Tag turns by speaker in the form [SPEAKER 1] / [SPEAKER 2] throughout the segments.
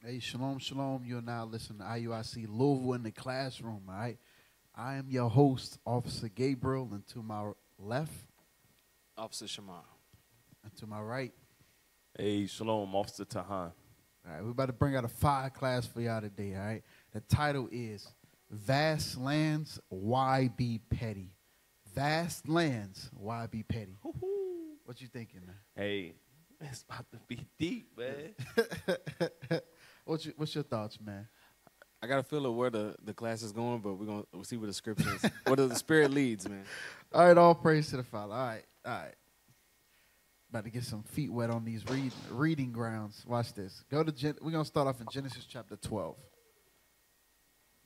[SPEAKER 1] Hey, shalom, shalom. You're now listening to IUIC Louisville in the classroom, all right? I am your host, Officer Gabriel, and to my left,
[SPEAKER 2] Officer Shamar.
[SPEAKER 1] and to my right.
[SPEAKER 3] Hey, shalom, Officer Tahan.
[SPEAKER 1] All right, we're about to bring out a fire class for y'all today, all right? The title is Vast Lands, Why Be Petty? Vast Lands, Why Be Petty? What you thinking, man?
[SPEAKER 3] Hey, it's about to be deep, man.
[SPEAKER 1] What's your thoughts, man?
[SPEAKER 2] I got a feel of where the class is going, but we'll see where the scripture is. Where the spirit leads, man.
[SPEAKER 1] All right, all praise to the Father. All right. About to get some feet wet on these reading grounds. Watch this. We're going to start off in Genesis chapter 12.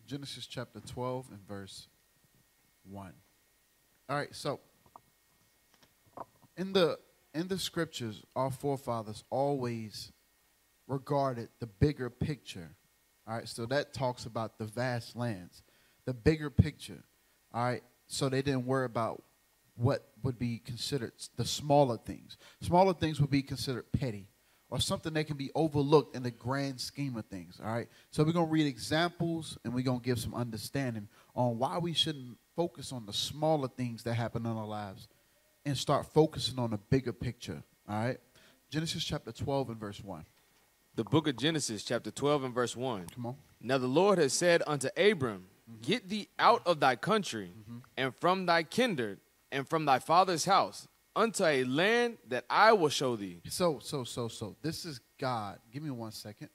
[SPEAKER 1] Genesis chapter 12 and verse 1. All right, so in the scriptures, our forefathers always regarded the bigger picture. All right, so that talks about the vast lands, the bigger picture. All right, so they didn't worry about what would be considered the smaller things. Smaller things would be considered petty or something that can be overlooked in the grand scheme of things. All right, so we're going to read examples and we're going to give some understanding on why we shouldn't focus on the smaller things that happen in our lives and start focusing on the bigger picture. All right, Genesis chapter 12 and verse 1.
[SPEAKER 2] The book of Genesis, chapter 12 and verse 1.
[SPEAKER 1] Come on.
[SPEAKER 2] Now the Lord has said unto Abram, Get thee out of thy country, and from thy kindred, and from thy father's house, unto a land that I will show thee.
[SPEAKER 1] So, this is God. Give me 1 second.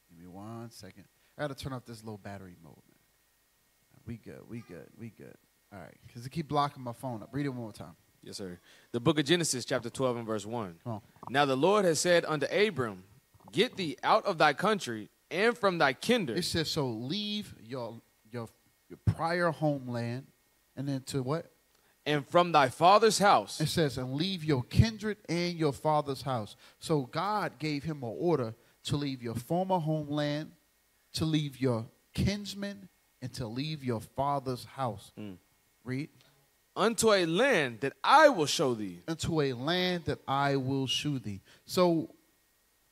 [SPEAKER 1] I got to turn off this low battery mode, man. We good. All right, because it keep blocking my phone up. Read it one more time.
[SPEAKER 2] Yes, sir. The book of Genesis, chapter 12 and verse 1.
[SPEAKER 1] Come on.
[SPEAKER 2] Now the Lord has said unto Abram, Get thee out of thy country, and from thy kindred.
[SPEAKER 1] It says, so leave your prior homeland, and then to what?
[SPEAKER 2] And from thy father's house.
[SPEAKER 1] It says, and leave your kindred and your father's house. So God gave him an order to leave your former homeland, to leave your kinsmen, and to leave your father's house. Read.
[SPEAKER 2] Unto a land that I will show thee.
[SPEAKER 1] Unto a land that I will shew thee. So,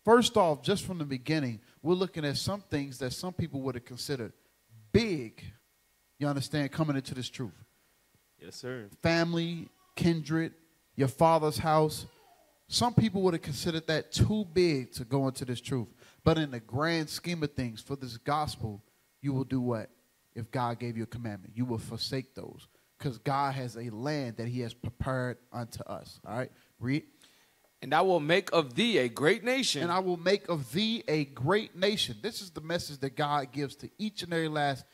[SPEAKER 1] first off, just from the beginning, we're looking at some things that some people would have considered big, you understand, coming into this truth.
[SPEAKER 3] Yes, sir.
[SPEAKER 1] Family, kindred, your father's house. Some people would have considered that too big to go into this truth. But in the grand scheme of things, for this gospel, you will do what? If God gave you a commandment, you will forsake those. Because God has a land that he has prepared unto us. All right, read.
[SPEAKER 2] And I will make of thee a great nation.
[SPEAKER 1] And I will make of thee a great nation. This is the message that God gives to each and every last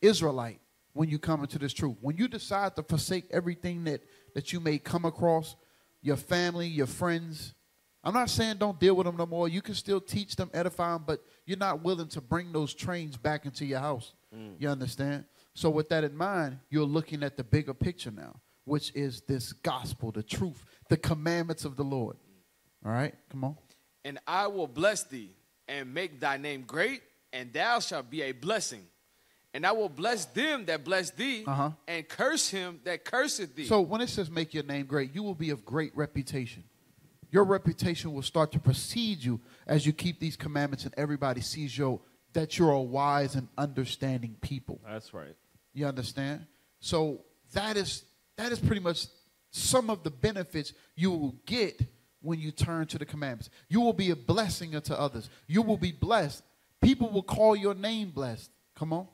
[SPEAKER 1] Israelite when you come into this truth. When you decide to forsake everything that you may come across, your family, your friends. I'm not saying don't deal with them no more. You can still teach them, edify them, but you're not willing to bring those trains back into your house. You understand? So with that in mind, you're looking at the bigger picture now, which is this gospel, the truth, the commandments of the Lord. All right, come on.
[SPEAKER 2] And I will bless thee, and make thy name great, and thou shalt be a blessing. And I will bless them that bless thee, and curse him that curseth thee.
[SPEAKER 1] So when it says make your name great, you will be of great reputation. Your reputation will start to precede you as you keep these commandments, and everybody sees that you're a wise and understanding people.
[SPEAKER 3] That's right.
[SPEAKER 1] You understand? So that is pretty much some of the benefits you will get when you turn to the commandments. You will be a blessing unto others. You will be blessed. People will call your name blessed. Come on.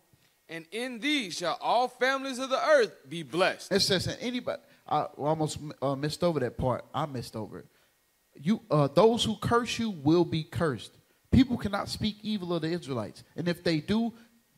[SPEAKER 2] And in thee shall all families of the earth be blessed.
[SPEAKER 1] It says, and anybody, I almost missed over that part. I missed over it. Those who curse you will be cursed. People cannot speak evil of the Israelites. And if they do,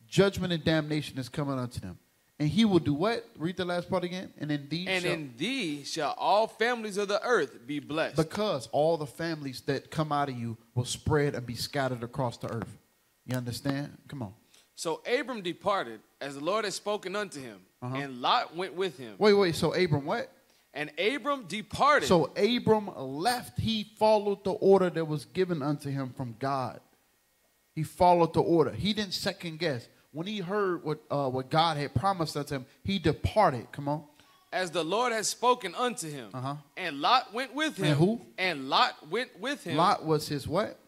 [SPEAKER 1] judgment and damnation is coming unto them. And he will do what? Read the last part again. And in thee
[SPEAKER 2] shall all families of the earth be blessed.
[SPEAKER 1] Because all the families that come out of you will spread and be scattered across the earth. You understand? Come on.
[SPEAKER 2] So Abram departed, as the Lord had spoken unto him, and Lot went with him.
[SPEAKER 1] Wait. So Abram what?
[SPEAKER 2] And Abram departed.
[SPEAKER 1] So Abram left. He followed the order that was given unto him from God. He followed the order. He didn't second guess. When he heard what God had promised unto him, he departed. Come on.
[SPEAKER 2] As the Lord had spoken unto him. And Lot went with him.
[SPEAKER 1] And who?
[SPEAKER 2] And Lot went with him.
[SPEAKER 1] Lot was his what?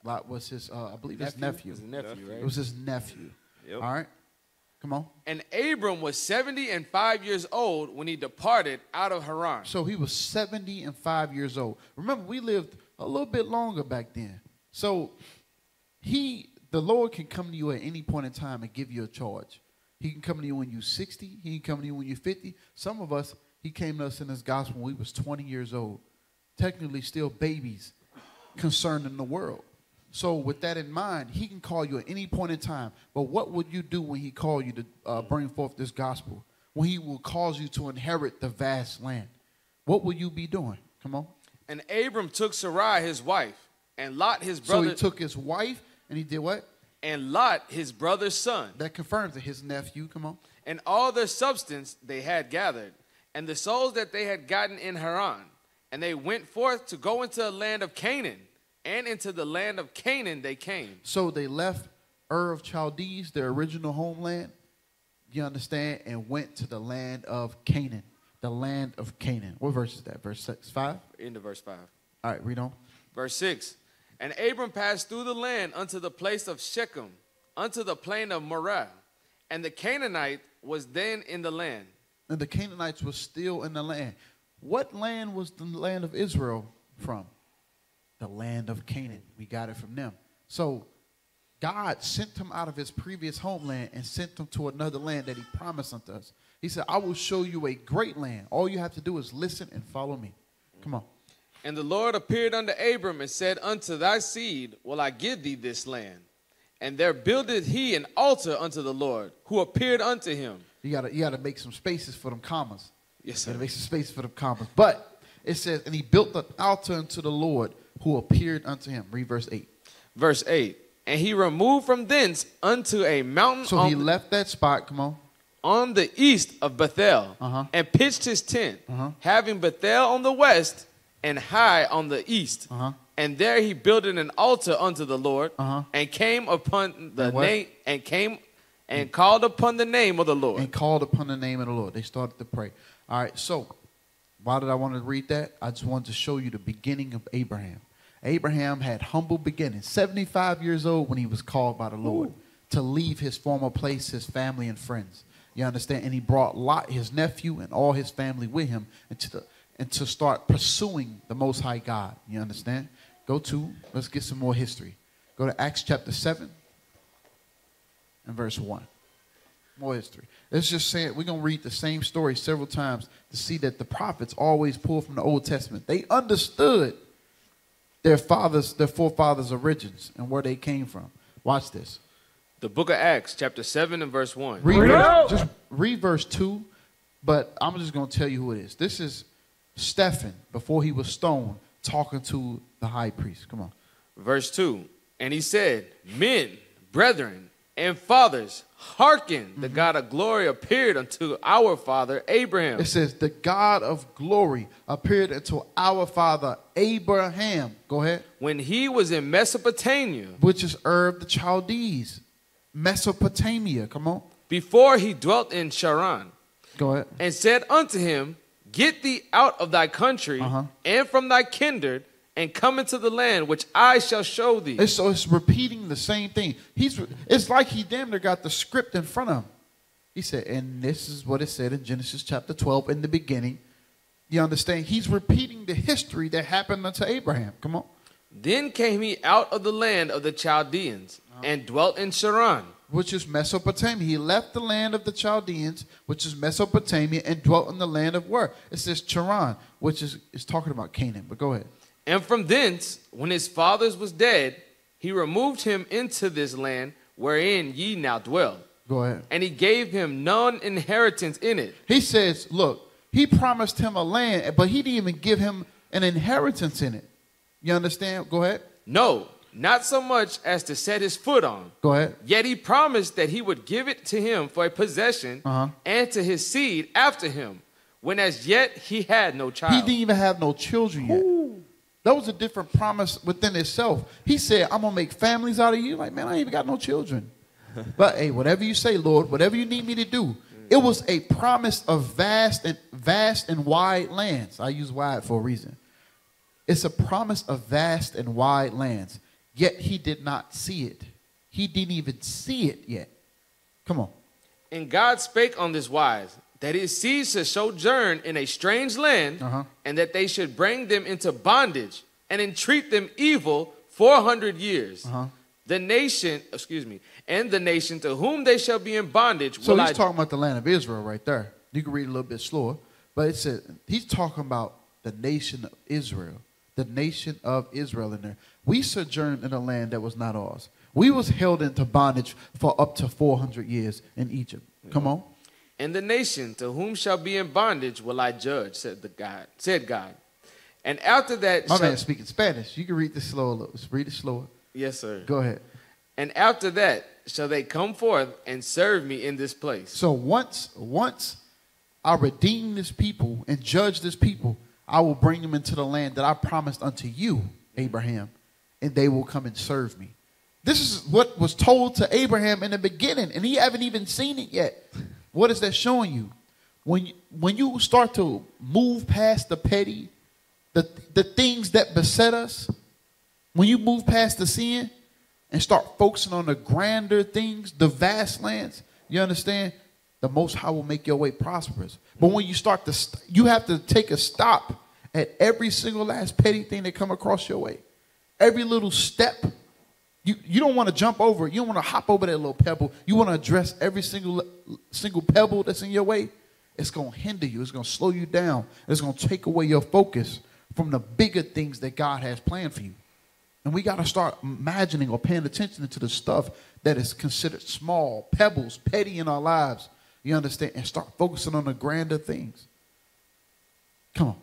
[SPEAKER 1] Lot was his, I believe, his nephew.
[SPEAKER 2] His nephew, right?
[SPEAKER 1] It was his nephew.
[SPEAKER 3] Yep.
[SPEAKER 1] All right, come on.
[SPEAKER 2] And Abram was 75 years old when he departed out of Haran.
[SPEAKER 1] So he was 75 years old. Remember, we lived a little bit longer back then. So the Lord can come to you at any point in time and give you a charge. He can come to you when you're 60. He can come to you when you're 50. Some of us, he came to us in this gospel when we was 20 years old. Technically still babies concerning the world. So with that in mind, he can call you at any point in time. But what would you do when he called you to bring forth this gospel? When he will cause you to inherit the vast land? What will you be doing? Come on.
[SPEAKER 2] And Abram took Sarai, his wife, and Lot, his brother.
[SPEAKER 1] So he took his wife and he did what?
[SPEAKER 2] And Lot, his brother's son.
[SPEAKER 1] That confirms it. His nephew. Come on.
[SPEAKER 2] And all their substance they had gathered, and the souls that they had gotten in Haran. And they went forth to go into the land of Canaan. And into the land of Canaan they came.
[SPEAKER 1] So they left Ur of Chaldees, their original homeland, you understand, and went to the land of Canaan. The land of Canaan. What verse is that? Verse 5?
[SPEAKER 2] Into verse 5.
[SPEAKER 1] All right, read on.
[SPEAKER 2] Verse 6. And Abram passed through the land unto the place of Shechem, unto the plain of Moreh. And the Canaanite was then in the land.
[SPEAKER 1] And the Canaanites were still in the land. What land was the land of Israel from? The land of Canaan. We got it from them. So God sent him out of his previous homeland and sent him to another land that he promised unto us. He said, I will show you a great land. All you have to do is listen and follow me. Come on.
[SPEAKER 2] And the Lord appeared unto Abram and said, Unto thy seed will I give thee this land. And there builded he an altar unto the Lord, who appeared unto him.
[SPEAKER 1] You gotta make some spaces for them commas.
[SPEAKER 2] Yes, sir.
[SPEAKER 1] You gotta make some spaces for them commas. But it says, and he built an altar unto the Lord, who appeared unto him. Read verse 8.
[SPEAKER 2] Verse 8. And he removed from thence unto a mountain.
[SPEAKER 1] So he left that spot, come on,
[SPEAKER 2] on the east of Bethel, and pitched his tent, having Bethel on the west and Hai on the east. And there he builded an altar unto the Lord, and came upon the name, and called upon the name of the Lord.
[SPEAKER 1] And called upon the name of the Lord. They started to pray. All right, so why did I want to read that? I just wanted to show you the beginning of Abraham. Abraham had humble beginnings, 75 years old when he was called by the Lord to leave his former place, his family and friends. You understand? And he brought Lot, his nephew, and all his family with him and to start pursuing the Most High God. You understand? Let's get some more history. Go to Acts chapter 7 and verse 1. More history. Let's just say it. We're going to read the same story several times to see that the prophets always pull from the Old Testament. They understood their forefathers' origins and where they came from. Watch this.
[SPEAKER 2] The book of Acts, chapter 7 and verse 1.
[SPEAKER 1] Just read verse 2, but I'm just going to tell you who it is. This is Stephen, before he was stoned, talking to the high priest. Come on.
[SPEAKER 2] Verse 2. And he said, Men, brethren, and fathers, hearken, the God of glory appeared unto our father Abraham.
[SPEAKER 1] It says, the God of glory appeared unto our father Abraham. Go ahead.
[SPEAKER 2] When he was in Mesopotamia,
[SPEAKER 1] which is Ur of the Chaldees. Mesopotamia. Come on.
[SPEAKER 2] Before he dwelt in Charan.
[SPEAKER 1] Go ahead.
[SPEAKER 2] And said unto him, Get thee out of thy country and from thy kindred, and come into the land which I shall show thee.
[SPEAKER 1] So it's repeating the same thing. It's like he damn near got the script in front of him. He said, and this is what it said in Genesis chapter 12 in the beginning. You understand? He's repeating the history that happened unto Abraham. Come on.
[SPEAKER 2] Then came he out of the land of the Chaldeans and dwelt in Charan,
[SPEAKER 1] which is Mesopotamia. He left the land of the Chaldeans, which is Mesopotamia, and dwelt in the land of where? It says Charan, which is talking about Canaan. But go ahead.
[SPEAKER 2] And from thence, when his fathers was dead, he removed him into this land wherein ye now dwell.
[SPEAKER 1] Go ahead.
[SPEAKER 2] And he gave him none inheritance in it.
[SPEAKER 1] He says, look, he promised him a land, but he didn't even give him an inheritance in it. You understand? Go ahead.
[SPEAKER 2] No, not so much as to set his foot on.
[SPEAKER 1] Go ahead.
[SPEAKER 2] Yet he promised that he would give it to him for a possession and to his seed after him, when as yet he had no child.
[SPEAKER 1] He didn't even have no children yet. That was a different promise within itself. He said, I'm going to make families out of you. Like, man, I ain't even got no children. But, hey, whatever you say, Lord, whatever you need me to do. It was a promise of vast and wide lands. I use wide for a reason. It's a promise of vast and wide lands. yet he did not see it. He didn't even see it yet. Come on.
[SPEAKER 2] And God spake on this wise, that his seed should sojourn in a strange land, and that they should bring them into bondage and entreat them evil 400 years. The nation, and the nation to whom they shall be in bondage.
[SPEAKER 1] So he's talking about the land of Israel right there. You can read a little bit slower, but it says he's talking about the nation of Israel. The nation of Israel in there. We sojourned in a land that was not ours. We was held into bondage for up to 400 years in Egypt. Come on.
[SPEAKER 2] And the nation to whom shall be in bondage will I judge, said God. And after that,
[SPEAKER 1] my man speaking Spanish. You can read this slower. Read it slower.
[SPEAKER 2] Yes, sir.
[SPEAKER 1] Go ahead.
[SPEAKER 2] And after that shall they come forth and serve me in this place.
[SPEAKER 1] So once I redeem this people and judge this people, I will bring them into the land that I promised unto you, Abraham, and they will come and serve me. This is what was told to Abraham in the beginning, and he haven't even seen it yet. What is that showing you? When you start to move past the petty, the things that beset us, when you move past the sin and start focusing on the grander things, the vast lands, you understand? The Most High will make your way prosperous. But when you start you have to take a stop at every single last petty thing that come across your way. Every little step. You don't want to jump over it. You don't want to hop over that little pebble. You want to address every single pebble that's in your way. It's going to hinder you. It's going to slow you down. It's going to take away your focus from the bigger things that God has planned for you. And we got to start imagining or paying attention to the stuff that is considered small, pebbles, petty in our lives. You understand? And start focusing on the grander things. Come on.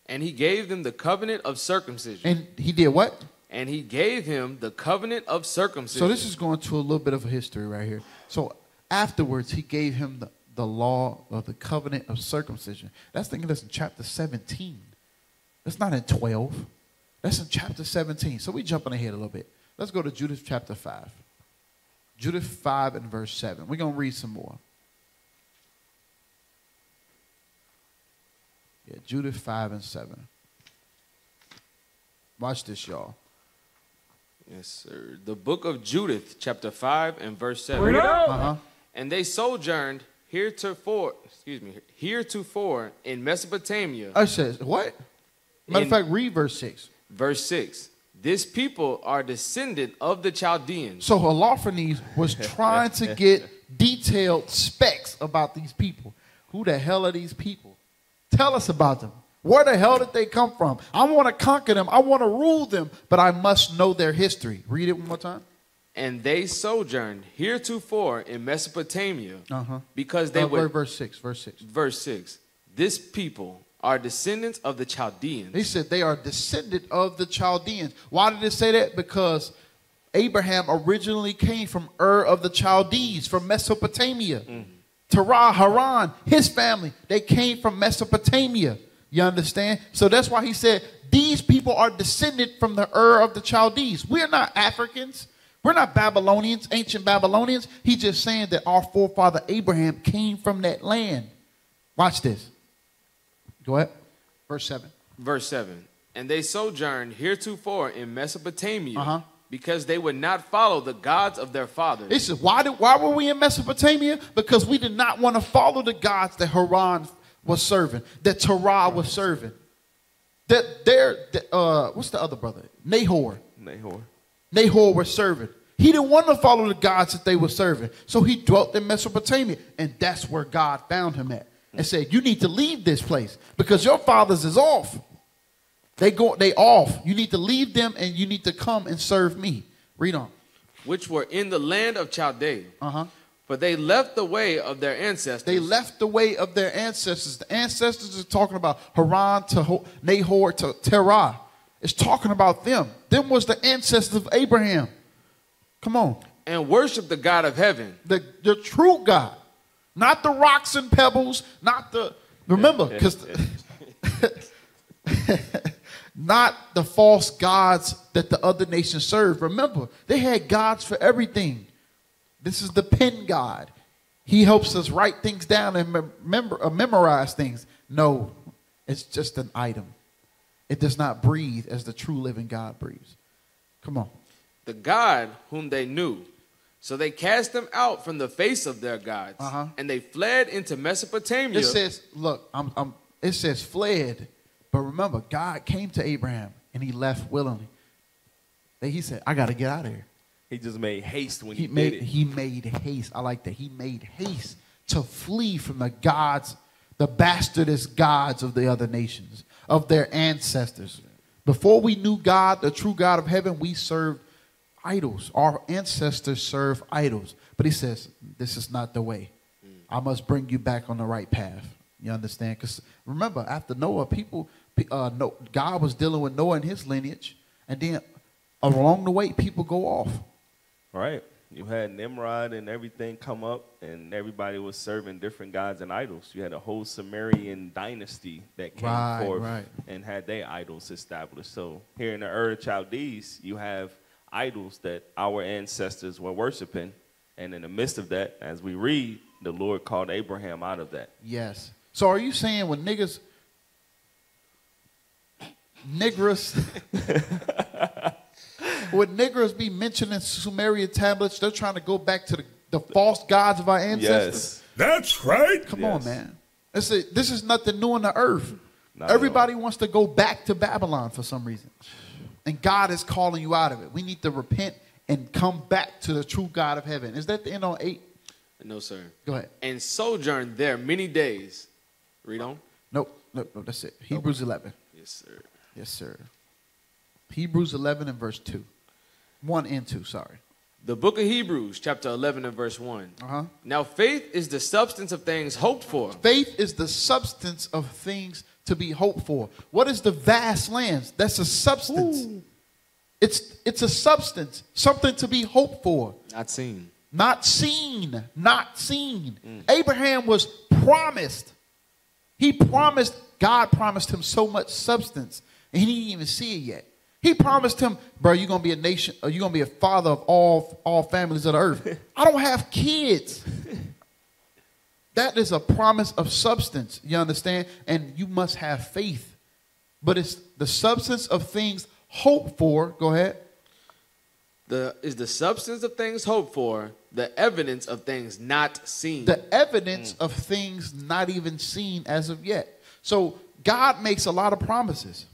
[SPEAKER 2] And he gave them the covenant of circumcision.
[SPEAKER 1] And he did what?
[SPEAKER 2] And he gave him the covenant of circumcision.
[SPEAKER 1] So this is going to a little bit of a history right here. So afterwards, he gave him the law of the covenant of circumcision. That's in chapter 17. That's not in 12. That's in chapter 17. So we're jumping ahead a little bit. Let's go to Judith chapter 5. Judith 5 and verse 7. We're going to read some more. Yeah, Judith 5 and 7. Watch this, y'all.
[SPEAKER 2] Yes, sir. The book of Judith, chapter 5 and verse 7. And they sojourned heretofore in Mesopotamia.
[SPEAKER 1] I says, what? Matter of fact, read verse 6.
[SPEAKER 2] Verse 6. This people are descendant of the Chaldeans.
[SPEAKER 1] So Holofernes was trying to get detailed specs about these people. Who the hell are these people? Tell us about them. Where the hell did they come from? I want to conquer them. I want to rule them, but I must know their history. Read it one more time.
[SPEAKER 2] And they sojourned heretofore in Mesopotamia because they were...
[SPEAKER 1] Verse 6.
[SPEAKER 2] Verse 6. This people are descendants of the Chaldeans.
[SPEAKER 1] They said they are descendant of the Chaldeans. Why did it say that? Because Abraham originally came from Ur of the Chaldees, from Mesopotamia. Terah, Haran, his family, they came from Mesopotamia. You understand? So that's why he said, these people are descended from the Ur of the Chaldees. We're not Africans. We're not Babylonians, ancient Babylonians. He's just saying that our forefather Abraham came from that land. Watch this. Go ahead. Verse 7.
[SPEAKER 2] Verse 7. And they sojourned heretofore in Mesopotamia because they would not follow the gods of their fathers.
[SPEAKER 1] This is why were we in Mesopotamia? Because we did not want to follow the gods that Haran was serving, that Terah was serving, what's the other brother? Nahor was serving. He didn't want to follow the gods that they were serving, so he dwelt in Mesopotamia, and that's where God found him at and said, you need to leave this place because your fathers is off. They off. You need to leave them and you need to come and serve me. Read on.
[SPEAKER 2] Which were in the land of Chaldea. For they left the way of their ancestors.
[SPEAKER 1] They left the way of their ancestors. The ancestors are talking about Haran to Nahor to Terah. It's talking about them. Them was the ancestors of Abraham. Come on.
[SPEAKER 2] And worship the God of heaven.
[SPEAKER 1] The true God. Not the rocks and pebbles. Not the, remember, because not the false gods that the other nations serve. Remember, they had gods for everything. This is the pen God. He helps us write things down and memorize things. No, it's just an item. It does not breathe as the true living God breathes. Come on.
[SPEAKER 2] the God whom they knew. So they cast them out from the face of their gods, and they fled into Mesopotamia.
[SPEAKER 1] It says, look, it says fled, but remember, God came to Abraham, and he left willingly. He said, I got to get out of here.
[SPEAKER 3] He just made haste when he did it.
[SPEAKER 1] He made haste. I like that. He made haste to flee from the gods, the bastardist gods of the other nations, of their ancestors. Before we knew God, the true God of heaven, we served idols. Our ancestors served idols. But he says, this is not the way. I must bring you back on the right path. You understand? Because remember, after Noah, God was dealing with Noah and his lineage. And then along the way, people go off.
[SPEAKER 3] Right. You had Nimrod and everything come up, and everybody was serving different gods and idols. You had a whole Sumerian dynasty that came forth and had their idols established. So here in the Ur of Chaldees, you have idols that our ancestors were worshiping. And in the midst of that, as we read, the Lord called Abraham out of that.
[SPEAKER 1] Yes. So are you saying when niggers would niggers be mentioning Sumerian tablets, they're trying to go back to the false gods of our ancestors?
[SPEAKER 3] Yes.
[SPEAKER 4] That's right.
[SPEAKER 1] Come on, man. This is nothing new on the earth. Everybody wants to go back to Babylon for some reason. And God is calling you out of it. We need to repent and come back to the true God of heaven. Is that the end on 8?
[SPEAKER 2] No, sir.
[SPEAKER 1] Go ahead.
[SPEAKER 2] And sojourned there many days. Read on.
[SPEAKER 1] Nope, that's it. Hebrews 11.
[SPEAKER 2] Yes, sir.
[SPEAKER 1] Yes, sir. Hebrews 11 and verse 2. 1 and 2, sorry.
[SPEAKER 2] The book of Hebrews, chapter 11 and verse 1. Now faith is the substance of things hoped for.
[SPEAKER 1] Faith is the substance of things to be hoped for. What is the vast lands? That's a substance. Ooh. It's a substance, something to be hoped for.
[SPEAKER 2] Not seen.
[SPEAKER 1] Not seen. Not seen. Abraham was promised. God promised him so much substance, and he didn't even see it yet. He promised him, bro, you're going to be a nation, you're going to be a father of all families of the earth. I don't have kids. That is a promise of substance, you understand? And you must have faith. But it's the substance of things hoped for. Go ahead.
[SPEAKER 2] Is the substance of things hoped for, the evidence of things not seen.
[SPEAKER 1] The evidence of things not even seen as of yet. So God makes a lot of promises.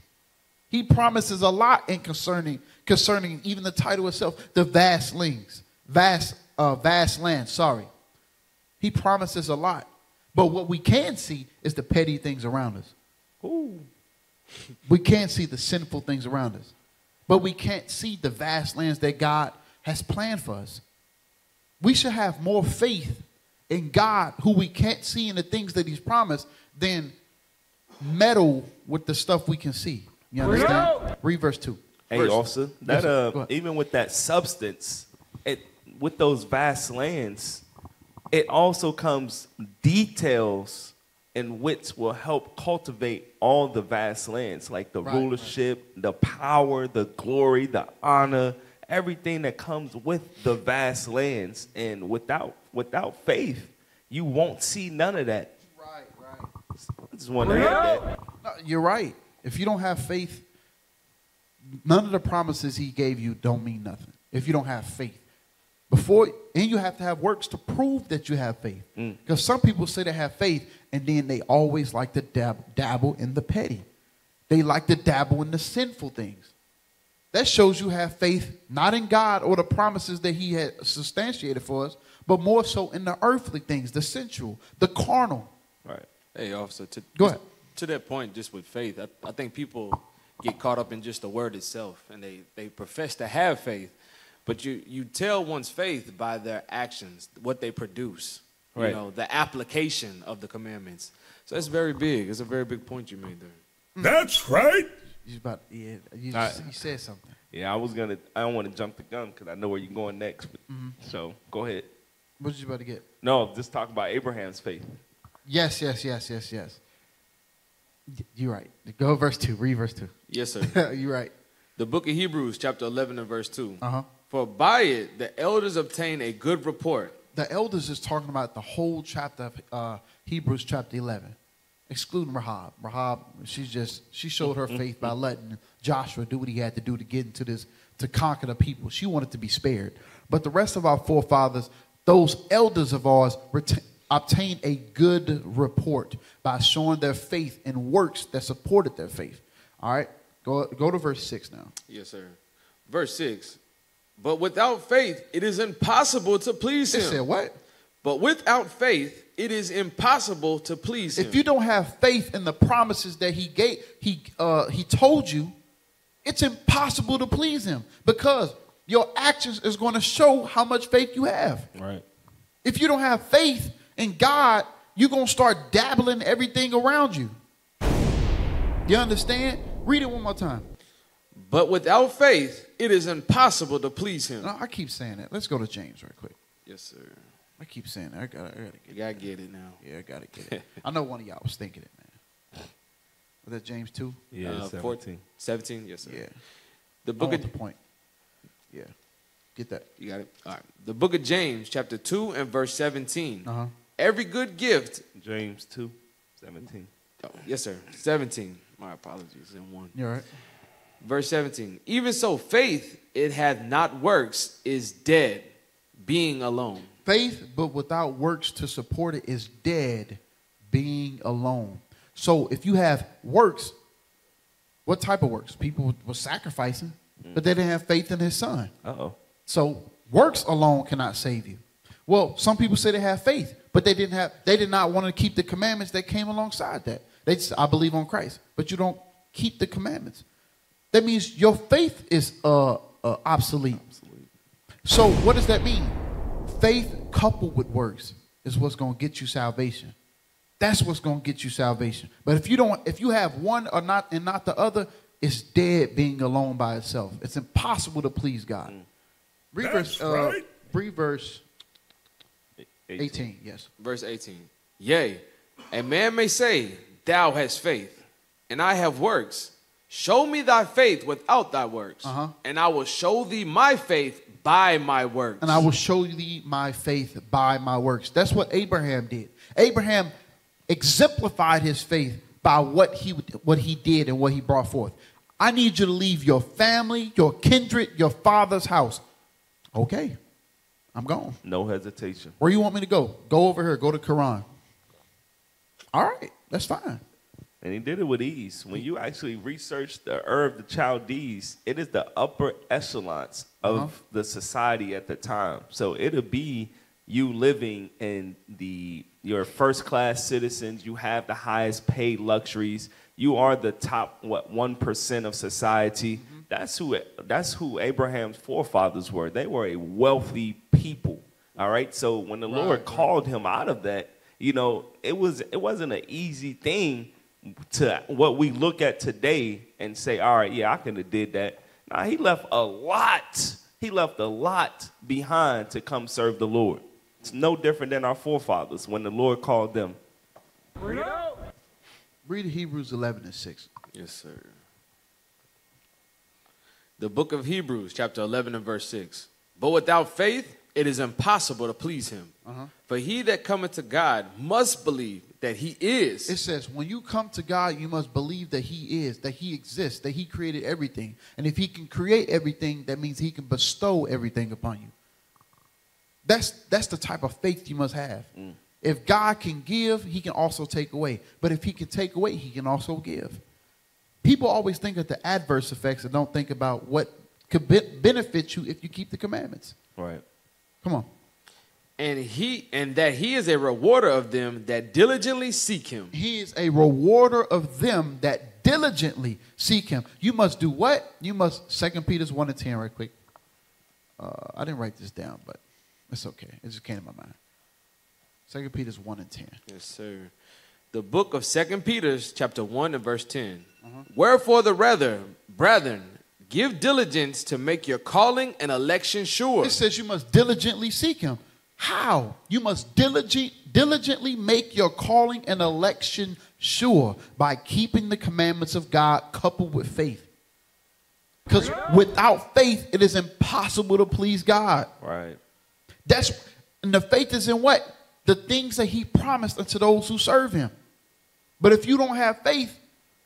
[SPEAKER 1] He promises a lot in concerning even the title itself, the vast land. Sorry. He promises a lot. But what we can see is the petty things around us. Ooh. We can't see the sinful things around us. But we can't see the vast lands that God has planned for us. We should have more faith in God, who we can't see in the things that he's promised, than meddle with the stuff we can see. You understand? Read verse 2.
[SPEAKER 3] Hey, officer, that even with that substance, with those vast lands, it also comes details in which will help cultivate all the vast lands, like the rulership, the power, the glory, the honor, everything that comes with the vast lands. And without faith, you won't see none of that.
[SPEAKER 1] Right.
[SPEAKER 3] I just want to add that.
[SPEAKER 1] No, you're right. If you don't have faith, none of the promises he gave you don't mean nothing. If you don't have faith. And you have to have works to prove that you have faith. Because some people say they have faith, and then they always like to dabble in the petty. They like to dabble in the sinful things. That shows you have faith not in God or the promises that he had substantiated for us, but more so in the earthly things, the sensual, the carnal.
[SPEAKER 2] Right. Hey, officer,
[SPEAKER 1] go ahead.
[SPEAKER 2] To that point, just with faith, I think people get caught up in just the word itself, and they profess to have faith. But you tell one's faith by their actions, what they produce, you know, the application of the commandments. So that's very big. It's a very big point you made there.
[SPEAKER 4] That's right.
[SPEAKER 1] You said something.
[SPEAKER 3] Yeah, I don't want to jump the gun because I know where you're going next. So go ahead.
[SPEAKER 1] What you about to get?
[SPEAKER 3] No, just talk about Abraham's faith.
[SPEAKER 1] Yes. You're right. Go verse 2. Read verse 2.
[SPEAKER 2] Yes, sir.
[SPEAKER 1] You're right.
[SPEAKER 2] The book of Hebrews, chapter 11 and verse 2. For by it the elders obtain a good report.
[SPEAKER 1] The elders is talking about the whole chapter of Hebrews chapter 11. excluding Rahab. Rahab, she showed her faith by letting Joshua do what he had to do to get into this, to conquer the people. She wanted to be spared. But the rest of our forefathers, those elders of ours, obtained a good report by showing their faith in works that supported their faith. All right, go to verse 6 now.
[SPEAKER 2] Yes, sir. Verse 6. But without faith, it is impossible to please him.
[SPEAKER 1] It said what?
[SPEAKER 2] But without faith, it is impossible to please him.
[SPEAKER 1] If you don't have faith in the promises that he gave, he told you, it's impossible to please him, because your actions is going to show how much faith you have.
[SPEAKER 3] Right.
[SPEAKER 1] If you don't have faith in God, you're going to start dabbling everything around you. You understand? Read it one more time.
[SPEAKER 2] But without faith, it is impossible to please him.
[SPEAKER 1] No, I keep saying that. Let's go to James right quick.
[SPEAKER 2] Yes, sir.
[SPEAKER 1] I keep saying that. I gotta get
[SPEAKER 2] You got to get it now.
[SPEAKER 1] Yeah, I got to get it. I know one of y'all was thinking it, man. Was that James 2?
[SPEAKER 3] Yeah,
[SPEAKER 2] 14. 17, yes, sir.
[SPEAKER 1] Yeah.
[SPEAKER 2] The book of
[SPEAKER 1] the point. Yeah. Get that.
[SPEAKER 2] You got it? All right. The book of James, chapter 2 and verse 17.
[SPEAKER 1] Uh-huh.
[SPEAKER 2] Every good gift.
[SPEAKER 3] James 2, 17.
[SPEAKER 2] Oh, yes, sir. 17. My apologies. In 1.
[SPEAKER 1] You're right.
[SPEAKER 2] Verse 17. Even so, faith, it hath not works, is dead, being alone.
[SPEAKER 1] Faith, but without works to support it, is dead, being alone. So if you have works, what type of works? People were sacrificing, but they didn't have faith in his son.
[SPEAKER 3] Uh-oh.
[SPEAKER 1] So works alone cannot save you. Well, some people say they have faith, but they did not want to keep the commandments that came alongside that. They just, I believe on Christ, but you don't keep the commandments. That means your faith is obsolete. So what does that mean? Faith coupled with works is what's going to get you salvation. That's what's going to get you salvation. But if you have one or not and not the other, it's dead, being alone by itself. It's impossible to please God. Read verse 18. Yes.
[SPEAKER 2] Verse 18. Yea, a man may say, thou hast faith, and I have works. Show me thy faith without thy works, and I will show thee my faith by my works.
[SPEAKER 1] And I will show thee my faith by my works. That's what Abraham did. Abraham exemplified his faith by what he did and what he brought forth. I need you to leave your family, your kindred, your father's house. Okay, I'm gone.
[SPEAKER 3] No hesitation.
[SPEAKER 1] Where you want me to go? Go over here. Go to Quran. All right, that's fine.
[SPEAKER 3] And he did it with ease. When you actually research the of the Chaldees, it is the upper echelons of the society at the time. So it'll be you living in your first class citizens. You have the highest paid luxuries. You are the top 1% of society. That's who Abraham's forefathers were. They were a wealthy people. All right. So when the Lord called him out of that, it wasn't an easy thing to what we look at today and say, all right, yeah, I could have did that. Nah, he left a lot. He left a lot behind to come serve the Lord. It's no different than our forefathers when the Lord called them.
[SPEAKER 1] Read Hebrews 11:6.
[SPEAKER 2] Yes, sir. The book of Hebrews, chapter 11 and verse 6. But without faith, it is impossible to please him. For he that cometh to God must believe that he is.
[SPEAKER 1] It says, when you come to God, you must believe that he is, that he exists, that he created everything. And if he can create everything, that means he can bestow everything upon you. That's the type of faith you must have. If God can give, he can also take away. But if he can take away, he can also give. People always think of the adverse effects and don't think about what could benefit you if you keep the commandments.
[SPEAKER 3] Right.
[SPEAKER 1] Come on.
[SPEAKER 2] And that he is a rewarder of them that diligently seek him.
[SPEAKER 1] He is a rewarder of them that diligently seek him. You must do what? You must, 2 Peter 1:10 right quick. I didn't write this down, but it's okay. It just came to my mind. 2 Peter 1:10.
[SPEAKER 2] Yes, sir. The book of 2 Peter, chapter 1 and verse 10. Wherefore brethren, give diligence to make your calling and election sure.
[SPEAKER 1] It says you must diligently seek him. How? You must diligently make your calling and election sure by keeping the commandments of God coupled with faith. Because without faith, it is impossible to please God.
[SPEAKER 3] Right.
[SPEAKER 1] And the faith is in what? The things that he promised unto those who serve him. But if you don't have faith,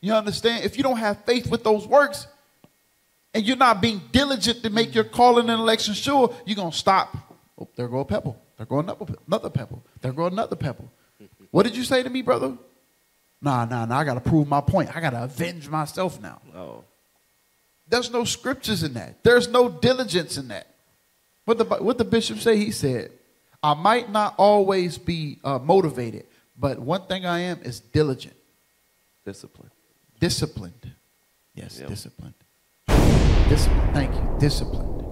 [SPEAKER 1] you understand? If you don't have faith with those works, and you're not being diligent to make your calling and election sure, you're going to stop. Oh, there go a pebble. There go another pebble. There go another pebble. What did you say to me, brother? Nah, I got to prove my point. I got to avenge myself now.
[SPEAKER 3] Oh.
[SPEAKER 1] There's no scriptures in that. There's no diligence in that. What the bishop say? He said, I might not always be motivated, but one thing I am is diligent.
[SPEAKER 3] Disciplined.
[SPEAKER 1] Disciplined. Yes,
[SPEAKER 3] yep.
[SPEAKER 1] Disciplined. Disciplined. Thank you. Disciplined.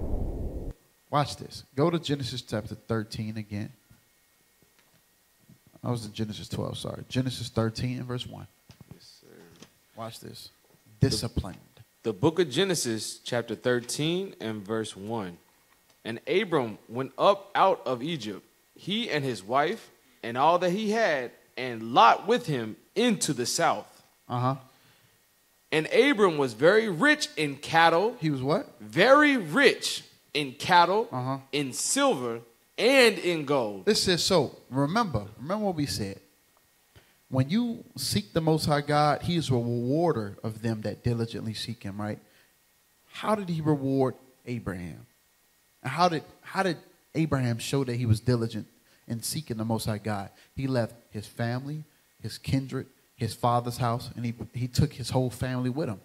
[SPEAKER 1] Watch this. Go to Genesis chapter 13 again. I was in Genesis 12, sorry. Genesis 13 and verse 1.
[SPEAKER 2] Yes, sir.
[SPEAKER 1] Watch this. Disciplined.
[SPEAKER 2] The book of Genesis, chapter 13 and verse 1. And Abram went up out of Egypt, he and his wife, and all that he had, and Lot with him into the south.
[SPEAKER 1] Uh-huh.
[SPEAKER 2] And Abram was very rich in cattle.
[SPEAKER 1] He was what?
[SPEAKER 2] Very rich in cattle, in silver, and in gold.
[SPEAKER 1] It says so. Remember what we said. When you seek the Most High God, he is a rewarder of them that diligently seek him, right? How did he reward Abraham? And how did Abraham show that he was diligent in seeking the Most High God? He left his family, his kindred, his father's house, and he took his whole family with him.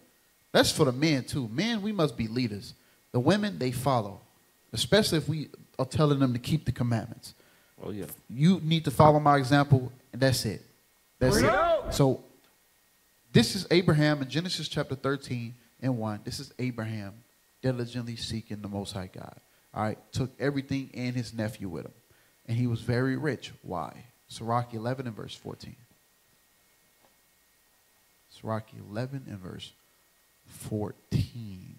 [SPEAKER 1] That's for the men too. Men, we must be leaders. The women, they follow, especially if we are telling them to keep the commandments.
[SPEAKER 3] Oh, yeah.
[SPEAKER 1] You need to follow my example, and that's it. That's it. So this is Abraham in Genesis chapter 13 and 1. This is Abraham diligently seeking the Most High God. All right, took everything and his nephew with him. And he was very rich. Why? Sirach 11 and verse 14. Sirach 11 and verse 14.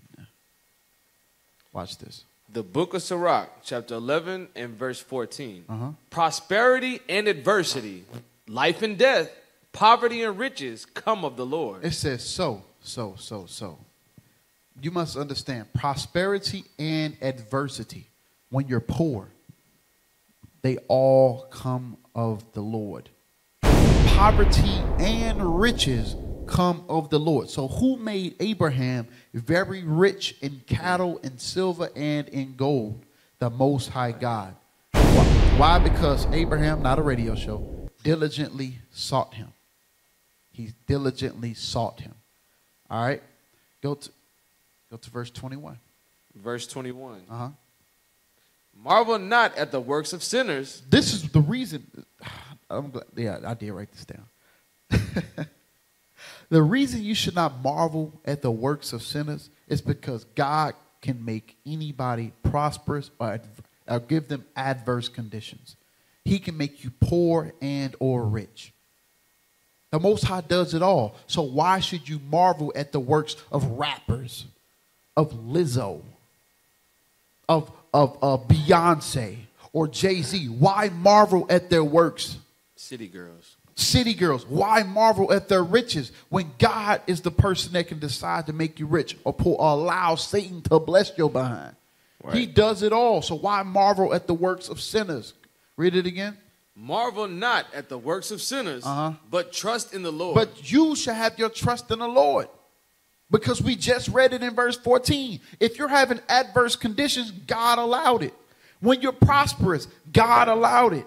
[SPEAKER 1] Watch this.
[SPEAKER 2] The book of Sirach, chapter 11 and verse 14. Prosperity and adversity, life and death, poverty and riches come of the Lord.
[SPEAKER 1] It says so. You must understand prosperity and adversity. When you're poor, they all come of the Lord. Poverty and riches come of the Lord. So who made Abraham very rich in cattle and silver and in gold? The Most High God. Why? Because Abraham, not a radio show, diligently sought him. He diligently sought him. All right. Go to verse 21.
[SPEAKER 2] Verse 21. Marvel not at the works of sinners.
[SPEAKER 1] This is the reason. I'm glad. Yeah, I did write this down. The reason you should not marvel at the works of sinners is because God can make anybody prosperous or give them adverse conditions. He can make you poor and or rich. The Most High does it all. So why should you marvel at the works of rappers, of Lizzo, of Beyonce or Jay-Z? Why marvel at their works?
[SPEAKER 2] City girls.
[SPEAKER 1] City girls, why marvel at their riches when God is the person that can decide to make you rich or allow Satan to bless your behind? Right. He does it all. So why marvel at the works of sinners? Read it again.
[SPEAKER 2] Marvel not at the works of sinners, but trust in the Lord.
[SPEAKER 1] But you shall have your trust in the Lord. Because we just read it in verse 14. If you're having adverse conditions, God allowed it. When you're prosperous, God allowed it.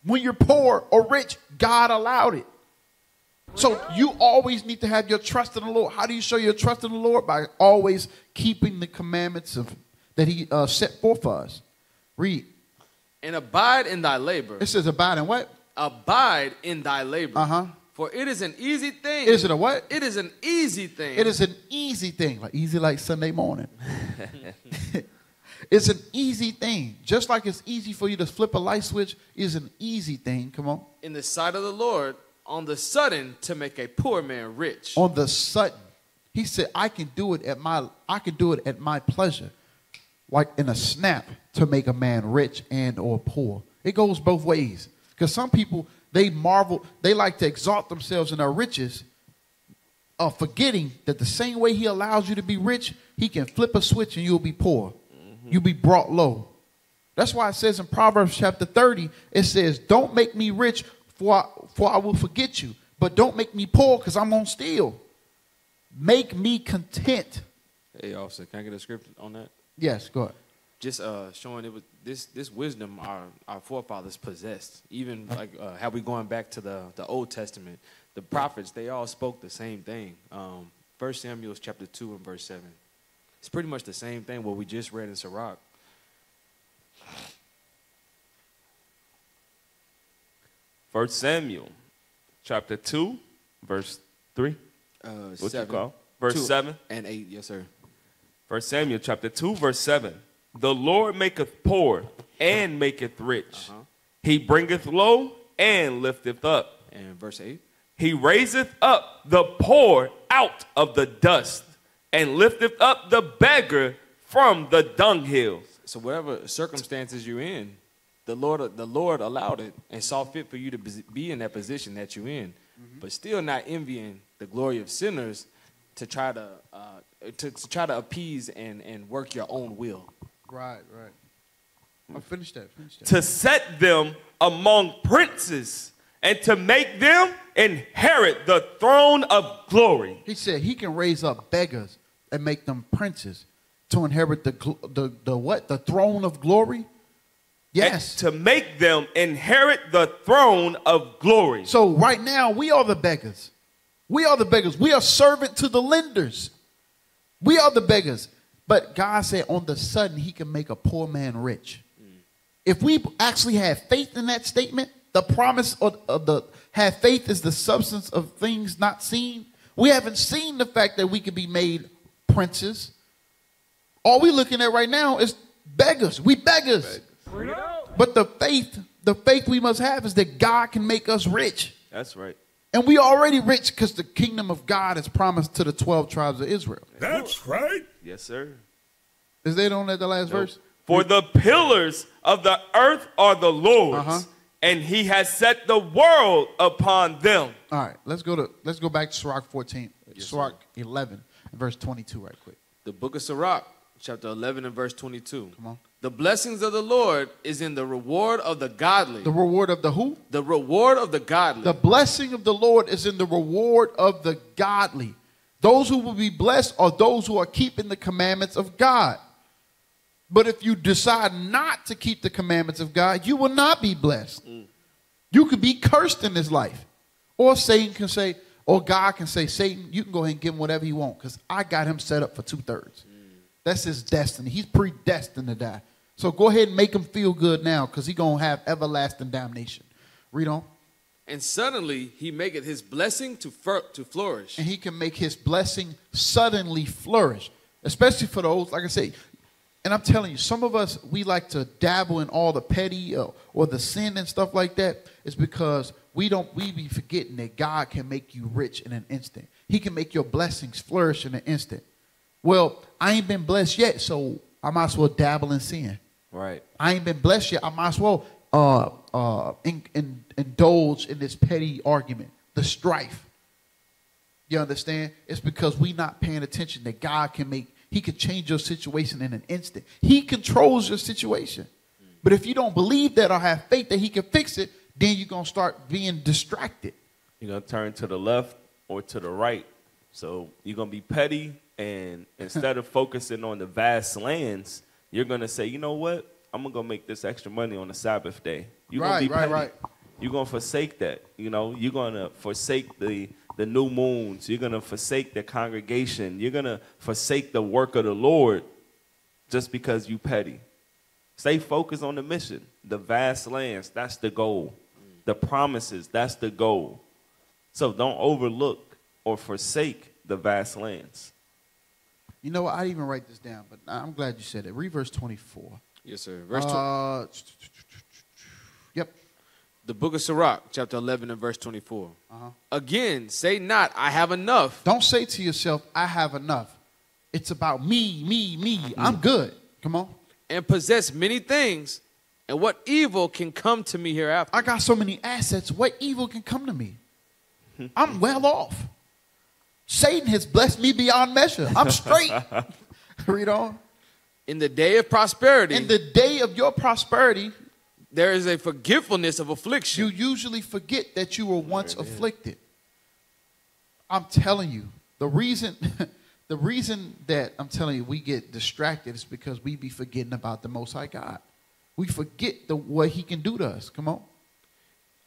[SPEAKER 1] When you're poor or rich, God allowed it. So you always need to have your trust in the Lord. How do you show your trust in the Lord? By always keeping the commandments that he set forth for us. Read.
[SPEAKER 2] And abide in thy labor.
[SPEAKER 1] It says abide in what?
[SPEAKER 2] Abide in thy labor. For it is an easy thing.
[SPEAKER 1] Is it a what?
[SPEAKER 2] It is an easy thing.
[SPEAKER 1] It is an easy thing. Like easy like Sunday morning. It's an easy thing. Just like it's easy for you to flip a light switch is an easy thing. Come on.
[SPEAKER 2] In the sight of the Lord, on the sudden to make a poor man rich.
[SPEAKER 1] On the sudden. He said, I can do it at my pleasure. Like in a snap to make a man rich and or poor. It goes both ways. Because some people, they marvel, they like to exalt themselves in their riches, forgetting that the same way he allows you to be rich, he can flip a switch and you'll be poor. You'll be brought low. That's why it says in Proverbs chapter 30, it says, don't make me rich for I will forget you. But don't make me poor because I'm going to steal. Make me content.
[SPEAKER 2] Hey, officer, can I get a script on that?
[SPEAKER 1] Yes, go ahead.
[SPEAKER 2] Just showing it was this wisdom our forefathers possessed. Even like how we going back to the Old Testament, the prophets, they all spoke the same thing. 1 Samuel chapter 2 and verse 7. It's pretty much the same thing what we just read in Sirach.
[SPEAKER 3] 1 Samuel chapter 2, verse 3. What you call? Verse 7
[SPEAKER 2] and 8. Yes, sir.
[SPEAKER 3] 1 Samuel chapter 2, verse 7. The Lord maketh poor and maketh rich. He bringeth low and lifteth up.
[SPEAKER 2] And verse 8.
[SPEAKER 3] He raiseth up the poor out of the dust and lifteth up the beggar from the dunghills.
[SPEAKER 2] So whatever circumstances you're in, the Lord allowed it and saw fit for you to be in that position that you're in, but still not envying the glory of sinners to try to appease and work your own will.
[SPEAKER 1] Right. I'll finish that.
[SPEAKER 3] To set them among princes and to make them inherit the throne of glory.
[SPEAKER 1] He said he can raise up beggars and make them princes to inherit the what? The throne of glory? Yes.
[SPEAKER 3] And to make them inherit the throne of glory.
[SPEAKER 1] So right now, we are the beggars. We are the beggars. We are servant to the lenders. We are the beggars. But God said on the sudden, he can make a poor man rich. If we actually have faith in that statement, the promise of the have faith is the substance of things not seen. We haven't seen the fact that we can be made princes. All we're looking at right now is beggars. We beggars. But the faith we must have is that God can make us rich.
[SPEAKER 3] That's right.
[SPEAKER 1] And we already rich because the kingdom of God is promised to the 12 tribes of Israel.
[SPEAKER 4] That's right.
[SPEAKER 3] Yes, sir.
[SPEAKER 1] Is that on the last verse?
[SPEAKER 3] For the pillars of the earth are the Lord's, and he has set the world upon them.
[SPEAKER 1] All right, let's go back to Sirach 14, Sirach 11, and verse 22 right quick.
[SPEAKER 2] The book of Sirach, chapter 11 and verse 22.
[SPEAKER 1] Come on.
[SPEAKER 2] The blessings of the Lord is in the reward of the godly.
[SPEAKER 1] The reward of the who?
[SPEAKER 2] The reward of the godly.
[SPEAKER 1] The blessing of the Lord is in the reward of the godly. Those who will be blessed are those who are keeping the commandments of God. But if you decide not to keep the commandments of God, you will not be blessed. You could be cursed in this life. Or Satan can say, or God can say, Satan, you can go ahead and give him whatever you want because I got him set up for 2/3. That's his destiny. He's predestined to die. So go ahead and make him feel good now because he's going to have everlasting damnation. Read on.
[SPEAKER 2] And suddenly he maketh his blessing to flourish.
[SPEAKER 1] And he can make his blessing suddenly flourish. Especially for those, like I say, and I'm telling you, some of us, we like to dabble in all the petty or the sin and stuff like that. It's because we be forgetting that God can make you rich in an instant. He can make your blessings flourish in an instant. Well, I ain't been blessed yet, so I might as well dabble in sin.
[SPEAKER 3] Right.
[SPEAKER 1] I ain't been blessed yet. I might as well indulge in this petty argument, the strife. You understand? It's because we not paying attention that God can he can change your situation in an instant. He controls your situation. But if you don't believe that or have faith that he can fix it, then you're going to start being distracted.
[SPEAKER 3] You're going to turn to the left or to the right. So you're going to be petty, and instead of focusing on the vast lands, you're going to say, you know what? I'm going to go make this extra money on the Sabbath day. You're going to be petty. Right. You're going to forsake that. You know, you're going to forsake the new moons. You're going to forsake the congregation. You're going to forsake the work of the Lord just because you petty. Stay focused on the mission. The vast lands, that's the goal. The promises, that's the goal. So don't overlook or forsake the vast lands.
[SPEAKER 1] You know what? I didn't even write this down, but I'm glad you said it. Read verse 24.
[SPEAKER 2] Yes, sir. Verse 20.
[SPEAKER 1] Yep.
[SPEAKER 2] The book of Sirach, chapter 11 and verse 24. Again, say not, I have enough.
[SPEAKER 1] Don't say to yourself, I have enough. It's about me. I'm good. Come on.
[SPEAKER 2] And possess many things, and what evil can come to me hereafter?
[SPEAKER 1] I got so many assets. What evil can come to me? I'm well off. Satan has blessed me beyond measure. I'm straight. Read on.
[SPEAKER 2] In the day of prosperity.
[SPEAKER 1] In the day of your prosperity.
[SPEAKER 2] There is a forgetfulness of affliction.
[SPEAKER 1] You usually forget that you were once afflicted. I'm telling you, the reason that I'm telling you we get distracted is because we be forgetting about the Most High God. We forget what he can do to us. Come on.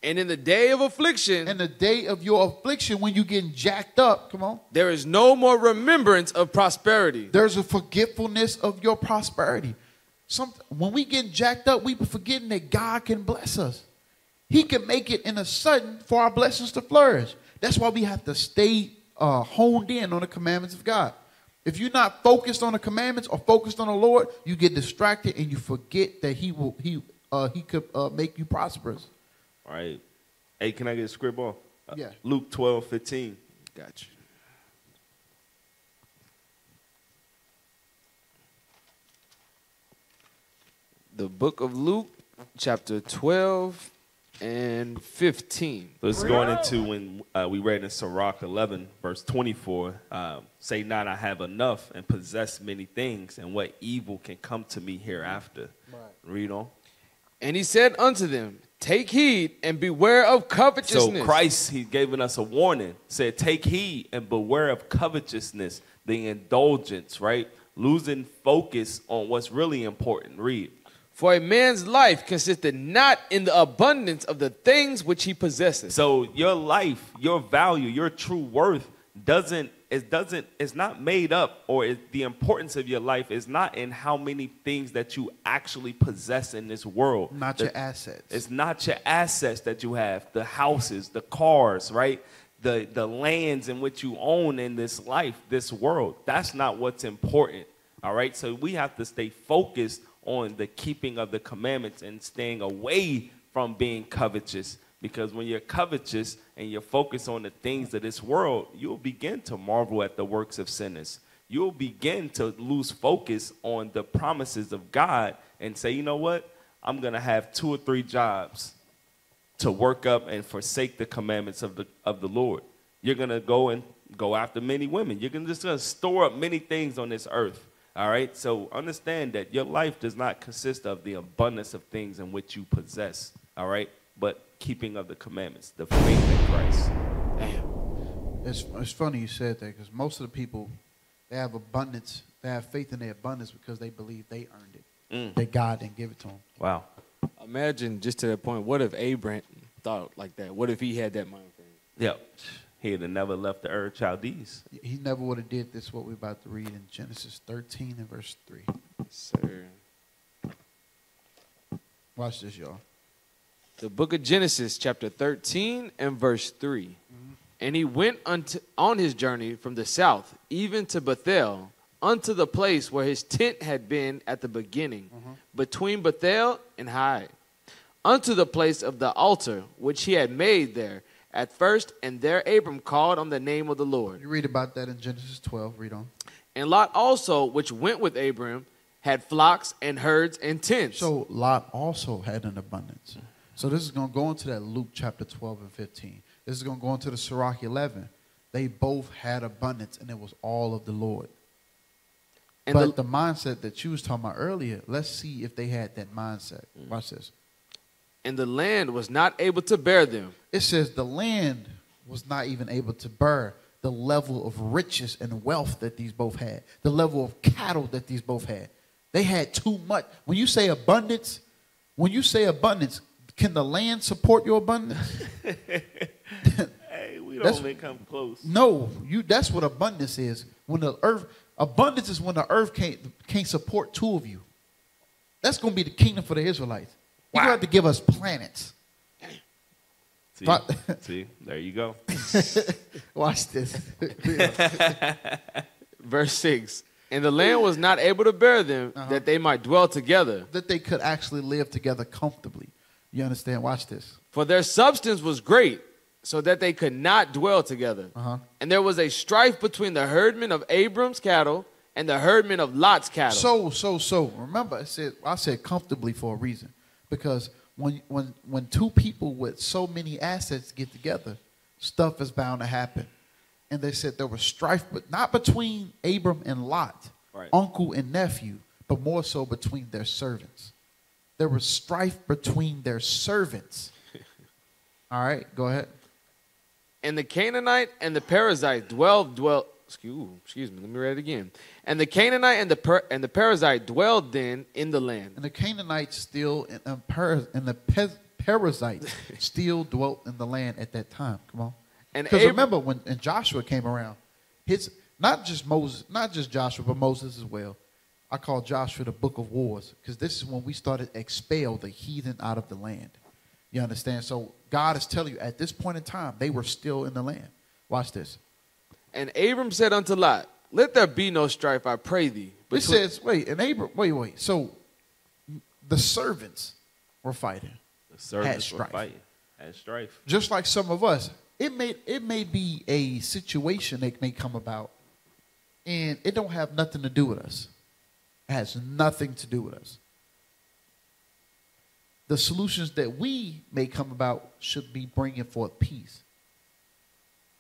[SPEAKER 2] And in the day of affliction.
[SPEAKER 1] In the day of your affliction, when you're getting jacked up, come on.
[SPEAKER 2] There is no more remembrance of prosperity.
[SPEAKER 1] There's a forgetfulness of your prosperity. When we get jacked up, we be forgetting that God can bless us. He can make it in a sudden for our blessings to flourish. That's why we have to stay honed in on the commandments of God. If you're not focused on the commandments or focused on the Lord, you get distracted and you forget that he could make you prosperous.
[SPEAKER 3] All right. Hey, can I get a script off?
[SPEAKER 1] Yeah.
[SPEAKER 3] Luke 12:15.
[SPEAKER 2] Got you. The book of Luke, chapter 12 and 15.
[SPEAKER 3] Let's go into when we read in Sirach 11, verse 24. Say not, I have enough and possess many things, and what evil can come to me hereafter. Right. Read on.
[SPEAKER 2] And he said unto them, take heed and beware of covetousness.
[SPEAKER 3] So Christ, he's given us a warning. Said, take heed and beware of covetousness, the indulgence, right? Losing focus on what's really important. Read.
[SPEAKER 2] For a man's life consisted not in the abundance of the things which he possesses.
[SPEAKER 3] So your life, your value, your true worth is not made up, or the importance of your life is not in how many things that you actually possess in this world.
[SPEAKER 1] Not your assets.
[SPEAKER 3] It's not your assets that you have, the houses, the cars, right? The lands in which you own in this life, this world. That's not what's important, all right? So we have to stay focused on the keeping of the commandments and staying away from being covetous. Because when you're covetous and you're focused on the things of this world, you'll begin to marvel at the works of sinners. You'll begin to lose focus on the promises of God and say, you know what? I'm going to have 2 or 3 jobs to work up and forsake the commandments of the Lord. You're going to go after many women. You're just going to store up many things on this earth. All right? So understand that your life does not consist of the abundance of things in which you possess. All right? But keeping of the commandments, the faith in Christ.
[SPEAKER 2] Damn.
[SPEAKER 1] It's funny you said that, because most of the people, they have abundance, they have faith in their abundance because they believe they earned it, that God didn't give it to them.
[SPEAKER 3] Wow.
[SPEAKER 2] Imagine, just to that point, what if Abraham thought like that? What if he had that mind frame?
[SPEAKER 3] Yep. He'd have never left the Ur Chaldees.
[SPEAKER 1] He never would have did this, what we're about to read in Genesis 13 and verse 3.
[SPEAKER 2] Sir.
[SPEAKER 1] Watch this, y'all.
[SPEAKER 2] The book of Genesis, chapter 13 and verse 3. Mm-hmm. And he went on his journey from the south, even to Bethel, unto the place where his tent had been at the beginning, between Bethel and Hai, unto the place of the altar which he had made there at first, and there Abram called on the name of the Lord.
[SPEAKER 1] You read about that in Genesis 12. Read on.
[SPEAKER 2] And Lot also, which went with Abram, had flocks and herds and tents.
[SPEAKER 1] So Lot also had an abundance. So this is going to go into that Luke chapter 12 and 15. This is going to go into the Sirach 11. They both had abundance, and it was all of the Lord. And but the mindset that you was talking about earlier, let's see if they had that mindset. Watch this.
[SPEAKER 2] And the land was not able to bear them.
[SPEAKER 1] It says the land was not even able to bear the level of riches and wealth that these both had, the level of cattle that these both had. They had too much. When you say abundance, can the land support your abundance?
[SPEAKER 3] Hey, we don't even come close.
[SPEAKER 1] No, that's what abundance is. When the earth, abundance is when the earth can't support 2 of you. That's going to be the kingdom for the Israelites. Wow. You have to give us planets.
[SPEAKER 3] See, there you go.
[SPEAKER 1] Watch this.
[SPEAKER 2] Verse 6. And the land was not able to bear them, that they might dwell together.
[SPEAKER 1] That they could actually live together comfortably. You understand? Watch this.
[SPEAKER 2] For their substance was great, so that they could not dwell together. And there was a strife between the herdmen of Abram's cattle and the herdmen of Lot's cattle.
[SPEAKER 1] So. Remember, I said comfortably for a reason. Because when 2 people with so many assets get together, stuff is bound to happen. And they said there was strife, but not between Abram and Lot, right, uncle and nephew, but more so between their servants. there was strife between their servants. All right, go ahead.
[SPEAKER 2] And the Canaanite and the Perizzite excuse me, let me read it again. And the Canaanite and the Perizzite dwelled then in the land.
[SPEAKER 1] And the Canaanites still, and the Perizzites still dwelt in the land at that time. Come on. Because remember, when Joshua came around, not just Joshua, but Moses as well. I call Joshua the book of wars, because this is when we started to expel the heathen out of the land. You understand? So God is telling you, at this point in time, they were still in the land. Watch this.
[SPEAKER 2] And Abram said unto Lot, let there be no strife, I pray thee.
[SPEAKER 1] It says, wait. So the servants were fighting.
[SPEAKER 3] The servants were fighting. Had strife.
[SPEAKER 1] Just like some of us. It may be a situation that may come about, and it don't have nothing to do with us. It has nothing to do with us. The solutions that we may come about should be bringing forth peace.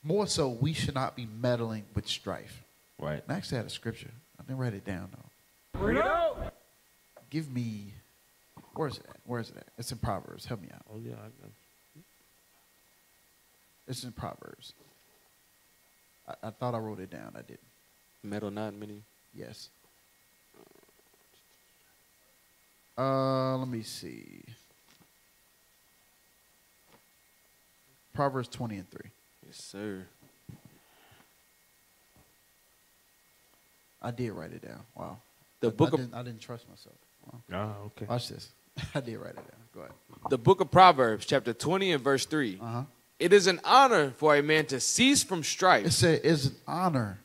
[SPEAKER 1] More so, we should not be meddling with strife.
[SPEAKER 3] Right.
[SPEAKER 1] I actually had a scripture. I didn't write it down, though.
[SPEAKER 4] Read it out.
[SPEAKER 1] Give me, where's it at? Where's it at? It's in Proverbs. Help me out.
[SPEAKER 3] Oh, yeah.
[SPEAKER 1] It's in Proverbs. I thought I wrote it down. I didn't.
[SPEAKER 2] Metal not many.
[SPEAKER 1] Yes. Let me see. Proverbs 20 and 3.
[SPEAKER 2] Yes, sir.
[SPEAKER 1] I did write it down. Wow. I didn't trust myself. Wow.
[SPEAKER 3] Oh, okay.
[SPEAKER 1] Watch this. I did write it down. Go ahead.
[SPEAKER 2] The book of Proverbs, chapter 20 and verse 3.
[SPEAKER 1] Uh-huh.
[SPEAKER 2] It is an honor for a man to cease from strife.
[SPEAKER 1] It said, it's an honor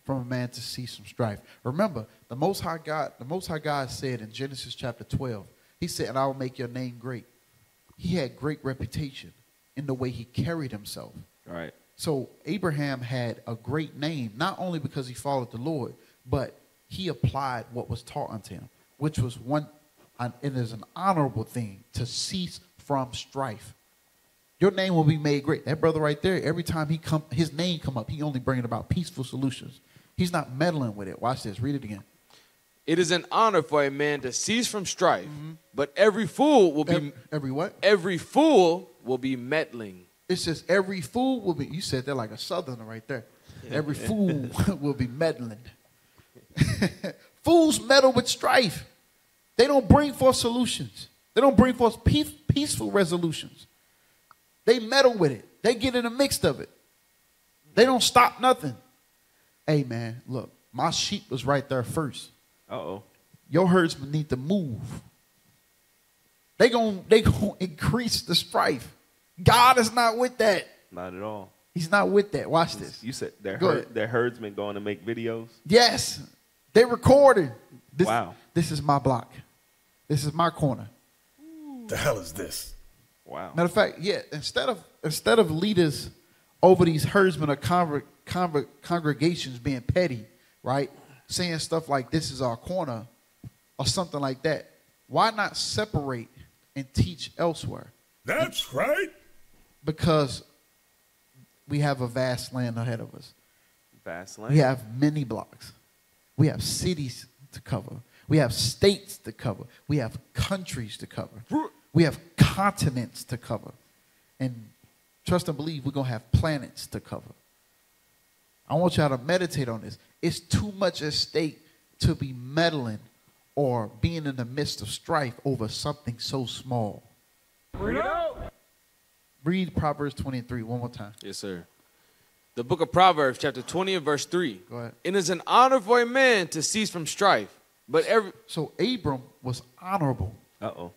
[SPEAKER 1] from a man to cease from strife. Remember, the Most High God said in Genesis chapter 12, he said, and I will make your name great. He had great reputation in the way he carried himself.
[SPEAKER 3] Right.
[SPEAKER 1] So Abraham had a great name, not only because he followed the Lord, but he applied what was taught unto him, which was it is an honorable thing to cease from strife. Your name will be made great. That brother right there, every time his name come up, he only bringing about peaceful solutions. He's not meddling with it. Watch this. Read it again.
[SPEAKER 2] It is an honor for a man to cease from strife, but every fool will be...
[SPEAKER 1] Every what?
[SPEAKER 2] Every fool will be meddling.
[SPEAKER 1] It says every fool will be... You said that like a southerner right there. Every fool will be meddling. Fools meddle with strife. They don't bring forth solutions. They don't bring forth peaceful resolutions. They meddle with it. They get in the mix of it. They don't stop nothing. Hey, man, look, my sheep was right there first.
[SPEAKER 3] Uh-oh.
[SPEAKER 1] Your herdsmen need to move. They gonna increase the strife. God is not with that.
[SPEAKER 3] Not at all.
[SPEAKER 1] He's not with that. Watch this.
[SPEAKER 3] You said their herdsmen going to make videos?
[SPEAKER 1] Yes. They recorded.
[SPEAKER 3] Wow.
[SPEAKER 1] This is my block. This is my corner.
[SPEAKER 4] The hell is this?
[SPEAKER 3] Wow.
[SPEAKER 1] Matter of fact, yeah, instead of leaders over these herdsmen or congregations being petty, right, saying stuff like this is our corner or something like that, why not separate and teach elsewhere?
[SPEAKER 4] That's right.
[SPEAKER 1] Because we have a vast land ahead of us.
[SPEAKER 3] Vast land.
[SPEAKER 1] We have many blocks. We have cities to cover. We have states to cover. We have countries to cover. We have continents to cover. And trust and believe we're going to have planets to cover. I want y'all to meditate on this. It's too much at stake to be meddling or being in the midst of strife over something so small.
[SPEAKER 4] Read it out.
[SPEAKER 1] Read Proverbs 23 one more time.
[SPEAKER 2] Yes, sir. The book of Proverbs, chapter 20 and verse 3.
[SPEAKER 1] Go ahead.
[SPEAKER 2] It is an honor for a man to cease from strife, but
[SPEAKER 1] So Abram was honorable.
[SPEAKER 3] Uh-oh.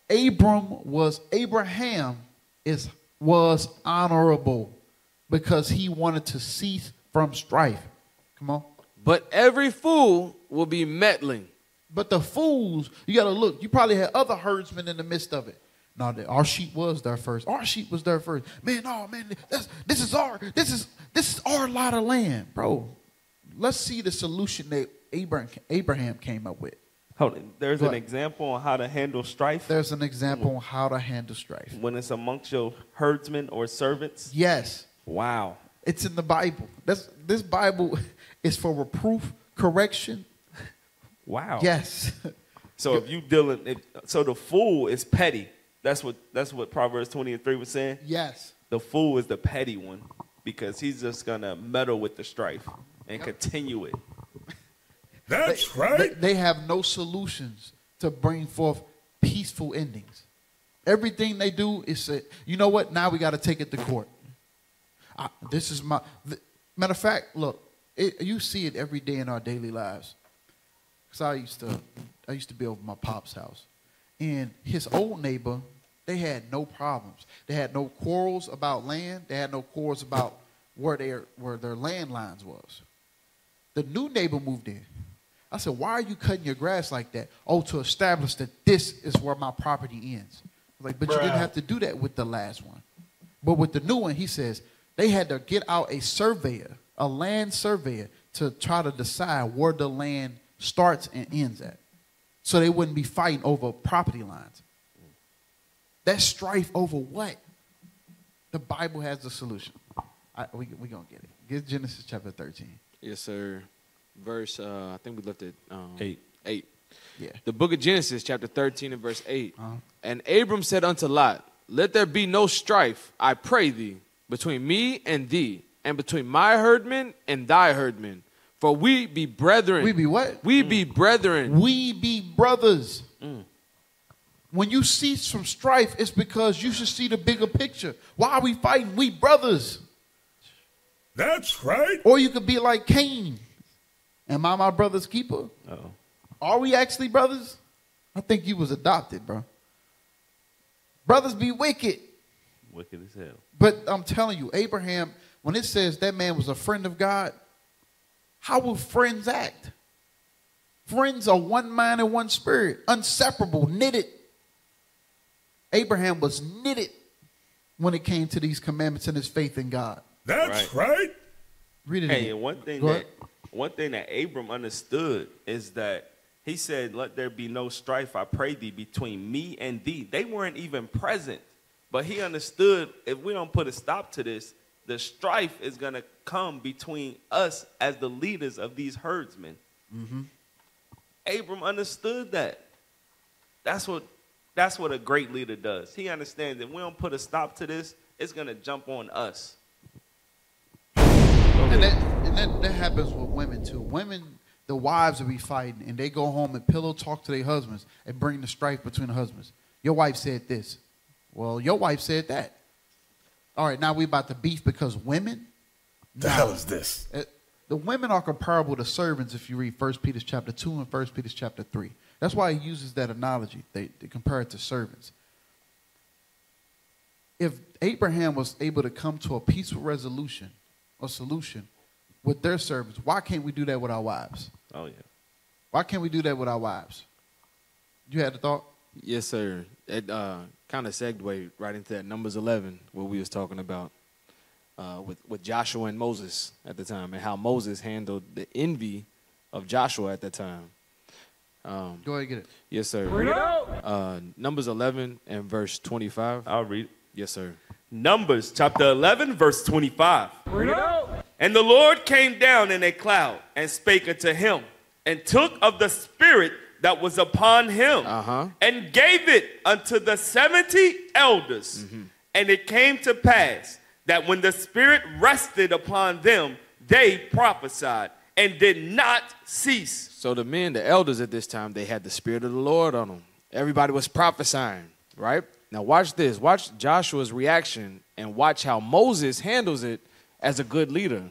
[SPEAKER 1] Abraham was honorable because he wanted to cease from strife. Come on.
[SPEAKER 2] But every fool will be meddling.
[SPEAKER 1] But the fools, you got to look. You probably had other herdsmen in the midst of it. No, our sheep was there first. Our sheep was there first. Man, no, man, this is our lot of land, bro. Let's see the solution that Abraham came up with.
[SPEAKER 3] Hold on. There's an example on how to handle strife.
[SPEAKER 1] There's an example on how to handle strife.
[SPEAKER 3] When it's amongst your herdsmen or servants?
[SPEAKER 1] Yes.
[SPEAKER 3] Wow.
[SPEAKER 1] It's in the Bible. This Bible is for reproof, correction.
[SPEAKER 3] Wow.
[SPEAKER 1] Yes.
[SPEAKER 3] So if you dealing, so the fool is petty. That's what Proverbs 20:3 was saying.
[SPEAKER 1] Yes.
[SPEAKER 3] The fool is the petty one because he's just gonna meddle with the strife and continue it.
[SPEAKER 4] That's right.
[SPEAKER 1] They have no solutions to bring forth peaceful endings. Everything they do is say, you know what? Now we got to take it to court. This is my matter of fact. Look, you see it every day in our daily lives. Cause I used to be over my pop's house, and his old neighbor, they had no problems. They had no quarrels about land. They had no quarrels about where their landlines was. The new neighbor moved in. I said, why are you cutting your grass like that? Oh, to establish that this is where my property ends. Like, but you didn't have to do that with the last one. But with the new one, he says, they had to get out a surveyor, a land surveyor, to try to decide where the land starts and ends at. So they wouldn't be fighting over property lines. That strife over what? The Bible has the solution. We're going to get it. Get Genesis chapter 13.
[SPEAKER 2] Yes, sir. Verse, I think we left it 8.
[SPEAKER 1] Yeah.
[SPEAKER 2] The book of Genesis, chapter 13 and verse 8. And Abram said unto Lot, let there be no strife, I pray thee, between me and thee, and between my herdmen and thy herdmen. For we be brethren.
[SPEAKER 1] We be what?
[SPEAKER 2] We be brethren.
[SPEAKER 1] We be brothers. When you see some strife, it's because you should see the bigger picture. Why are we fighting? We brothers.
[SPEAKER 4] That's right.
[SPEAKER 1] Or you could be like Cain. Am I my brother's keeper?
[SPEAKER 3] Uh-oh.
[SPEAKER 1] Are we actually brothers? I think you was adopted, bro. Brothers be wicked.
[SPEAKER 3] Wicked as hell.
[SPEAKER 1] But I'm telling you, Abraham, when it says that man was a friend of God, how will friends act? Friends are one mind and one spirit, inseparable, knitted. Abraham was knitted when it came to these commandments and his faith in God.
[SPEAKER 4] That's right.
[SPEAKER 1] Read it
[SPEAKER 3] Hey,
[SPEAKER 1] again.
[SPEAKER 3] and one thing that Abram understood is that he said, let there be no strife, I pray thee, between me and thee. They weren't even present. But he understood if we don't put a stop to this, the strife is going to come between us as the leaders of these herdsmen. Abram understood that. That's what a great leader does. He understands that if we don't put a stop to this, it's going to jump on us.
[SPEAKER 1] And that happens with women too. Women, the wives will be fighting, and they go home and pillow talk to their husbands and bring the strife between the husbands. Your wife said this. Well, your wife said that. All right, now we about to beef because women?
[SPEAKER 4] The hell is this?
[SPEAKER 1] The women are comparable to servants if you read 1 Peter chapter 2 and 1 Peter chapter 3. That's why he uses that analogy. They compare it to servants. If Abraham was able to come to a peaceful resolution or solution with their servants, why can't we do that with our wives?
[SPEAKER 3] Oh, yeah.
[SPEAKER 1] Why can't we do that with our wives? You had the thought?
[SPEAKER 2] Yes, sir. It kind of segued right into that Numbers 11, what we was talking about with Joshua and Moses at the time, and how Moses handled the envy of Joshua at that time.
[SPEAKER 1] Go ahead and get it.
[SPEAKER 2] Yes, sir.
[SPEAKER 4] Bring it out.
[SPEAKER 2] Numbers 11 and verse 25.
[SPEAKER 3] I'll read it.
[SPEAKER 2] Yes, sir.
[SPEAKER 3] Numbers chapter 11, verse 25.
[SPEAKER 4] Bring it out.
[SPEAKER 3] And the Lord came down in a cloud and spake unto him, and took of the spirit that was upon him, and gave it unto the 70 elders. And it came to pass that when the spirit rested upon them, they prophesied and did not cease.
[SPEAKER 2] So the men, the elders at this time, they had the spirit of the Lord on them. Everybody was prophesying, right? Now watch this. Watch Joshua's reaction and watch how Moses handles it as a good leader.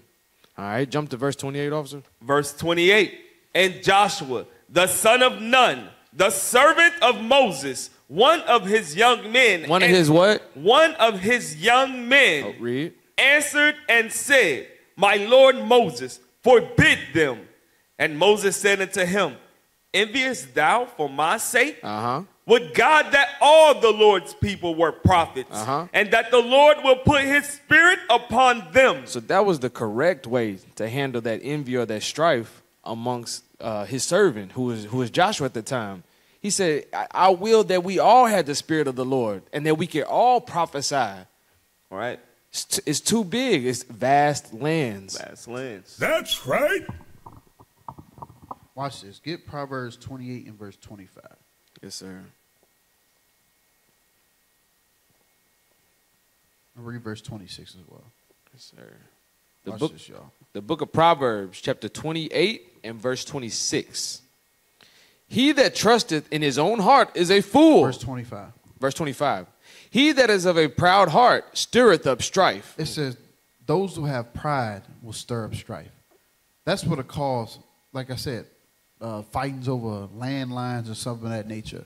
[SPEAKER 2] All right, jump to verse 28, officer.
[SPEAKER 3] Verse 28. And Joshua, the son of Nun, the servant of Moses, one of his young men.
[SPEAKER 2] One of his what?
[SPEAKER 3] One of his young men.
[SPEAKER 2] Oh, read.
[SPEAKER 3] Answered and said, my Lord Moses, forbid them. And Moses said unto him, enviest thou for my sake? Would God that all the Lord's people were prophets, and that the Lord will put his spirit upon them.
[SPEAKER 2] So that was the correct way to handle that envy or that strife amongst his servant, who was Joshua at the time. He said, I will that we all had the spirit of the Lord, and that we can all prophesy. All
[SPEAKER 3] right.
[SPEAKER 2] It's too big. It's vast lands.
[SPEAKER 3] Vast lands.
[SPEAKER 4] That's right.
[SPEAKER 1] Watch this. Get Proverbs 28 and verse 25.
[SPEAKER 2] Yes, sir.
[SPEAKER 1] I'll read verse 26 as well.
[SPEAKER 2] Yes, sir.
[SPEAKER 1] Watch this, y'all.
[SPEAKER 2] The book of Proverbs, chapter 28 and verse 26. He that trusteth in his own heart is a fool.
[SPEAKER 1] Verse 25.
[SPEAKER 2] Verse 25. He that is of a proud heart stirreth up strife.
[SPEAKER 1] It says, those who have pride will stir up strife. That's what it calls, like I said, fightings over landlines or something of that nature.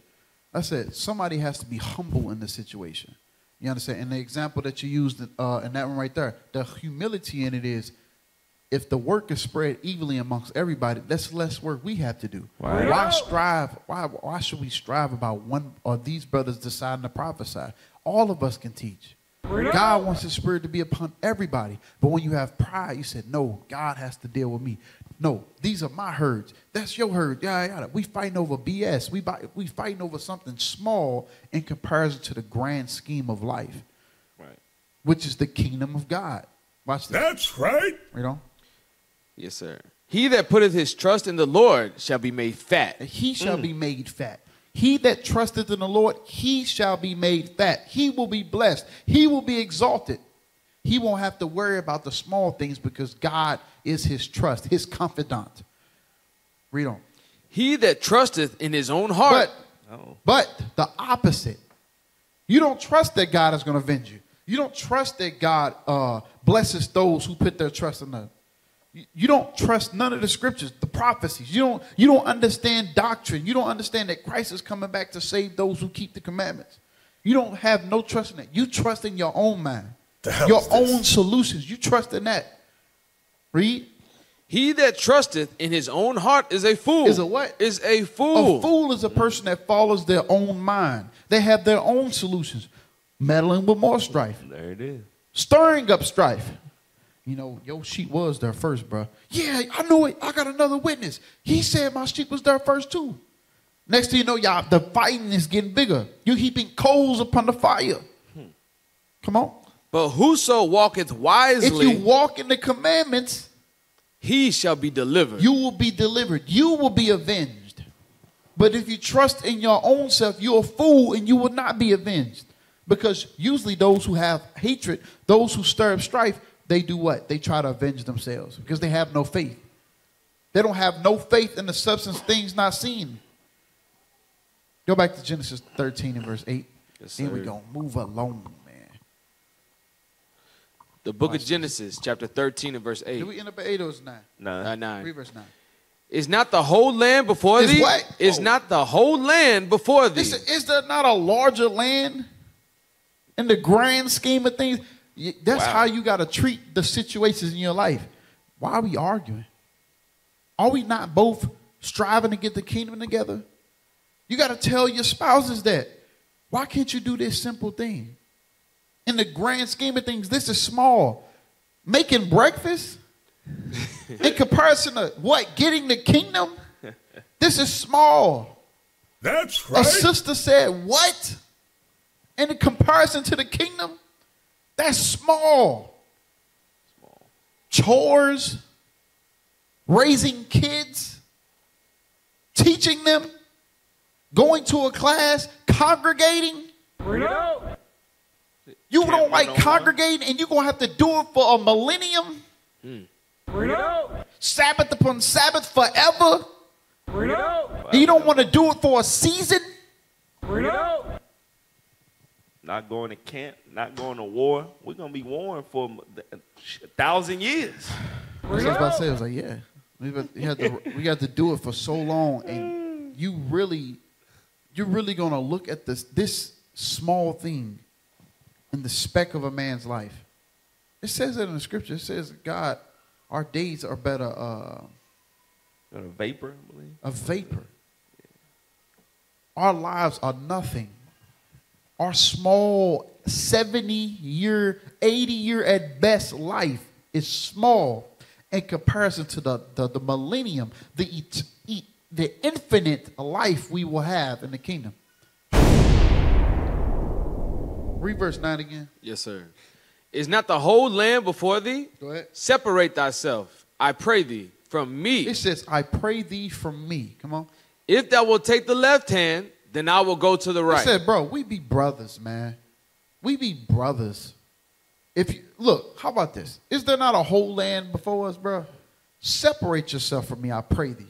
[SPEAKER 1] I said, somebody has to be humble in the situation. You understand? And the example that you used in that one right there, the humility in it is, if the work is spread evenly amongst everybody, that's less work we have to do.
[SPEAKER 3] Right.
[SPEAKER 1] Why strive? Why should we strive about one or these brothers deciding to prophesy? All of us can teach. God wants his spirit to be upon everybody. But when you have pride, you said, no, God has to deal with me. No, these are my herds. That's your herd. Yeah. We fighting over BS. We fighting over something small in comparison to the grand scheme of life,
[SPEAKER 3] Right.
[SPEAKER 1] which is the kingdom of God. Watch this.
[SPEAKER 4] That's right.
[SPEAKER 1] You know?
[SPEAKER 2] Yes, sir. He that putteth his trust in the Lord shall be made fat.
[SPEAKER 1] He shall be made fat. He that trusteth in the Lord, he shall be made fat. He will be blessed. He will be exalted. He won't have to worry about the small things because God is his trust, his confidant. Read on.
[SPEAKER 2] He that trusteth in his own heart.
[SPEAKER 1] But the opposite. You don't trust that God is going to avenge you. You don't trust that God blesses those who put their trust in him. You don't trust none of the scriptures, the prophecies. You don't understand doctrine. You don't understand that Christ is coming back to save those who keep the commandments. You don't have no trust in that. You trust in your own mind, your own solutions. You trust in that. Read.
[SPEAKER 2] He that trusteth in his own heart is a fool.
[SPEAKER 1] Is a what?
[SPEAKER 2] Is a fool.
[SPEAKER 1] A fool is a person that follows their own mind. They have their own solutions. Meddling with more strife.
[SPEAKER 3] There it is.
[SPEAKER 1] Stirring up strife. You know, your sheep was there first, bro. Yeah, I know it. I got another witness. He said my sheep was there first too. Next thing you know, y'all, the fighting is getting bigger. You're heaping coals upon the fire. Come on.
[SPEAKER 2] But whoso walketh wisely,
[SPEAKER 1] if you walk in the commandments,
[SPEAKER 2] he shall be delivered.
[SPEAKER 1] You will be delivered. You will be avenged. But if you trust in your own self, you're a fool and you will not be avenged. Because usually those who have hatred, those who stir up strife, they do what? They try to avenge themselves because they have no faith. They don't have no faith in the substance things not seen. Go back to Genesis 13 and verse 8.
[SPEAKER 2] Yes,
[SPEAKER 1] Here we go. Move along, man.
[SPEAKER 2] The book of Genesis, chapter 13 and verse 8.
[SPEAKER 1] Did we end up at 8 or 9?
[SPEAKER 2] 9.
[SPEAKER 1] Read verse 9.
[SPEAKER 2] Is not the whole land before
[SPEAKER 1] Is
[SPEAKER 2] thee?
[SPEAKER 1] what?
[SPEAKER 2] Is not the whole land before thee?
[SPEAKER 1] Listen, is there not a larger land in the grand scheme of things? That's how you got to treat the situations in your life. Why are we arguing? Are we not both striving to get the kingdom together? You got to tell your spouses that. Why can't you do this simple thing? In the grand scheme of things, this is small. Making breakfast in comparison to what? Getting the kingdom? This is small.
[SPEAKER 4] That's right.
[SPEAKER 1] A sister said, what? In comparison to the kingdom? That's small. Chores, raising kids, teaching them, going to a class, congregating. You don't like congregating and you're going to have to do it for a millennium? Sabbath upon Sabbath forever? You don't want to do it for a season?
[SPEAKER 3] Not going to camp, not going to war. We're going to be warring for 1,000 years.
[SPEAKER 1] That's what I was about to say. I was like, yeah. We got to do it for so long. And you're really going to look at this small thing in the speck of a man's life. It says that in the scripture. It says, God, our days are better.
[SPEAKER 3] A vapor, I believe.
[SPEAKER 1] A vapor. Our lives are nothing. Our small 70-year, 80-year at best life is small in comparison to the millennium, the infinite life we will have in the kingdom. Read verse 9 again.
[SPEAKER 2] Yes, sir. Is not the whole land before thee?
[SPEAKER 1] Go ahead.
[SPEAKER 2] Separate thyself, I pray thee, from me.
[SPEAKER 1] It says, I pray thee from me. Come on.
[SPEAKER 2] If thou wilt take the left hand, then I will go to the right.
[SPEAKER 1] He said, bro, we be brothers, man. We be brothers. If you, look, how about this? Is there not a whole land before us, bro? Separate yourself from me, I pray thee.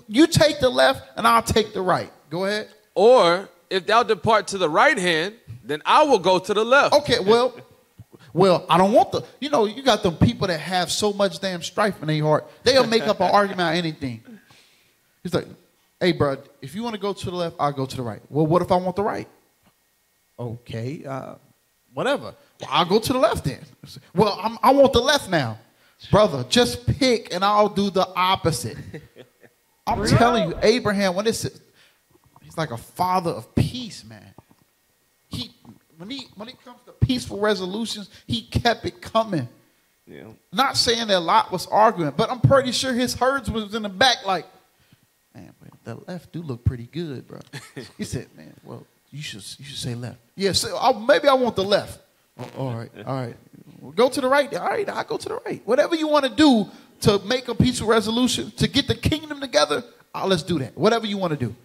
[SPEAKER 1] You take the left and I'll take the right. Go ahead.
[SPEAKER 2] Or if thou depart to the right hand, then I will go to the left.
[SPEAKER 1] Okay, well, I don't want you got them people that have so much damn strife in their heart. They'll make up an argument out of anything. He's like, hey, bro, if you want to go to the left, I'll go to the right. Well, what if I want the right? Okay, whatever. Well, I'll go to the left then. Well, I want the left now. Brother, just pick and I'll do the opposite. I'm telling you, Abraham, he's like a father of peace, man. When it comes to peaceful resolutions, he kept it coming. Yeah. Not saying that Lot was arguing, but I'm pretty sure his herds was in the back like, man, the left do look pretty good, bro. He said, man, well, you should say left. Yeah, so maybe I want the left. Oh, all right. Well, go to the right. All right, I'll go to the right. Whatever you want to do to make a peaceful resolution, to get the kingdom together, let's do that. Whatever you want to do.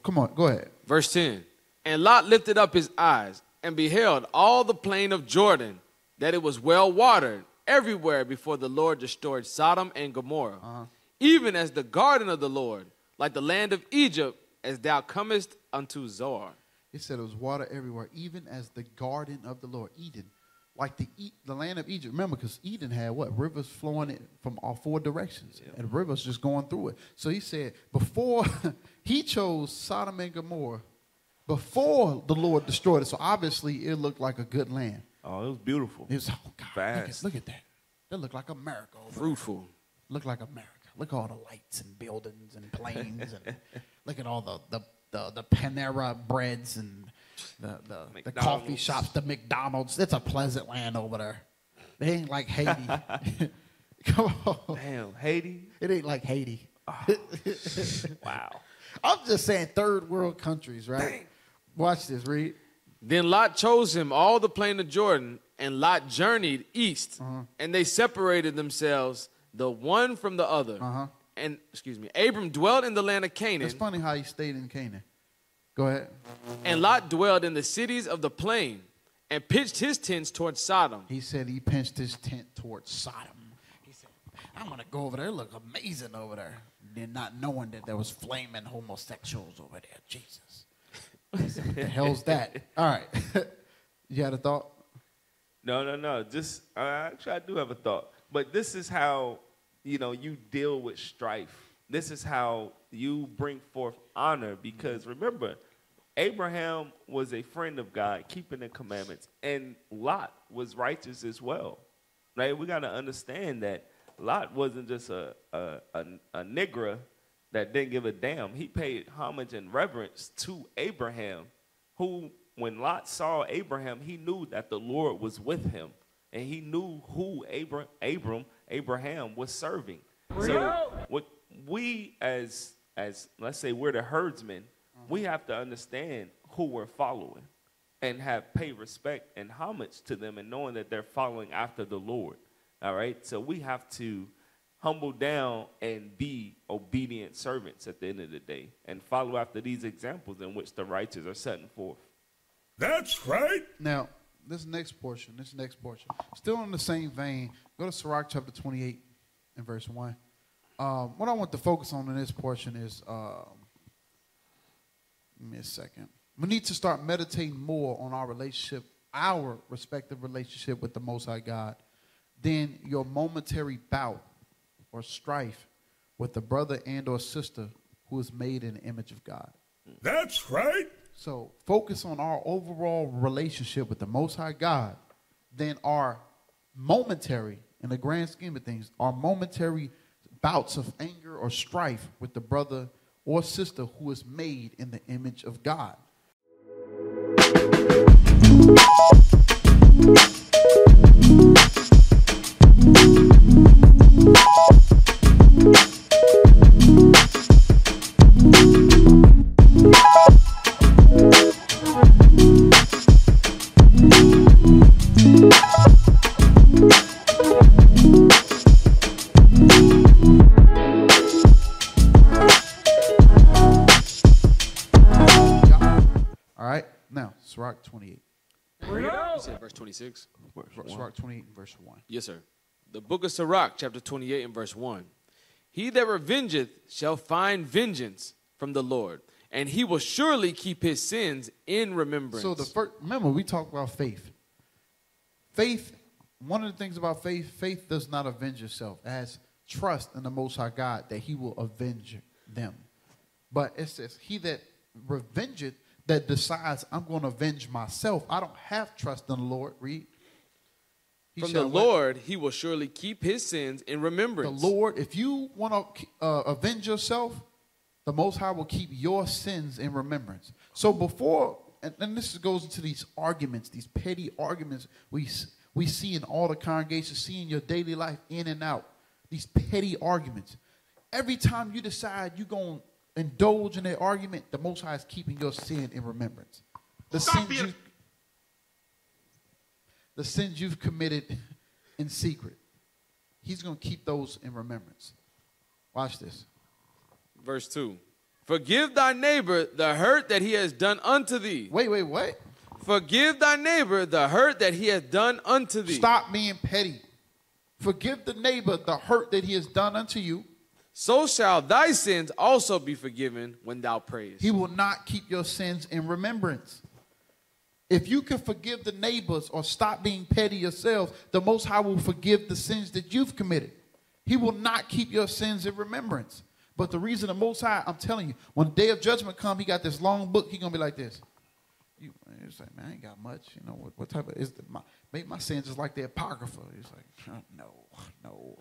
[SPEAKER 1] Come on, go ahead.
[SPEAKER 2] Verse 10. And Lot lifted up his eyes and beheld all the plain of Jordan, that it was well watered everywhere before the Lord destroyed Sodom and Gomorrah, even as the garden of the Lord, like the land of Egypt, as thou comest unto Zoar.
[SPEAKER 1] It said it was water everywhere, even as the garden of the Lord, Eden, like the land of Egypt. Remember, because Eden had what? Rivers flowing from all four directions, and rivers just going through it. So he said before he chose Sodom and Gomorrah, before the Lord destroyed it. So obviously it looked like a good land.
[SPEAKER 3] Oh, it was beautiful.
[SPEAKER 1] It was, oh God,
[SPEAKER 3] fast.
[SPEAKER 1] Look at that. That looked like America.
[SPEAKER 2] Fruitful.
[SPEAKER 1] Looked like America. Look at all the lights and buildings and planes and look at all the Panera breads and the coffee shops, the McDonald's. It's a pleasant land over there. They ain't like Haiti. Come on.
[SPEAKER 3] Damn, Haiti?
[SPEAKER 1] It ain't like Haiti.
[SPEAKER 3] Oh. Wow.
[SPEAKER 1] I'm just saying third world countries, right?
[SPEAKER 3] Dang.
[SPEAKER 1] Watch this, read.
[SPEAKER 2] Then Lot chose him all the plain of Jordan, and Lot journeyed east, and they separated themselves, the one from the other. And, Abram dwelt in the land of Canaan.
[SPEAKER 1] It's funny how he stayed in Canaan. Go ahead.
[SPEAKER 2] And Lot dwelled in the cities of the plain, and pitched his tents towards Sodom.
[SPEAKER 1] He said he pitched his tent towards Sodom. He said, I'm going to go over there. It look amazing over there. Then not knowing that there was flaming homosexuals over there. Jesus. What the hell's that? All right. You had a thought?
[SPEAKER 3] No. Just actually, I do have a thought. But this is how, you deal with strife. This is how you bring forth honor. Because remember, Abraham was a friend of God, keeping the commandments. And Lot was righteous as well. Right? We got to understand that Lot wasn't just a nigger that didn't give a damn. He paid homage and reverence to Abraham, who, when Lot saw Abraham, he knew that the Lord was with him, and he knew who Abraham was serving. So what we as let's say we're the herdsmen, we have to understand who we're following and pay respect and homage to them, and knowing that they're following after the Lord. All right, so we have to humble down and be obedient servants at the end of the day, and follow after these examples in which the righteous are setting forth.
[SPEAKER 4] That's right.
[SPEAKER 1] Now, this next portion, still in the same vein, go to Sirach chapter 28 and verse 1. What I want to focus on in this portion is, give me a second. We need to start meditating more on our respective relationship with the Most High God, than your momentary bout or strife with a brother and or sister who is made in the image of God.
[SPEAKER 4] That's right.
[SPEAKER 1] So focus on our overall relationship with the Most High God, than our momentary, in the grand scheme of things, our momentary bouts of anger or strife with the brother or sister who is made in the image of God. Sirach 28.
[SPEAKER 2] You said verse 26?
[SPEAKER 1] Sirach 28 and verse 1.
[SPEAKER 2] Yes, sir. The book of Sirach, chapter 28 and verse 1. He that revengeth shall find vengeance from the Lord, and he will surely keep his sins in remembrance.
[SPEAKER 1] So remember, we talked about faith. Faith, one of the things about faith does not avenge itself. It has trust in the Most High God that he will avenge them. But it says, he that revengeth, that decides, I'm going to avenge myself. I don't have trust in the Lord. Read.
[SPEAKER 2] From the Lord, he will surely keep his sins in remembrance.
[SPEAKER 1] The Lord, if you want to avenge yourself, the Most High will keep your sins in remembrance. So before, and this goes into these arguments, these petty arguments we see in all the congregations, see in your daily life, in and out, these petty arguments. Every time you decide you're going to indulge in that argument, the Most High is keeping your sin in remembrance. The sins you've committed in secret, he's going to keep those in remembrance. Watch this.
[SPEAKER 2] Verse 2. Forgive thy neighbor the hurt that he has done unto thee.
[SPEAKER 1] Wait, what?
[SPEAKER 2] Forgive thy neighbor the hurt that he has done unto thee.
[SPEAKER 1] Stop being petty. Forgive the neighbor the hurt that he has done unto you.
[SPEAKER 2] So shall thy sins also be forgiven when thou prayest.
[SPEAKER 1] He will not keep your sins in remembrance. If you can forgive the neighbors or stop being petty yourselves, the Most High will forgive the sins that you've committed. He will not keep your sins in remembrance. But the reason the Most High, I'm telling you, when the day of judgment comes, he got this long book, he's going to be like this. It's like, man, I ain't got much. You know, what type of, maybe my sins is like the Apocrypha. He's like, no.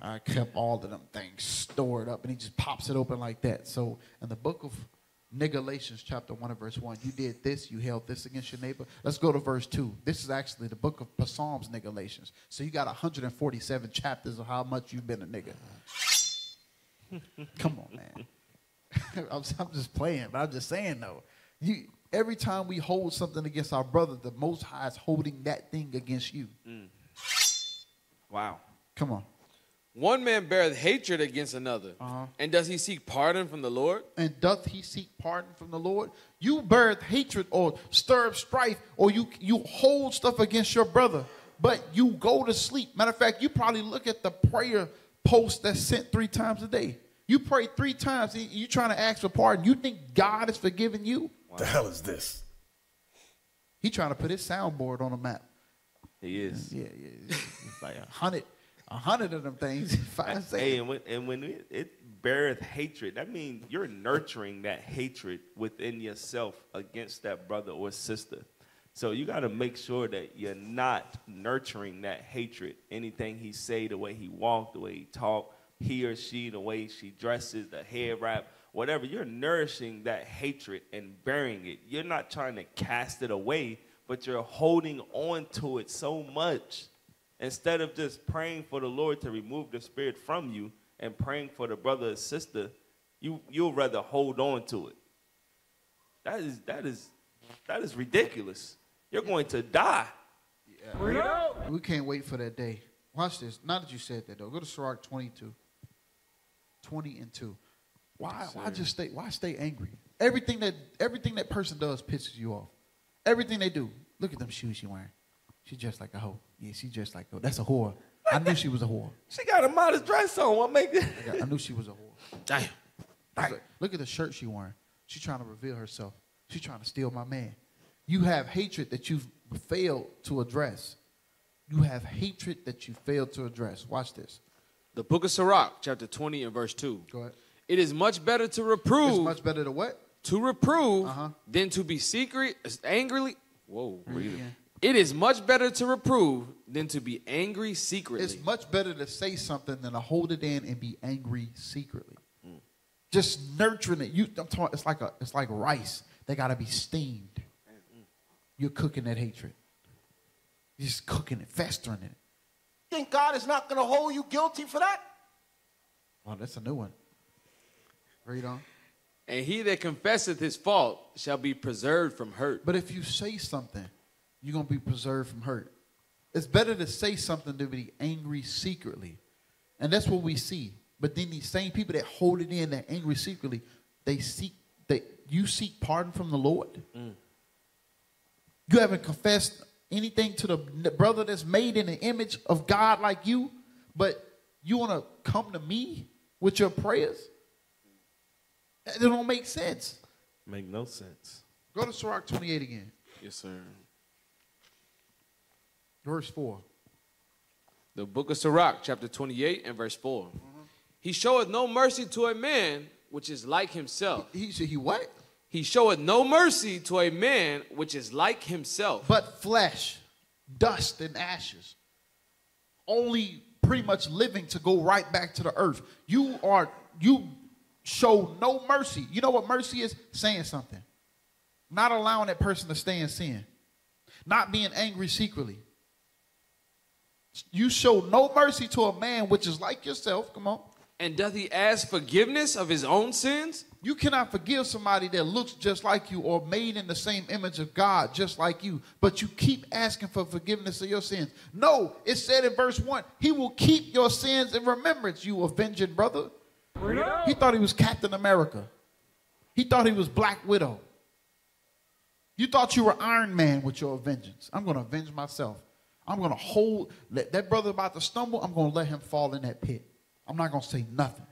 [SPEAKER 1] I kept all of them things stored up, and he just pops it open like that. So in the book of Galatians, chapter 1 and verse 1, you did this, you held this against your neighbor. Let's go to verse 2. This is actually the book of Psalms, Galatians. So you got 147 chapters of how much you've been a nigga. Come on, man. I'm just playing, but I'm just saying, though. Every time we hold something against our brother, the Most High is holding that thing against you.
[SPEAKER 3] Wow.
[SPEAKER 1] Come on.
[SPEAKER 2] One man beareth hatred against another. And does he seek pardon from the Lord?
[SPEAKER 1] And doth he seek pardon from the Lord? You beareth hatred or stir up strife, or you hold stuff against your brother, but you go to sleep. Matter of fact, you probably look at the prayer post that's sent 3 times a day. You pray 3 times, you trying to ask for pardon. You think God is forgiving you?
[SPEAKER 4] Wow. The hell is this?
[SPEAKER 1] He trying to put his soundboard on a map.
[SPEAKER 3] He is.
[SPEAKER 1] Yeah. It's like 100 of them things.
[SPEAKER 3] Hey, and when it beareth hatred, that means you're nurturing that hatred within yourself against that brother or sister. So you got to make sure that you're not nurturing that hatred. Anything he say, the way he walk, the way he talk, he or she, the way she dresses, the hair wrap, whatever, you're nourishing that hatred and burying it. You're not trying to cast it away, but you're holding on to it so much. Instead of just praying for the Lord to remove the spirit from you and praying for the brother or sister, you'll rather hold on to it. That is ridiculous. You're going to die.
[SPEAKER 1] Yeah. We can't wait for that day. Watch this. Now that you said that, though, go to Sirach 22. 20 and 2. Why stay angry? Everything that person does pisses you off. Everything they do. Look at them shoes she wearing. She dressed like a hoe. Yeah, she dressed like a hoe. That's a whore. I knew she was a whore.
[SPEAKER 3] She got a modest dress on. What make it?
[SPEAKER 1] I knew she was a whore. Damn. Look at the shirt she wearing. She's trying to reveal herself. She's trying to steal my man. You have hatred that you've failed to address. You have hatred that you failed to address. Watch this.
[SPEAKER 2] The book of Sirach, chapter 20 and verse 2.
[SPEAKER 1] Go ahead.
[SPEAKER 2] It is much better to reprove.
[SPEAKER 1] It's much better to what?
[SPEAKER 2] To reprove than to be angrily. Whoa. It is much better to reprove than to be angry secretly.
[SPEAKER 1] It's much better to say something than to hold it in and be angry secretly. Just nurturing it. I'm talking. It's like rice. They gotta be steamed. You're cooking that hatred. You're just cooking it, festering it.
[SPEAKER 5] Think God is not going to hold you guilty for that?
[SPEAKER 1] Well, that's a new one. Read on.
[SPEAKER 2] And he that confesseth his fault shall be preserved from hurt.
[SPEAKER 1] But if you say something, you're going to be preserved from hurt. It's better to say something than to be angry secretly. And that's what we see. But then these same people that hold it in, that angry secretly, you seek pardon from the Lord. You haven't confessed anything to the brother that's made in the image of God like you, but you want to come to me with your prayers? That don't make sense.
[SPEAKER 3] Make no sense.
[SPEAKER 1] Go to Sirach 28 again.
[SPEAKER 2] Yes, sir.
[SPEAKER 1] Verse 4.
[SPEAKER 2] The book of Sirach, chapter 28 and verse 4. He showeth no mercy to a man which is like himself.
[SPEAKER 1] He what?
[SPEAKER 2] He showeth no mercy to a man which is like himself.
[SPEAKER 1] But flesh, dust and ashes. Only pretty much living to go right back to the earth. You show no mercy. You know what mercy is? Saying something. Not allowing that person to stay in sin. Not being angry secretly. You show no mercy to a man which is like yourself. Come on.
[SPEAKER 2] And doth he ask forgiveness of his own sins?
[SPEAKER 1] You cannot forgive somebody that looks just like you or made in the same image of God just like you, but you keep asking for forgiveness of your sins. No, it said in verse 1, he will keep your sins in remembrance, you avenging brother. He thought he was Captain America. He thought he was Black Widow. You thought you were Iron Man with your vengeance. I'm going to avenge myself. I'm going to let that brother about to stumble, I'm going to let him fall in that pit. I'm not going to say nothing.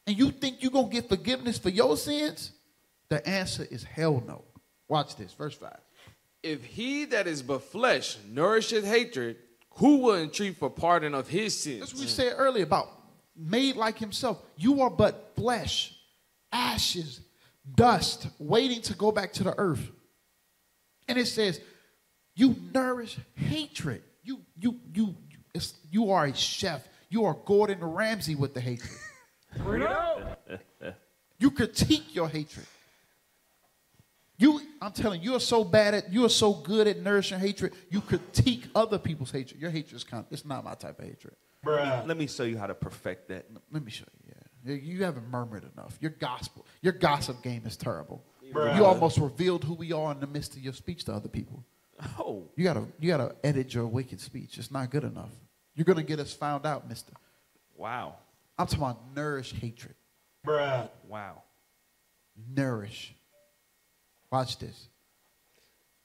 [SPEAKER 1] And you think you're going to get forgiveness for your sins? The answer is hell no. Watch this, verse 5.
[SPEAKER 2] If he that is but flesh nourisheth hatred, who will entreat for pardon of his sins?
[SPEAKER 1] That's what we said earlier about made like himself. You are but flesh, ashes, dust, waiting to go back to the earth. And it says, you nourish hatred. You are a chef. You are Gordon Ramsay with the hatred. You critique your hatred. I'm telling you, you are so good at nourishing hatred, you critique other people's hatred. Your hatred is it's not my type of hatred.
[SPEAKER 3] Let me show you how to perfect that.
[SPEAKER 1] Let me show you, yeah. You haven't murmured enough. Your gossip game is terrible. You almost revealed who we are in the midst of your speech to other people.
[SPEAKER 3] Oh.
[SPEAKER 1] You gotta edit your wicked speech. It's not good enough. You're gonna get us found out, mister.
[SPEAKER 3] Wow.
[SPEAKER 1] I'm talking about nourish hatred.
[SPEAKER 3] Wow.
[SPEAKER 1] Nourish. Watch this.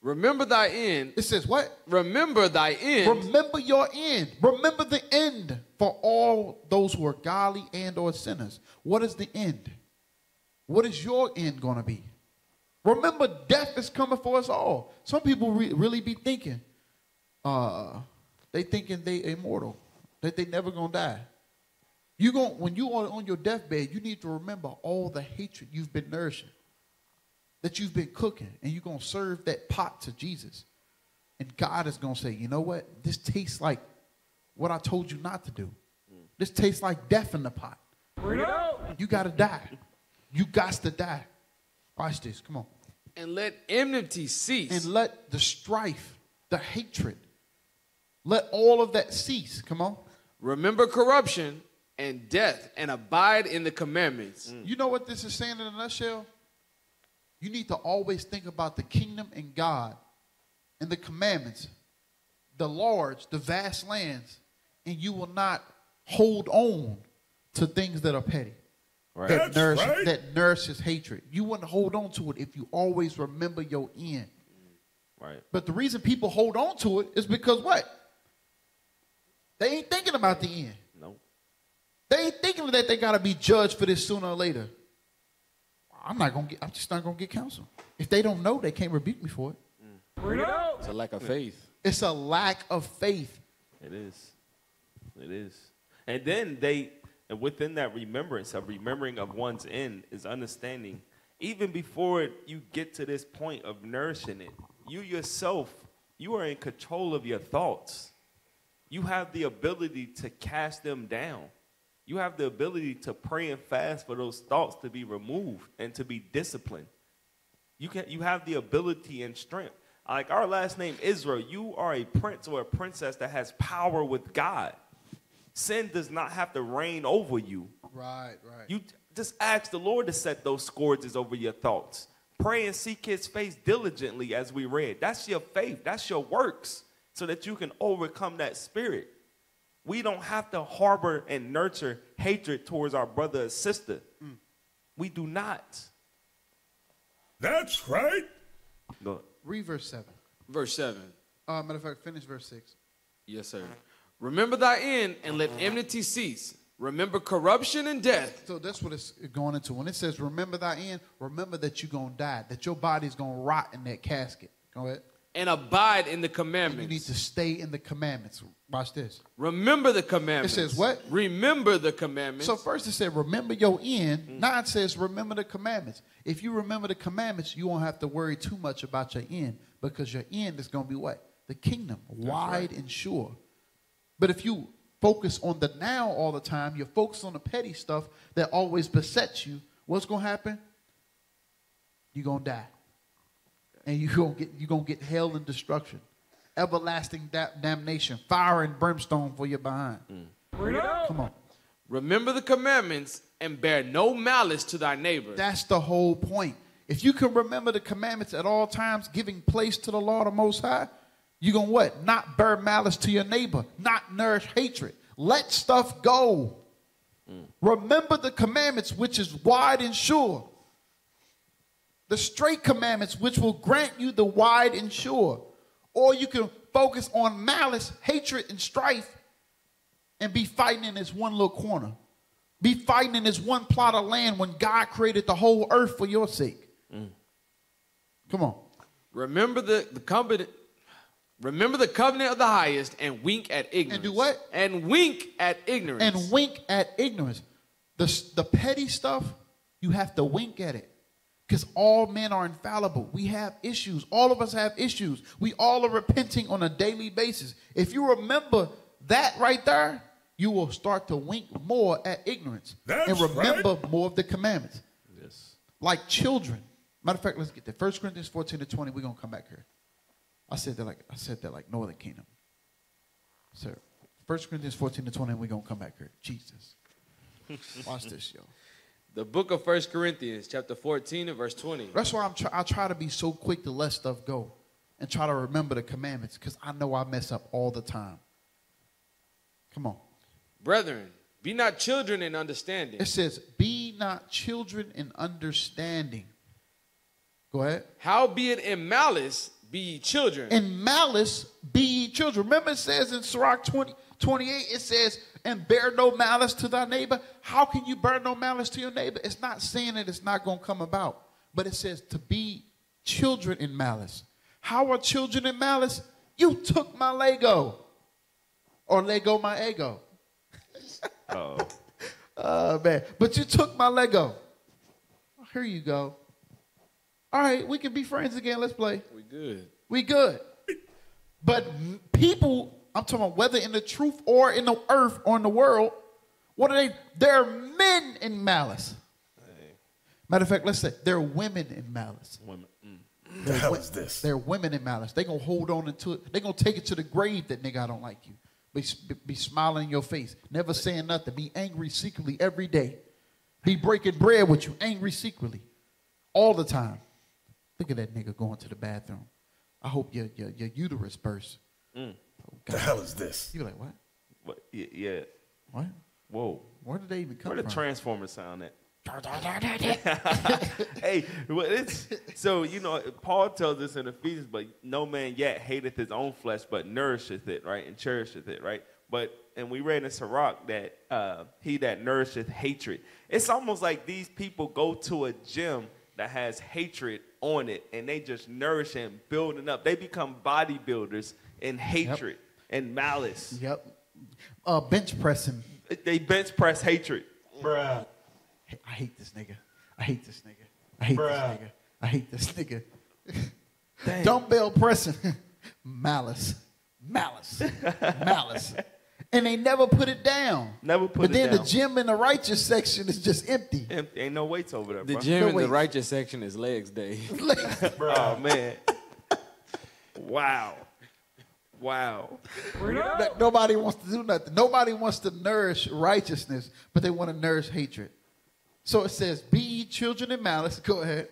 [SPEAKER 2] Remember thy end.
[SPEAKER 1] It says what?
[SPEAKER 2] Remember thy end.
[SPEAKER 1] Remember your end. Remember the end for all those who are godly and or sinners. What is the end? What is your end going to be? Remember, death is coming for us all. Some people really be thinking, they thinking they immortal, that they never going to die. When you are on your deathbed, you need to remember all the hatred you've been nourishing, that you've been cooking, and you're going to serve that pot to Jesus. And God is going to say, you know what? This tastes like what I told you not to do. This tastes like death in the pot. You got to die. You got to die. Watch this. Come on.
[SPEAKER 2] And let enmity cease.
[SPEAKER 1] And let the strife, the hatred, let all of that cease. Come on.
[SPEAKER 2] Remember corruption and death, and abide in the commandments.
[SPEAKER 1] You know what this is saying in a nutshell? You need to always think about the kingdom and God and the commandments, the large, the vast lands, and you will not hold on to things that are petty.
[SPEAKER 3] Right.
[SPEAKER 1] That nourishes hatred. You wouldn't hold on to it if you always remember your end.
[SPEAKER 3] Right.
[SPEAKER 1] But the reason people hold on to it is because what? They ain't thinking about the end.
[SPEAKER 3] No.
[SPEAKER 1] They ain't thinking that they got to be judged for this sooner or later. I'm just not going to get counsel. If they don't know, they can't rebuke me for it.
[SPEAKER 2] It's a lack of faith.
[SPEAKER 1] It's a lack of faith.
[SPEAKER 3] It is. It is. And then and within that remembering of one's end is understanding, even before you get to this point of nourishing it, you yourself, you are in control of your thoughts. You have the ability to cast them down. You have the ability to pray and fast for those thoughts to be removed and to be disciplined. You have the ability and strength. Like our last name, Israel, you are a prince or a princess that has power with God. Sin does not have to reign over you.
[SPEAKER 1] Right.
[SPEAKER 3] You just ask the Lord to set those scourges over your thoughts. Pray and seek his face diligently, as we read. That's your faith. That's your works, so that you can overcome that spirit. We don't have to harbor and nurture hatred towards our brother or sister. We do not.
[SPEAKER 4] That's right.
[SPEAKER 3] Go.
[SPEAKER 1] Read verse 7.
[SPEAKER 2] Verse 7.
[SPEAKER 1] Matter of fact, finish verse 6.
[SPEAKER 2] Yes, sir. Remember thy end and let enmity cease. Remember corruption and death.
[SPEAKER 1] So that's what it's going into. When it says remember thy end, remember that you're going to die, that your body's going to rot in that casket. Go ahead.
[SPEAKER 2] And abide in the commandments.
[SPEAKER 1] And you need to stay in the commandments. Watch this.
[SPEAKER 2] Remember the commandments.
[SPEAKER 1] It says what?
[SPEAKER 2] Remember the commandments.
[SPEAKER 1] So first it said remember your end. Now it says remember the commandments. If you remember the commandments, you won't have to worry too much about your end, because your end is going to be what? The kingdom, wide and sure. But if you focus on the now all the time, you're focused on the petty stuff that always besets you, what's going to happen? You're going to die. And you're going to get hell and destruction. Everlasting damnation. Fire and brimstone for your behind. Come on.
[SPEAKER 2] Remember the commandments and bear no malice to thy neighbor.
[SPEAKER 1] That's the whole point. If you can remember the commandments at all times, giving place to the law of the Most High, you're going to what? Not bear malice to your neighbor. Not nourish hatred. Let stuff go. Remember the commandments, which is wide and sure. The straight commandments, which will grant you the wide and sure. Or you can focus on malice, hatred, and strife and be fighting in this one little corner. Be fighting in this one plot of land when God created the whole earth for your sake. Come on.
[SPEAKER 2] Remember the covenant. Remember the covenant of the highest and wink at ignorance.
[SPEAKER 1] And do what?
[SPEAKER 2] And wink at ignorance.
[SPEAKER 1] And wink at ignorance. The petty stuff, you have to wink at it. Because all men are infallible. We have issues. All of us have issues. We all are repenting on a daily basis. If you remember that right there, you will start to wink more at ignorance. And remember more of the commandments.
[SPEAKER 3] Yes.
[SPEAKER 1] Like children. Matter of fact, let's get there. 1 Corinthians 14-20. We're going to come back here. I said that like Northern Kingdom. Sir. 1 Corinthians 14-20, and we're going to come back here. Jesus. Watch this, yo.
[SPEAKER 2] The book of 1 Corinthians, chapter 14 and verse 20.
[SPEAKER 1] That's why I try to be so quick to let stuff go and try to remember the commandments, because I know I mess up all the time. Come on.
[SPEAKER 2] Brethren, be not children in understanding.
[SPEAKER 1] It says, be not children in understanding. Go ahead.
[SPEAKER 2] Howbeit in malice be ye children.
[SPEAKER 1] In malice be ye children. Remember it says in Sirach 28, it says, and bear no malice to thy neighbor. How can you bear no malice to your neighbor? It's not saying that it's not going to come about, but it says to be children in malice. How are children in malice? You took my Lego, or Lego my ego. Oh man, but you took my Lego. Here you go. All right, we can be friends again. Let's play.
[SPEAKER 2] We good.
[SPEAKER 1] We good. But people, I'm talking about whether in the truth or in the earth or in the world, what are they? They're men in malice. Hey. Matter of fact, let's say they're women in malice.
[SPEAKER 3] Women.
[SPEAKER 4] The hell is this?
[SPEAKER 1] They're women in malice. They're going to hold on to it. They're going to take it to the grave that nigga, I don't like you. Be smiling in your face. Never saying nothing. Be angry secretly every day. Be breaking bread with you. Angry secretly. All the time. Look at that nigga going to the bathroom. I hope your uterus bursts. Oh,
[SPEAKER 4] the hell is this?
[SPEAKER 1] You be like, what?
[SPEAKER 3] What? Yeah.
[SPEAKER 1] What?
[SPEAKER 3] Whoa.
[SPEAKER 1] Where did they even come
[SPEAKER 3] Where
[SPEAKER 1] from?
[SPEAKER 3] the Transformers sound at? Hey, well, so, you know, Paul tells us in Ephesians, but no man yet hateth his own flesh, but nourisheth it, right, and cherisheth it, right? And we read in Sirach that he that nourisheth hatred. It's almost like these people go to a gym that has hatred on it, and they just nourish and building up. They become bodybuilders in hatred and malice.
[SPEAKER 1] Yep. Bench pressing.
[SPEAKER 3] They bench press hatred.
[SPEAKER 4] Bruh.
[SPEAKER 1] I hate this nigga. I hate this nigga. I hate this nigga. I hate this nigga. Dumbbell pressing. Malice. Malice. Malice. And they never put it down.
[SPEAKER 3] Never put it down.
[SPEAKER 1] But then the gym in the righteous section is just empty.
[SPEAKER 3] Ain't no weights over there, bro.
[SPEAKER 2] The gym in the righteous section is legs day.
[SPEAKER 3] Oh, man. Wow.
[SPEAKER 1] Nobody wants to do nothing. Nobody wants to nourish righteousness, but they want to nourish hatred. So it says, be ye children in malice. Go ahead.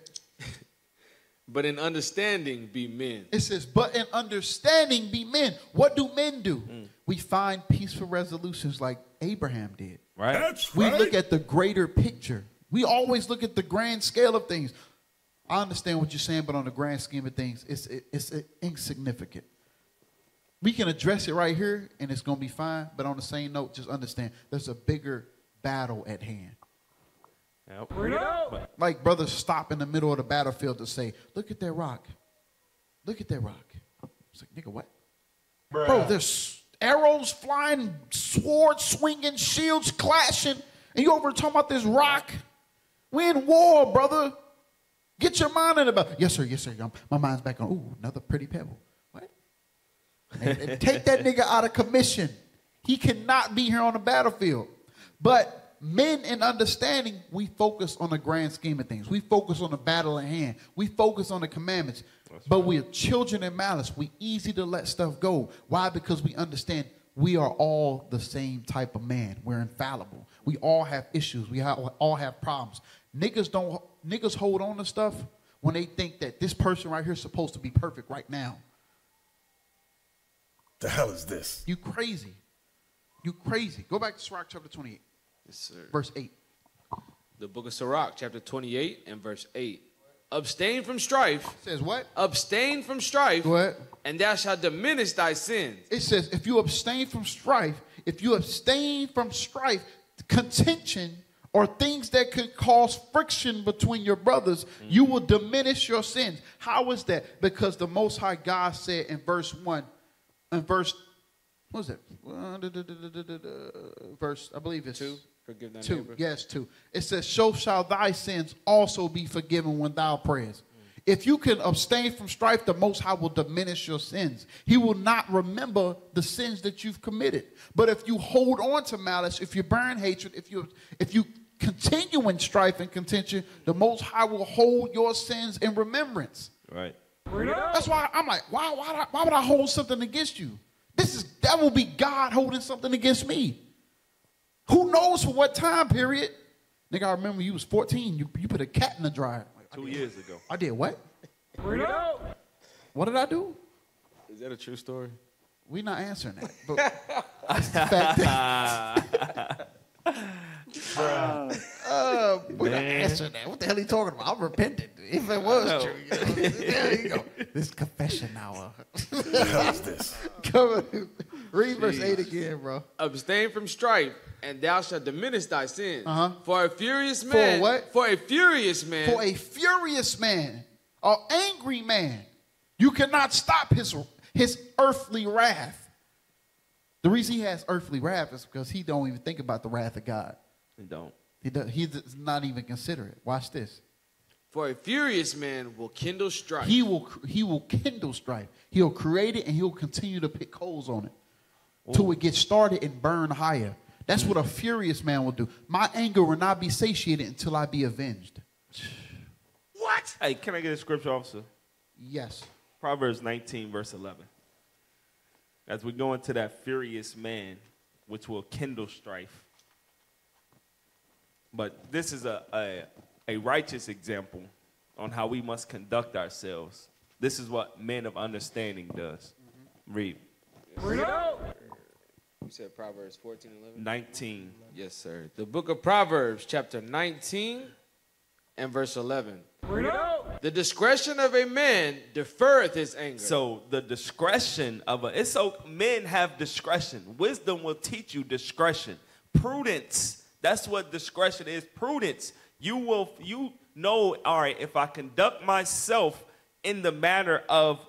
[SPEAKER 2] But in understanding be men.
[SPEAKER 1] It says, but in understanding be men. What do men do? We find peaceful resolutions like Abraham did.
[SPEAKER 3] Right.
[SPEAKER 4] That's
[SPEAKER 1] We
[SPEAKER 4] right.
[SPEAKER 1] look at the greater picture. We always look at the grand scale of things. I understand what you're saying, but on the grand scheme of things, it's insignificant. We can address it right here, and it's going to be fine. But on the same note, just understand there's a bigger battle at hand.
[SPEAKER 3] Yep.
[SPEAKER 1] Like brothers stop in the middle of the battlefield to say, look at that rock. Look at that rock. It's like, nigga, what? Bro, there's arrows flying, swords swinging, shields clashing, and you over talking about this rock? We in war, brother. Get your mind in about. Yes, sir. Yes, sir. My mind's back on. Ooh, another pretty pebble. What? And take that nigga out of commission. He cannot be here on the battlefield. But men in understanding, we focus on the grand scheme of things. We focus on the battle at hand. We focus on the commandments. But we are children in malice. We easy to let stuff go. Why? Because we understand we are all the same type of man. We're infallible. We all have issues. We all have problems. Niggas hold on to stuff when they think that this person right here is supposed to be perfect right now.
[SPEAKER 4] The hell is this?
[SPEAKER 1] You crazy. You crazy. Go back to Sirach chapter 28.
[SPEAKER 2] Yes, sir.
[SPEAKER 1] Verse 8.
[SPEAKER 2] The book of Sirach, chapter 28 and verse 8. Abstain from strife.
[SPEAKER 1] It says what?
[SPEAKER 2] Abstain from strife.
[SPEAKER 1] What?
[SPEAKER 2] And thou shalt diminish thy sins.
[SPEAKER 1] It says if you abstain from strife, contention, or things that could cause friction between your brothers, you will diminish your sins. How is that? Because the Most High God said in verse 1, what was it? Verse, I believe it's
[SPEAKER 2] 2. Forgive thy
[SPEAKER 1] 2.
[SPEAKER 2] neighbor.
[SPEAKER 1] Yes, 2. It says, so shall thy sins also be forgiven when thou prayest. If you can abstain from strife, the Most High will diminish your sins. He will not remember the sins that you've committed. But if you hold on to malice, if you burn hatred, if you continue in strife and contention, the Most High will hold your sins in remembrance.
[SPEAKER 3] Right.
[SPEAKER 1] That's why I'm like, why would I hold something against you? That will be God holding something against me. Who knows for what time period? Nigga, I remember you was 14. You put a cat in the dryer.
[SPEAKER 3] 2 years ago.
[SPEAKER 1] I did what? What did I do?
[SPEAKER 2] Is that a true story?
[SPEAKER 1] We're not answering that. But that's the fact that we're not answering that. What the hell are you talking about? I'm repentant. If it was true, there you go. This is confession hour.
[SPEAKER 4] What the hell is this?
[SPEAKER 1] Come on. Read verse 8 again, bro.
[SPEAKER 2] Abstain from strife, and thou shalt diminish thy sins. For a furious man.
[SPEAKER 1] For what?
[SPEAKER 2] For a furious man.
[SPEAKER 1] For a furious man, an angry man, you cannot stop his earthly wrath. The reason he has earthly wrath is because he don't even think about the wrath of God.
[SPEAKER 3] He don't.
[SPEAKER 1] He does not even consider it. Watch this.
[SPEAKER 2] For a furious man will kindle strife.
[SPEAKER 1] He will kindle strife. He'll create it and he'll continue to pick holes on it till it gets started and burn higher. That's what a furious man will do. My anger will not be satiated until I be avenged.
[SPEAKER 3] What? Hey, can I get a scripture, officer?
[SPEAKER 1] Yes.
[SPEAKER 3] Proverbs 19, verse 11. As we go into that furious man, which will kindle strife. But this is a righteous example on how we must conduct ourselves. This is what men of understanding does. Read.
[SPEAKER 2] You said Proverbs 14 and 11?
[SPEAKER 3] 19.
[SPEAKER 2] Yes, sir. The book of Proverbs, chapter 19 and verse 11. The discretion of a man deferreth his anger.
[SPEAKER 3] So the discretion of men have discretion. Wisdom will teach you discretion. Prudence, that's what discretion is. Prudence. You know, all right, if I conduct myself in the manner of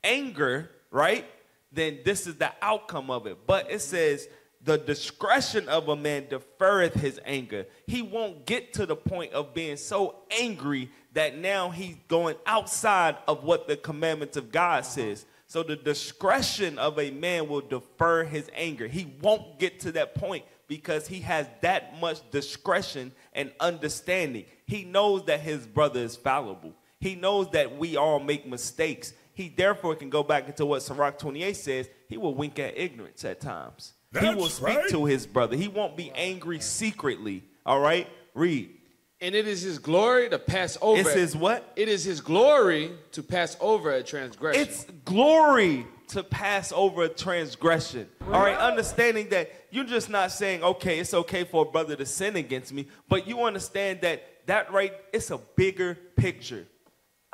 [SPEAKER 3] anger, right, then this is the outcome of it. But it says the discretion of a man deferreth his anger. He won't get to the point of being so angry that now he's going outside of what the commandments of God says. So the discretion of a man will defer his anger. He won't get to that point because he has that much discretion and understanding. He knows that his brother is fallible. He knows that we all make mistakes. He therefore can go back into what Sirach 28 says. He will wink at ignorance at times. He will speak to his brother. He won't be angry secretly. All right? Read.
[SPEAKER 2] And it is his glory to pass over.
[SPEAKER 3] It's his what?
[SPEAKER 2] It is his glory to pass over a transgression.
[SPEAKER 3] It's glory to pass over a transgression. All right? Understanding that you're just not saying, okay, it's okay for a brother to sin against me, but you understand that right, it's a bigger picture.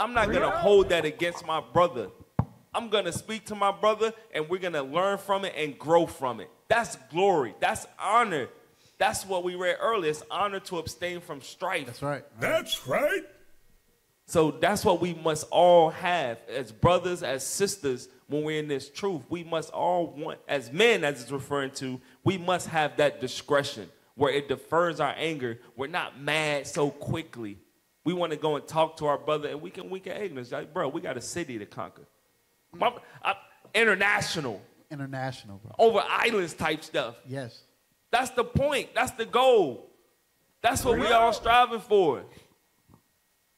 [SPEAKER 3] I'm not going to hold that against my brother. I'm going to speak to my brother, and we're going to learn from it and grow from it. That's glory. That's honor. That's what we read earlier. It's honor to abstain from strife.
[SPEAKER 1] That's right.
[SPEAKER 4] That's right.
[SPEAKER 3] So that's what we must all have as brothers, as sisters, when we're in this truth. We must all want, as men, as it's referring to, we must have that discretion where it defers our anger. We're not mad so quickly. We want to go and talk to our brother, and we can ignorance. Like, bro, we got a city to conquer. International,
[SPEAKER 1] bro.
[SPEAKER 3] over islands type stuff.
[SPEAKER 1] Yes.
[SPEAKER 3] That's the point. That's the goal. That's what we all striving for.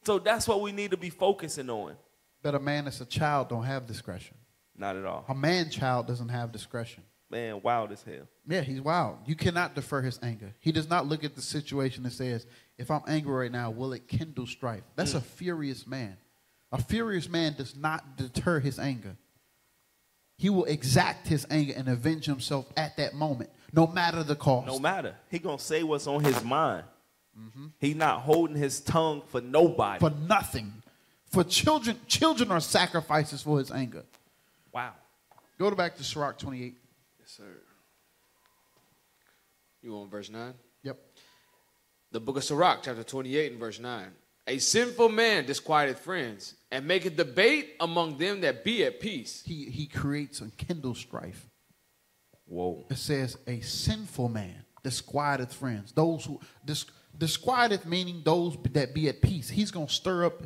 [SPEAKER 3] So that's what we need to be focusing on.
[SPEAKER 1] But a man that's a child don't have discretion.
[SPEAKER 3] Not at all.
[SPEAKER 1] A man-child doesn't have discretion.
[SPEAKER 3] Man, wild as hell.
[SPEAKER 1] Yeah, he's wild. You cannot defer his anger. He does not look at the situation and says, if I'm angry right now, will it kindle strife? That's a furious man. A furious man does not deter his anger. He will exact his anger and avenge himself at that moment, no matter the cost.
[SPEAKER 3] No matter. He going to say what's on his mind. He's not holding his tongue for nobody.
[SPEAKER 1] For nothing. For children are sacrifices for his anger.
[SPEAKER 3] Wow.
[SPEAKER 1] Go back to Sirach 28.
[SPEAKER 2] Yes, sir. You on verse 9?
[SPEAKER 1] Yep.
[SPEAKER 2] The book of Sirach, chapter 28 and verse 9. A sinful man disquieteth friends, and maketh debate among them that be at peace.
[SPEAKER 1] He creates and kindles strife.
[SPEAKER 3] Whoa.
[SPEAKER 1] It says a sinful man disquieteth friends. Those who disquieteth meaning those that be at peace. He's gonna stir up.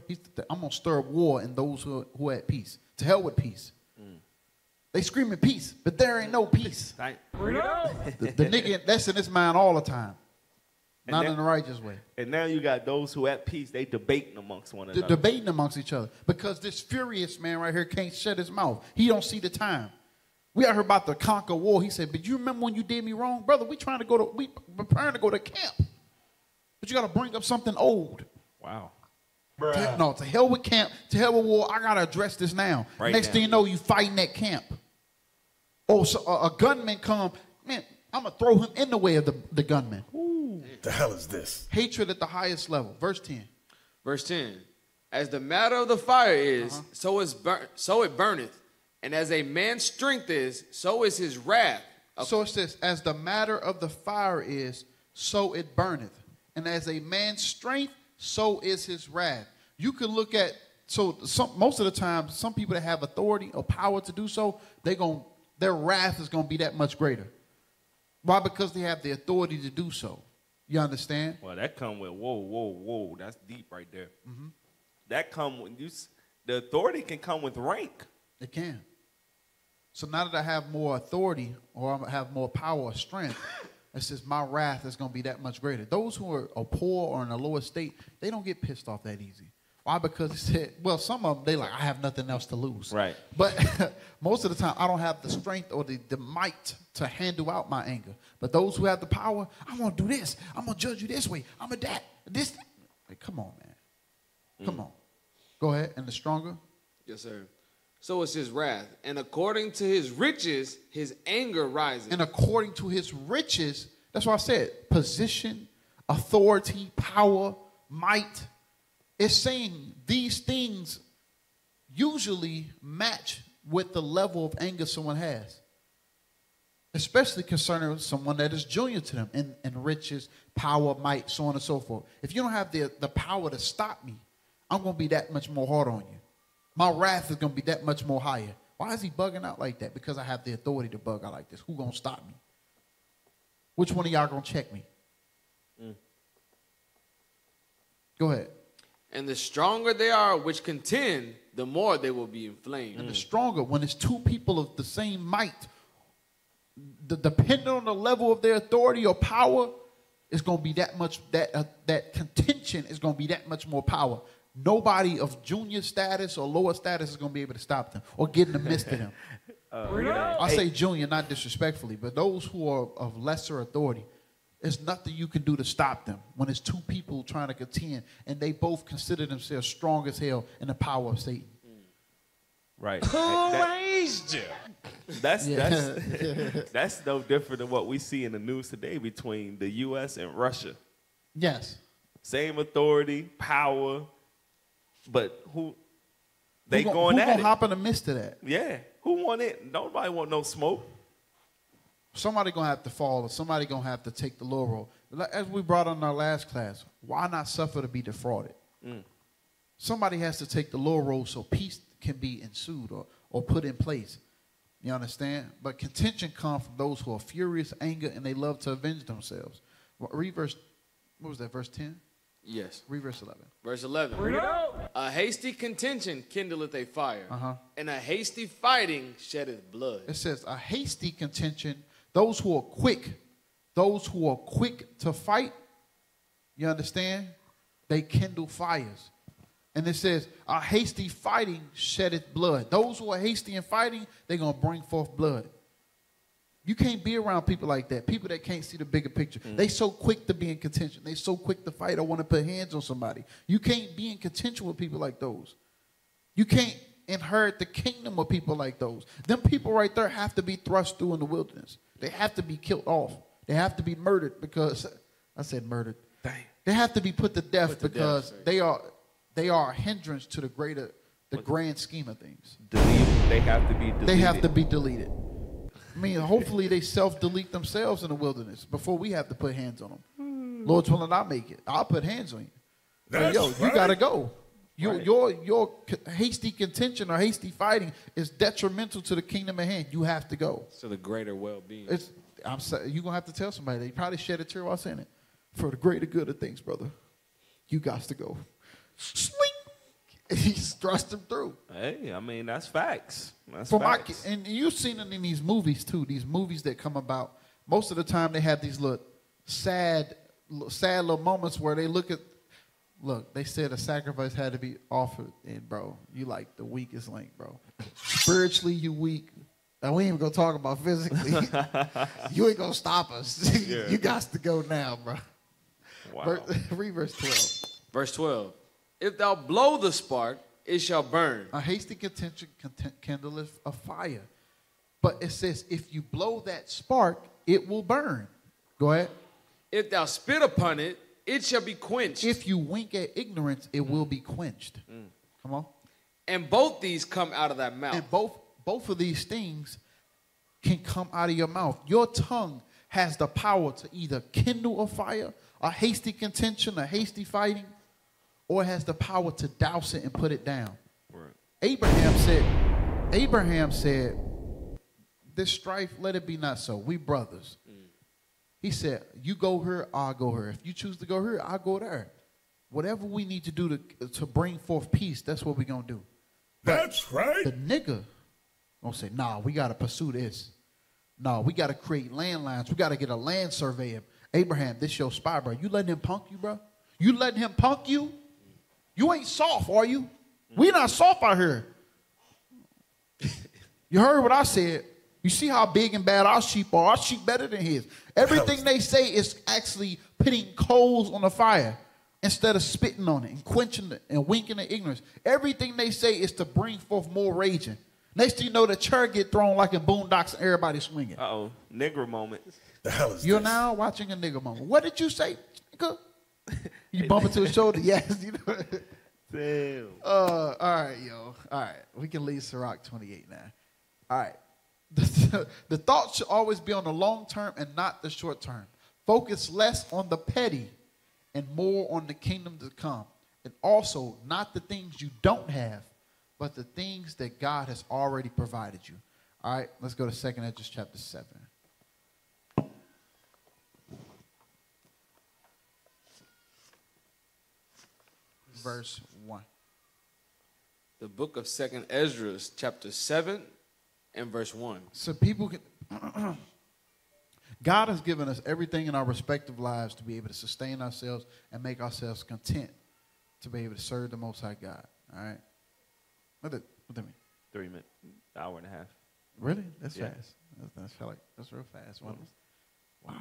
[SPEAKER 1] I'm gonna stir up war in those who are at peace. To hell with peace. They screaming peace, but there ain't no peace. The nigga that's in his mind all the time. Not in the righteous way.
[SPEAKER 3] And now you got those who at peace, they debating amongst one another.
[SPEAKER 1] Debating amongst each other. Because this furious man right here can't shut his mouth. He don't see the time. We out here about to conquer war. He said, but you remember when you did me wrong? Brother, we preparing to go to camp. But you got to bring up something old.
[SPEAKER 3] Wow.
[SPEAKER 1] To hell with camp, to hell with war. I got to address this now. Next thing you know, you fighting that camp. Oh, so a gunman come. Man, I'm going to throw him in the way of the gunman.
[SPEAKER 4] Ooh. The hell is this?
[SPEAKER 1] Hatred at the highest level. Verse 10.
[SPEAKER 2] Verse 10. As the matter of the fire is, so it burneth. And as a man's strength is, so is his wrath.
[SPEAKER 1] So it says, as the matter of the fire is, so it burneth. And as a man's strength, so is his wrath. You can look at, most of the time, some people that have authority or power to do so, their wrath is going to be that much greater. Why? Because they have the authority to do so. You understand?
[SPEAKER 3] Well, that come with, whoa. That's deep right there. That come when the authority can come with rank.
[SPEAKER 1] It can. So now that I have more authority or I have more power or strength, it says my wrath is going to be that much greater. Those who are poor or in a lower state, they don't get pissed off that easy. Why? Because it said, well, some of them, they like, I have nothing else to lose.
[SPEAKER 3] Right.
[SPEAKER 1] But most of the time, I don't have the strength or the might to handle out my anger. But those who have the power, I'm going to do this. I'm going to judge you this way. I'm going to that. This. Like, come on, man. Come on. Go ahead. And the stronger?
[SPEAKER 2] Yes, sir. So is his wrath. And according to his riches, his anger rises.
[SPEAKER 1] And according to his riches, that's why I said position, authority, power, might. It's saying these things usually match with the level of anger someone has. Especially concerning someone that is junior to them in riches, power, might, so on and so forth. If you don't have the power to stop me, I'm going to be that much more hard on you. My wrath is going to be that much more higher. Why is he bugging out like that? Because I have the authority to bug out like this. Who going to stop me? Which one of y'all going to check me? Go ahead.
[SPEAKER 2] And the stronger they are which contend, the more they will be inflamed.
[SPEAKER 1] And the stronger, when it's two people of the same might, depending on the level of their authority or power, it's going to be that much, that contention is going to be that much more power. Nobody of junior status or lower status is going to be able to stop them or get in the midst of them. I say junior, not disrespectfully, but those who are of lesser authority, there's nothing you can do to stop them when it's two people trying to contend and they both consider themselves strong as hell in the power of Satan.
[SPEAKER 3] Right.
[SPEAKER 5] Who raised you?
[SPEAKER 3] That's no different than what we see in the news today between the U.S. and Russia.
[SPEAKER 1] Yes.
[SPEAKER 3] Same authority, power, but They going at it.
[SPEAKER 1] Who gonna hop in the midst of that?
[SPEAKER 3] Yeah. Who want it? Nobody want no smoke.
[SPEAKER 1] Somebody gonna have to fall, or somebody gonna have to take the laurel. As we brought on in our last class, why not suffer to be defrauded? Somebody has to take the laurel so peace can be ensued or put in place. You understand? But contention comes from those who are furious, anger, and they love to avenge themselves. Read verse, what was that, verse 10?
[SPEAKER 2] Yes.
[SPEAKER 1] Read verse 11.
[SPEAKER 2] Verse 11. A hasty contention kindleth a fire, and a hasty fighting sheddeth blood.
[SPEAKER 1] It says a hasty contention, those who are quick to fight, you understand? They kindle fires. And it says, a hasty fighting sheddeth blood. Those who are hasty in fighting, they're going to bring forth blood. You can't be around people like that, people that can't see the bigger picture. They so quick to be in contention. They so quick to fight or want to put hands on somebody. You can't be in contention with people like those. You can't inherit the kingdom with people like those. Them people right there have to be thrust through in the wilderness. They have to be killed off. They have to be murdered because, I said murdered. Dang. They have to be put to death because they are a hindrance to the grand scheme of things.
[SPEAKER 3] They have to be deleted.
[SPEAKER 1] They have to be deleted. I mean, hopefully they self-delete themselves in the wilderness before we have to put hands on them. Lord's willing, I'll make it. I'll put hands on you.
[SPEAKER 4] That's
[SPEAKER 1] yo,
[SPEAKER 4] right.
[SPEAKER 1] You got to go. Your hasty contention or hasty fighting is detrimental to the kingdom at hand. You have to go.
[SPEAKER 2] To the greater well-being.
[SPEAKER 1] You're going to have to tell somebody. They probably shed a tear while saying it. For the greater good of things, brother. You got to go. Slink. He thrust him through.
[SPEAKER 3] Hey, I mean, that's facts.
[SPEAKER 1] And you've seen it in these movies, too. These movies that come about. Most of the time, they have these sad little moments where they look, they said a sacrifice had to be offered. And, bro, you like the weakest link, bro. Spiritually, you weak. And we ain't even going to talk about physically. You ain't going to stop us. You got to go now, bro.
[SPEAKER 3] Wow.
[SPEAKER 1] Read verse 12.
[SPEAKER 2] Verse 12. If thou blow the spark, it shall burn.
[SPEAKER 1] A hasty contention kindleth a fire. But it says, if you blow that spark, it will burn. Go ahead.
[SPEAKER 2] If thou spit upon it, it shall be quenched.
[SPEAKER 1] If you wink at ignorance, it will be quenched. Come on.
[SPEAKER 2] And both these come out of thy mouth.
[SPEAKER 1] And both of these things can come out of your mouth. Your tongue has the power to either kindle a fire, a hasty contention, a hasty fighting, or it has the power to douse it and put it down. Right. Abraham said, this strife, let it be not so. We brothers. He said, you go here, I'll go here. If you choose to go here, I'll go there. Whatever we need to do to bring forth peace, that's what we're going to do.
[SPEAKER 4] That's right.
[SPEAKER 1] The nigga going to say, nah, we got to pursue this. No, we got to create landlines. We got to get a land surveyor. Abraham, this your spy, bro. You letting him punk you, bro? You letting him punk you? You ain't soft, are you? We not soft out here. You heard what I said. You see how big and bad our sheep are. Our sheep better than his. Everything they say is actually putting coals on the fire instead of spitting on it and quenching it and winking at ignorance. Everything they say is to bring forth more raging. Next thing you know, the chair get thrown like in Boondocks and everybody swinging.
[SPEAKER 3] Uh-oh, nigger moment.
[SPEAKER 4] The hell is
[SPEAKER 1] You're
[SPEAKER 4] this?
[SPEAKER 1] now watching a nigger moment. What did you say, nigga? You bump into his shoulder? Yes. You know.
[SPEAKER 3] Damn.
[SPEAKER 1] All right, yo. All right. We can leave Sirach 28 now. All right. The thought should always be on the long term and not the short term. Focus less on the petty and more on the kingdom to come. And also, not the things you don't have, but the things that God has already provided you. All right. Let's go to 2 Esdras chapter 7. Verse 1.
[SPEAKER 2] The book of 2 Esdras, chapter 7 and verse 1.
[SPEAKER 1] So people can... God has given us everything in our respective lives to be able to sustain ourselves and make ourselves content to be able to serve the Most High God. All right? What do you mean?
[SPEAKER 3] 3 minutes, hour and a half.
[SPEAKER 1] Really? That's
[SPEAKER 3] Yeah.
[SPEAKER 1] fast. That's real fast. Wow. Wow.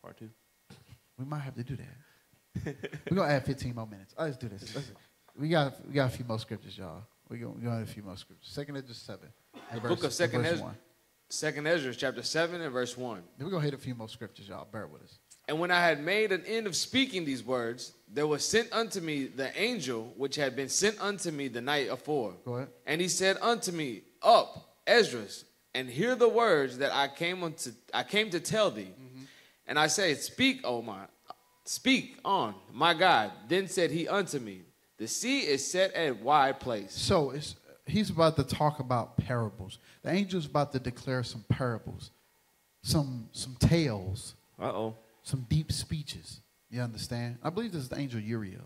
[SPEAKER 3] Part 2.
[SPEAKER 1] We might have to do that. We're going to add 15 more minutes. Let's do this. We got a few more scriptures, y'all. We're going to add a few more scriptures. 2 Esdras 7.
[SPEAKER 2] The book of 2 Esdras, chapter 7 and verse 1.
[SPEAKER 1] We're going to hit a few more scriptures, y'all. Bear with us.
[SPEAKER 2] And when I had made an end of speaking these words, there was sent unto me the angel which had been sent unto me the night afore.
[SPEAKER 1] Go ahead.
[SPEAKER 2] And he said unto me, Up, Esdras, and hear the words that I came to tell thee. Mm-hmm. And I said, Speak on, my God. Then said he unto me, The sea is set at a wide place.
[SPEAKER 1] So he's about to talk about parables. The angel's about to declare some parables, some tales.
[SPEAKER 3] Uh-oh.
[SPEAKER 1] Some deep speeches. You understand? I believe this is the angel Uriel.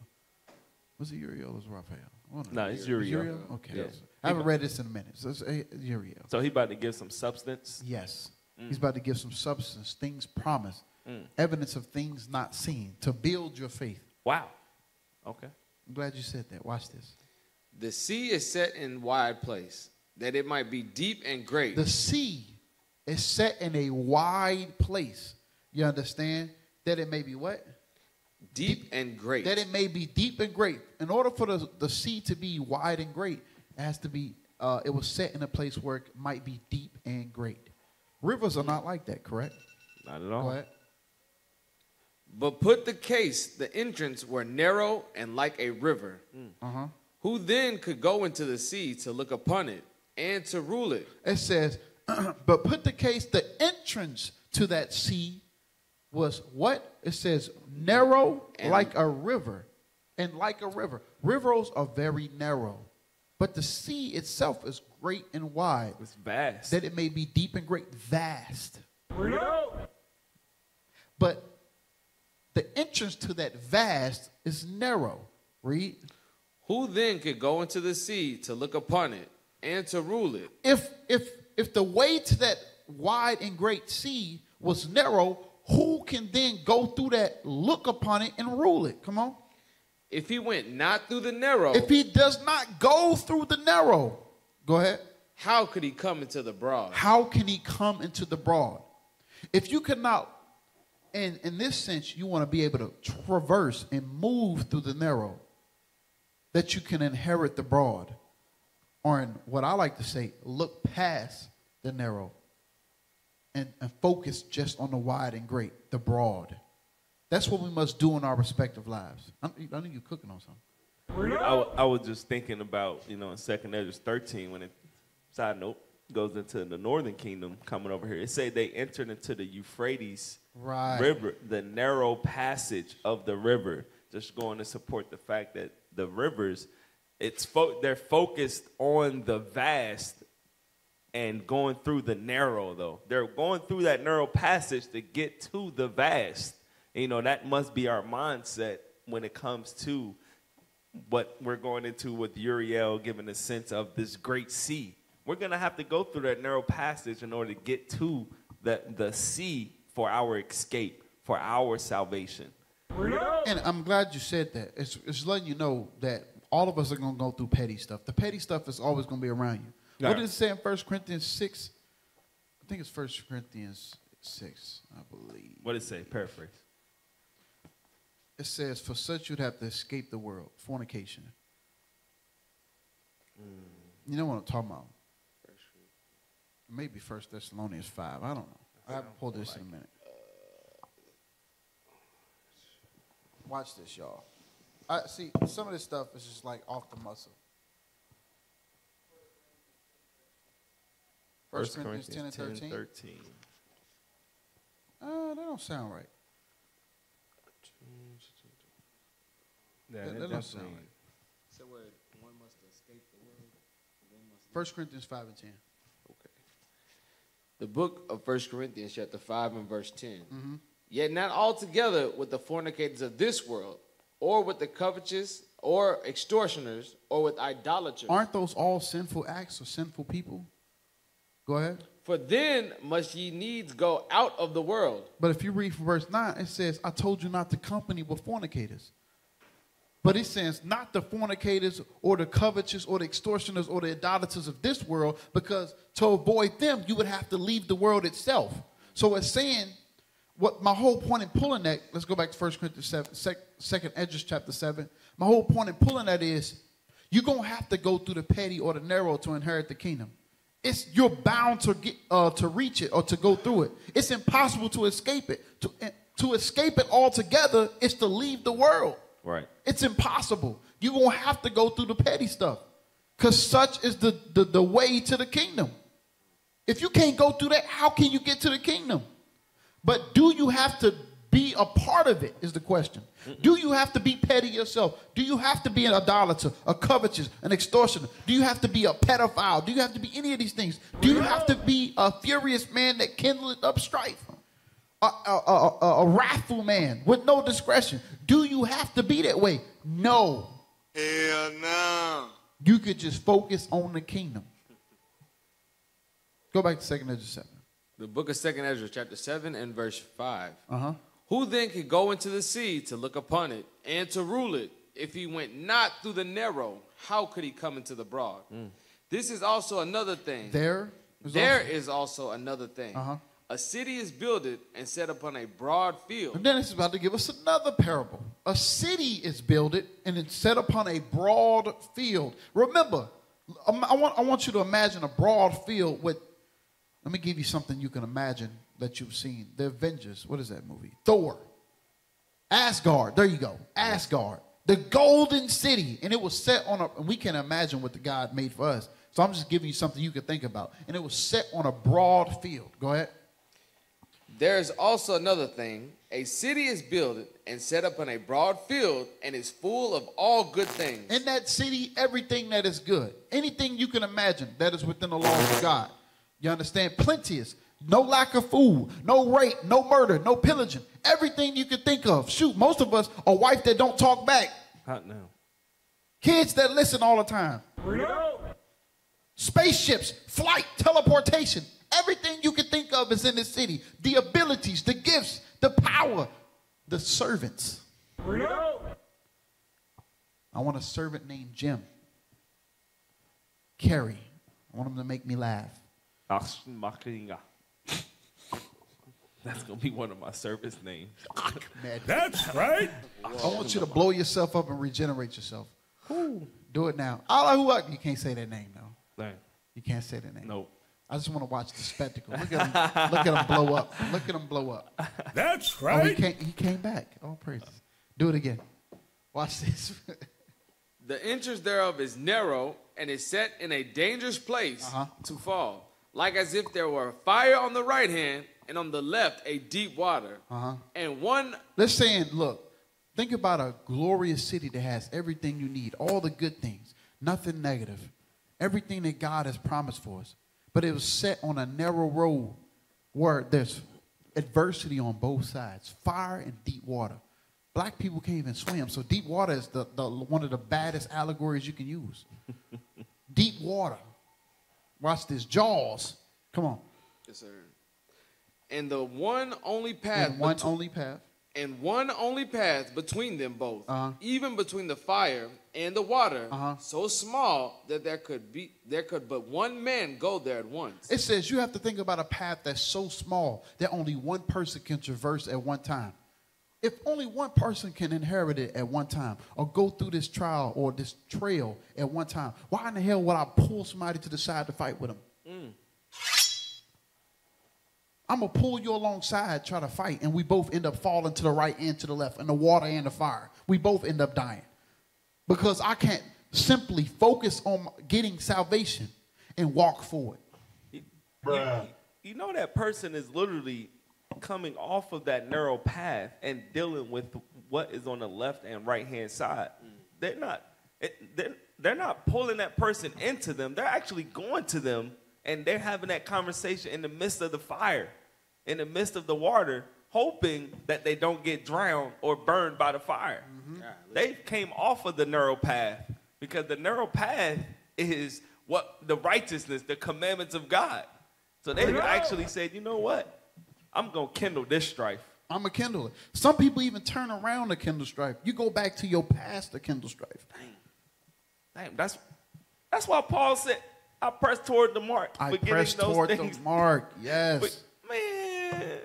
[SPEAKER 1] Was it Uriel or was it Raphael?
[SPEAKER 3] No, it's Uriel.
[SPEAKER 1] Okay.
[SPEAKER 3] Yeah.
[SPEAKER 1] I haven't read this in a minute. So it's Uriel.
[SPEAKER 3] So he's about to give some substance?
[SPEAKER 1] Yes. He's about to give some substance, things promised, evidence of things not seen, to build your faith.
[SPEAKER 3] Wow. Okay.
[SPEAKER 1] I'm glad you said that. Watch this.
[SPEAKER 2] The sea is set in wide place, that it might be deep and great.
[SPEAKER 1] The sea is set in a wide place. You understand? That it may be what?
[SPEAKER 2] Deep and great.
[SPEAKER 1] That it may be deep and great. In order for the sea to be wide and great, it has to be, it was set in a place where it might be deep and great. Rivers are not like that, correct?
[SPEAKER 3] Not at all.
[SPEAKER 1] Go ahead.
[SPEAKER 2] But put the case, the entrance were narrow and like a river. Who then could go into the sea to look upon it and to rule it?
[SPEAKER 1] It says, but put the case, the entrance to that sea was what? It says narrow and like a river. And like a river. Rivers are very narrow. But the sea itself is great and wide.
[SPEAKER 3] It's vast.
[SPEAKER 1] That it may be deep and great. Vast. But the entrance to that vast is narrow. Read.
[SPEAKER 2] Who then could go into the sea to look upon it and to rule it?
[SPEAKER 1] If the way to that wide and great sea was narrow, who can then go through that, look upon it, and rule it? Come on.
[SPEAKER 2] If he went not through the narrow.
[SPEAKER 1] If he does not go through the narrow. Go ahead.
[SPEAKER 2] How could he come into the broad?
[SPEAKER 1] How can he come into the broad? If you cannot, in this sense, you want to be able to traverse and move through the narrow, that you can inherit the broad. Or in what I like to say, look past the narrow and focus just on the wide and great, the broad. That's what we must do in our respective lives. I think you're cooking on something.
[SPEAKER 3] I was just thinking about, in 2 Ezra 13, when it, side note, goes into the northern kingdom coming over here. It say they entered into the Euphrates river, the narrow passage of the river, just going to support the fact that the rivers, they're focused on the vast and going through the narrow, though. They're going through that narrow passage to get to the vast. That must be our mindset when it comes to what we're going into with Uriel, giving a sense of this great sea. We're going to have to go through that narrow passage in order to get to the sea for our escape, for our salvation.
[SPEAKER 1] And I'm glad you said that. It's letting you know that all of us are going to go through petty stuff. The petty stuff is always going to be around you.
[SPEAKER 3] Right.
[SPEAKER 1] What does it say in 1 Corinthians 6? I think it's 1 Corinthians 6, I believe.
[SPEAKER 3] What does it say? Paraphrase.
[SPEAKER 1] It says, for such you'd have to escape the world. Fornication. You know what I'm talking about? Maybe 1 Thessalonians 5. I don't know. I haven't pulled this in a minute. Watch this, y'all. See, some of this stuff is just like off the muscle. 1 Corinthians 10 and 13. That don't sound right.
[SPEAKER 3] Yeah,
[SPEAKER 1] that don't sound right.
[SPEAKER 2] So where one must escape the world.
[SPEAKER 1] 1 Corinthians 5 and 10.
[SPEAKER 2] Okay. The book of 1 Corinthians chapter 5 and verse 10. Mm-hmm. Yet not altogether with the fornicators of this world, or with the covetous, or extortioners, or with idolaters.
[SPEAKER 1] Aren't those all sinful acts or sinful people? Go ahead.
[SPEAKER 2] For then must ye needs go out of the world.
[SPEAKER 1] But if you read from verse 9, it says, I told you not to company with fornicators. But it says not the fornicators or the covetous or the extortioners or the idolaters of this world, because to avoid them, you would have to leave the world itself. So it's saying, what my whole point in pulling that, let's go back to 1 Corinthians 7, 2 Ezra chapter 7. My whole point in pulling that is, you're going to have to go through the petty or the narrow to inherit the kingdom. You're bound to get to reach it or to go through it. It's impossible to escape it. to escape it altogether is to leave the world.
[SPEAKER 3] Right.
[SPEAKER 1] It's impossible. You're going to have to go through the petty stuff because such is the way to the kingdom. If you can't go through that, how can you get to the kingdom? But do you have to be a part of it is the question. Do you have to be petty yourself? Do you have to be an idolater, a covetous, an extortioner? Do you have to be a pedophile? Do you have to be any of these things? Do you have to be a furious man that kindleth up strife? A wrathful man with no discretion? Do you have to be that way? No.
[SPEAKER 5] Hell no.
[SPEAKER 1] You could just focus on the kingdom. Go back to 2 Ezra 7.
[SPEAKER 2] The book of 2 Ezra, chapter 7 and verse 5.
[SPEAKER 1] Uh-huh.
[SPEAKER 2] Who then could go into the sea to look upon it and to rule it? If he went not through the narrow, how could he come into the broad? This is also another thing.
[SPEAKER 1] There
[SPEAKER 2] is also another thing.
[SPEAKER 1] Uh-huh.
[SPEAKER 2] A city is builded and set upon a broad field.
[SPEAKER 1] And then it's about to give us another parable. A city is builded and it's set upon a broad field. Remember, I want you to imagine a broad field with, let me give you something you can imagine that you've seen. The Avengers. What is that movie? Thor. Asgard. There you go. Asgard. The golden city. And it was set on and we can imagine what the God made for us. So I'm just giving you something you can think about. And it was set on a broad field. Go ahead.
[SPEAKER 2] There is also another thing. A city is built and set up on a broad field and is full of all good things.
[SPEAKER 1] In that city, everything that is good. Anything you can imagine that is within the laws of God. You understand? Plenteous. No lack of food. No rape. No murder. No pillaging. Everything you can think of. Shoot, most of us are wife that don't talk back.
[SPEAKER 3] Hot now.
[SPEAKER 1] Kids that listen all the time. Spaceships, flight, teleportation. Everything you can think of is in the city. The abilities, the gifts, the power, the servants. I want a servant named Jim. Kerry. I want him to make me laugh.
[SPEAKER 3] That's going to be one of my service names.
[SPEAKER 4] That's right.
[SPEAKER 1] I want you to blow yourself up and regenerate yourself. Ooh. Do it now. You can't say that name, though.
[SPEAKER 3] Right.
[SPEAKER 1] You can't say that name.
[SPEAKER 3] Nope.
[SPEAKER 1] I just want to watch the spectacle. Look at him blow up. Look at him blow up.
[SPEAKER 4] That's
[SPEAKER 1] Oh,
[SPEAKER 4] right.
[SPEAKER 1] he came back. Oh, praises. Do it again. Watch this.
[SPEAKER 2] The entrance thereof is narrow and is set in a dangerous place to fall, like as if there were fire on the right hand and on the left a deep water. And one.
[SPEAKER 1] Let's say, look, think about a glorious city that has everything you need, all the good things, nothing negative, everything that God has promised for us. But it was set on a narrow road where there's adversity on both sides, fire and deep water. Black people can't even swim, so deep water is the one of the baddest allegories you can use. Deep water. Watch this. Jaws. Come on.
[SPEAKER 2] Yes, sir. And the one only path.
[SPEAKER 1] And one only path.
[SPEAKER 2] And one only path between them both, even between the fire and the water, so small that there could but one man go there at once.
[SPEAKER 1] It says you have to think about a path that's so small that only one person can traverse at one time. If only one person can inherit it at one time or go through this trial or this trail at one time, why in the hell would I pull somebody to the side to fight with them? I'm going to pull you alongside, try to fight, and we both end up falling to the right and to the left, in the water and the fire. We both end up dying. Because I can't simply focus on getting salvation and walk forward.
[SPEAKER 3] You know that person is literally coming off of that narrow path and dealing with what is on the left and right-hand side. They're not pulling that person into them. They're actually going to them, and they're having that conversation in the midst of the fire, in the midst of the water, hoping that they don't get drowned or burned by the fire. They came off of the narrow path because the narrow path is what the righteousness, the commandments of God. So they actually said, you know what? I'm going to kindle this strife.
[SPEAKER 1] I'm going to kindle it. Some people even turn around to kindle strife. You go back to your past to kindle strife.
[SPEAKER 3] Dang, that's why Paul said, I press toward the mark.
[SPEAKER 1] I press toward the mark, yes.
[SPEAKER 3] But, man.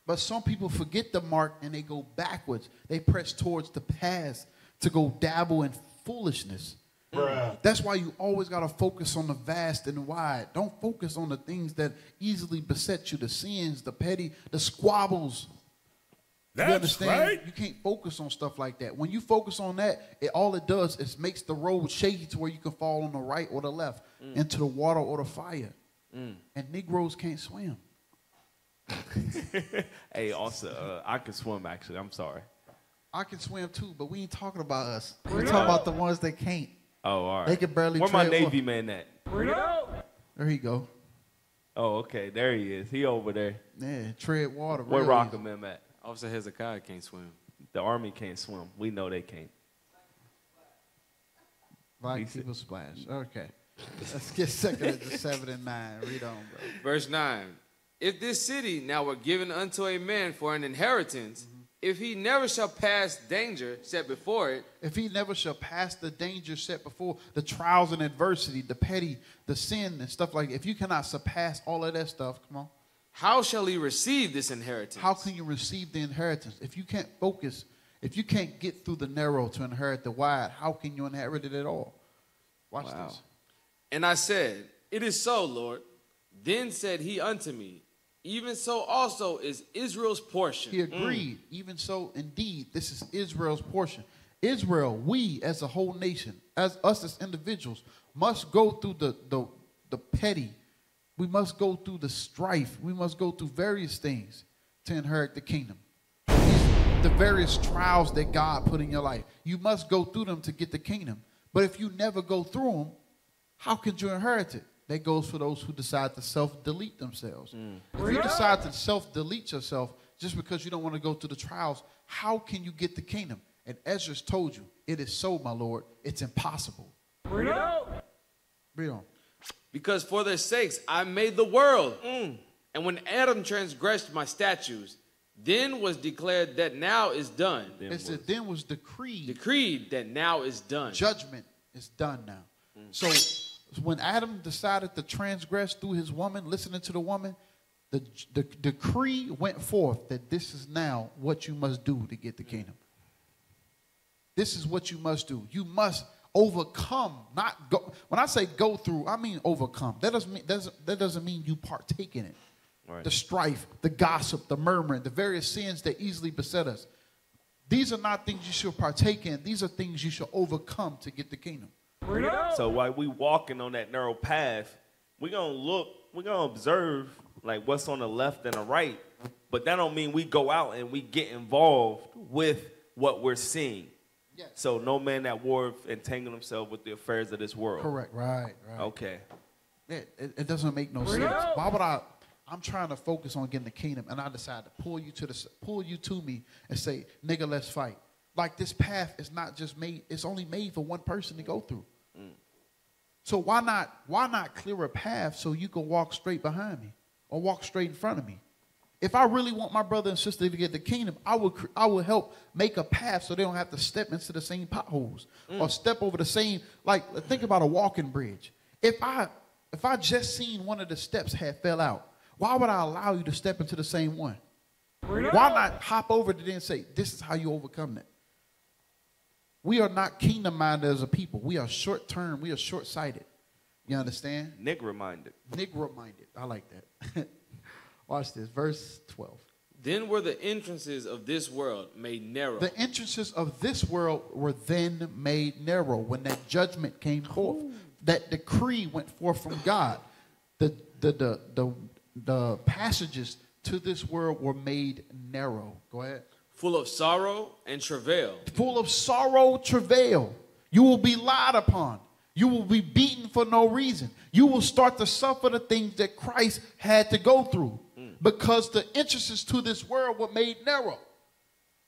[SPEAKER 1] But some people forget the mark and they go backwards. They press towards the past to go dabble in foolishness. That's why you always got to focus on the vast and wide. Don't focus on the things that easily beset you, the sins, the petty, the squabbles. You understand? You can't focus on stuff like that. When you focus on that, all it does is makes the road shaky to where you can fall on the right or the left, into the water or the fire. And Negroes can't swim.
[SPEAKER 3] Hey, also, I can swim, actually. I'm sorry.
[SPEAKER 1] I can swim, too, but we ain't talking about us. We're talking about the ones that can't.
[SPEAKER 3] Oh, all right.
[SPEAKER 1] They can barely
[SPEAKER 3] Where my
[SPEAKER 1] tread
[SPEAKER 3] Navy man at?
[SPEAKER 1] There he go.
[SPEAKER 3] Oh, okay. There he is. He over there.
[SPEAKER 1] Yeah, tread water.
[SPEAKER 3] Where Rockham him at?
[SPEAKER 2] Officer Hezekiah can't swim.
[SPEAKER 3] The Army can't swim. We know they can't.
[SPEAKER 1] Black people splash. Okay. Let's get 2 7 and 9. Read on, bro.
[SPEAKER 2] Verse 9. If this city now were given unto a man for an inheritance, if he never shall pass danger set before it.
[SPEAKER 1] If he never shall pass the danger set before, the trials and adversity, the petty, the sin and stuff like that. If you cannot surpass all of that stuff, come on.
[SPEAKER 2] How shall he receive this inheritance?
[SPEAKER 1] How can you receive the inheritance? If you can't focus, if you can't get through the narrow to inherit the wide, how can you inherit it at all? Watch this.
[SPEAKER 2] And I said, it is so, Lord. Then said he unto me, even so also is Israel's portion.
[SPEAKER 1] He agreed. Even so, indeed, this is Israel's portion. Israel, we as a whole nation, as us as individuals, must go through the petty. We must go through the strife. We must go through various things to inherit the kingdom. The various trials that God put in your life. You must go through them to get the kingdom. But if you never go through them, how could you inherit it? That goes for those who decide to self-delete themselves. If you decide to self-delete yourself just because you don't want to go through the trials, how can you get the kingdom? And Ezra's told you, it is so, my Lord, it's impossible. Read on.
[SPEAKER 2] Because for their sakes I made the world. And when Adam transgressed my statutes, then was declared that now is done.
[SPEAKER 1] It said then was decreed.
[SPEAKER 2] Decreed that now is done.
[SPEAKER 1] Judgment is done now. So when Adam decided to transgress through his woman, listening to the woman, the decree went forth that this is now what you must do to get the kingdom. This is what you must do. You must overcome, not go. When I say go through, I mean overcome. That doesn't mean you partake in it. Right. The strife, the gossip, the murmuring, the various sins that easily beset us. These are not things you should partake in. These are things you should overcome to get the kingdom.
[SPEAKER 3] So while we walking on that narrow path, we're gonna look, we're gonna observe like what's on the left and the right, but that don't mean we go out and we get involved with what we're seeing. Yes. So no man that war entangle himself with the affairs of this world.
[SPEAKER 1] Correct. Right.
[SPEAKER 3] Okay.
[SPEAKER 1] It doesn't make no sense. Why would I'm trying to focus on getting the kingdom, and I decide to pull you to me and say, nigga, let's fight. Like this path is not just made, it's only made for one person to go through. So why not clear a path so you can walk straight behind me or walk straight in front of me? If I really want my brother and sister to get the kingdom, I will help make a path so they don't have to step into the same potholes or step over the same, like think about a walking bridge. If I just seen one of the steps fell out, why would I allow you to step into the same one? Why not hop over to them and say, this is how you overcome that? We are not kingdom-minded as a people. We are short-term. We are short-sighted. You understand?
[SPEAKER 3] Nigger-minded.
[SPEAKER 1] Nigger-minded. I like that. Watch this. Verse 12.
[SPEAKER 2] Then were the entrances of this world made narrow.
[SPEAKER 1] The entrances of this world were then made narrow when that judgment came forth. That decree went forth from God. The passages to this world were made narrow. Go ahead.
[SPEAKER 2] Full of sorrow and travail.
[SPEAKER 1] Full of sorrow, travail. You will be lied upon. You will be beaten for no reason. You will start to suffer the things that Christ had to go through because the entrances to this world were made narrow.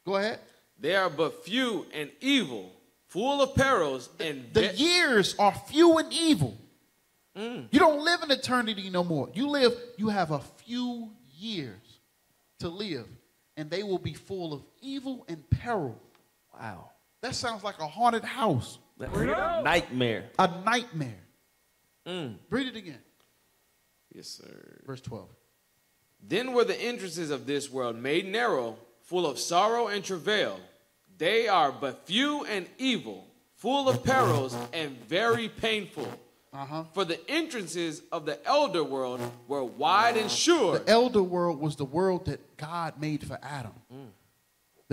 [SPEAKER 1] Go ahead.
[SPEAKER 2] They are but few and evil, full of perils and
[SPEAKER 1] the years are few and evil. You don't live in eternity no more. You have a few years to live, and they will be full of evil and peril.
[SPEAKER 3] Wow.
[SPEAKER 1] That sounds like a haunted house.
[SPEAKER 3] A nightmare.
[SPEAKER 1] A nightmare. Read it again.
[SPEAKER 2] Yes, sir.
[SPEAKER 1] Verse 12.
[SPEAKER 2] Then were the entrances of this world made narrow, full of sorrow and travail. They are but few and evil, full of perils and very painful. For the entrances of the elder world were wide and sure.
[SPEAKER 1] The elder world was the world that God made for Adam.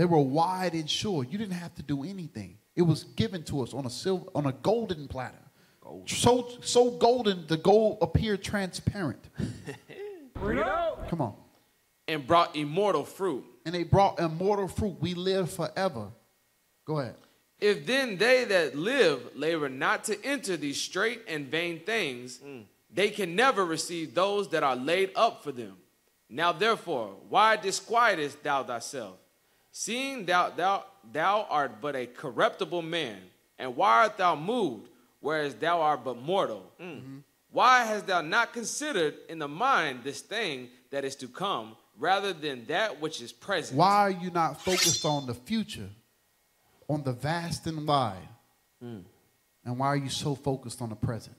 [SPEAKER 1] They were wide and sure. You didn't have to do anything. It was given to us on a golden platter. So golden, the gold appeared transparent. Come on.
[SPEAKER 2] And brought immortal fruit.
[SPEAKER 1] And they brought immortal fruit. We live forever. Go ahead.
[SPEAKER 2] If then they that live labor not to enter these straight and vain things, they can never receive those that are laid up for them. Now therefore, why disquietest thou thyself? Seeing thou art but a corruptible man, and why art thou moved, whereas thou art but mortal? Why hast thou not considered in the mind this thing that is to come, rather than that which is present?
[SPEAKER 1] Why are you not focused on the future, on the vast and wide? And why are you so focused on the present?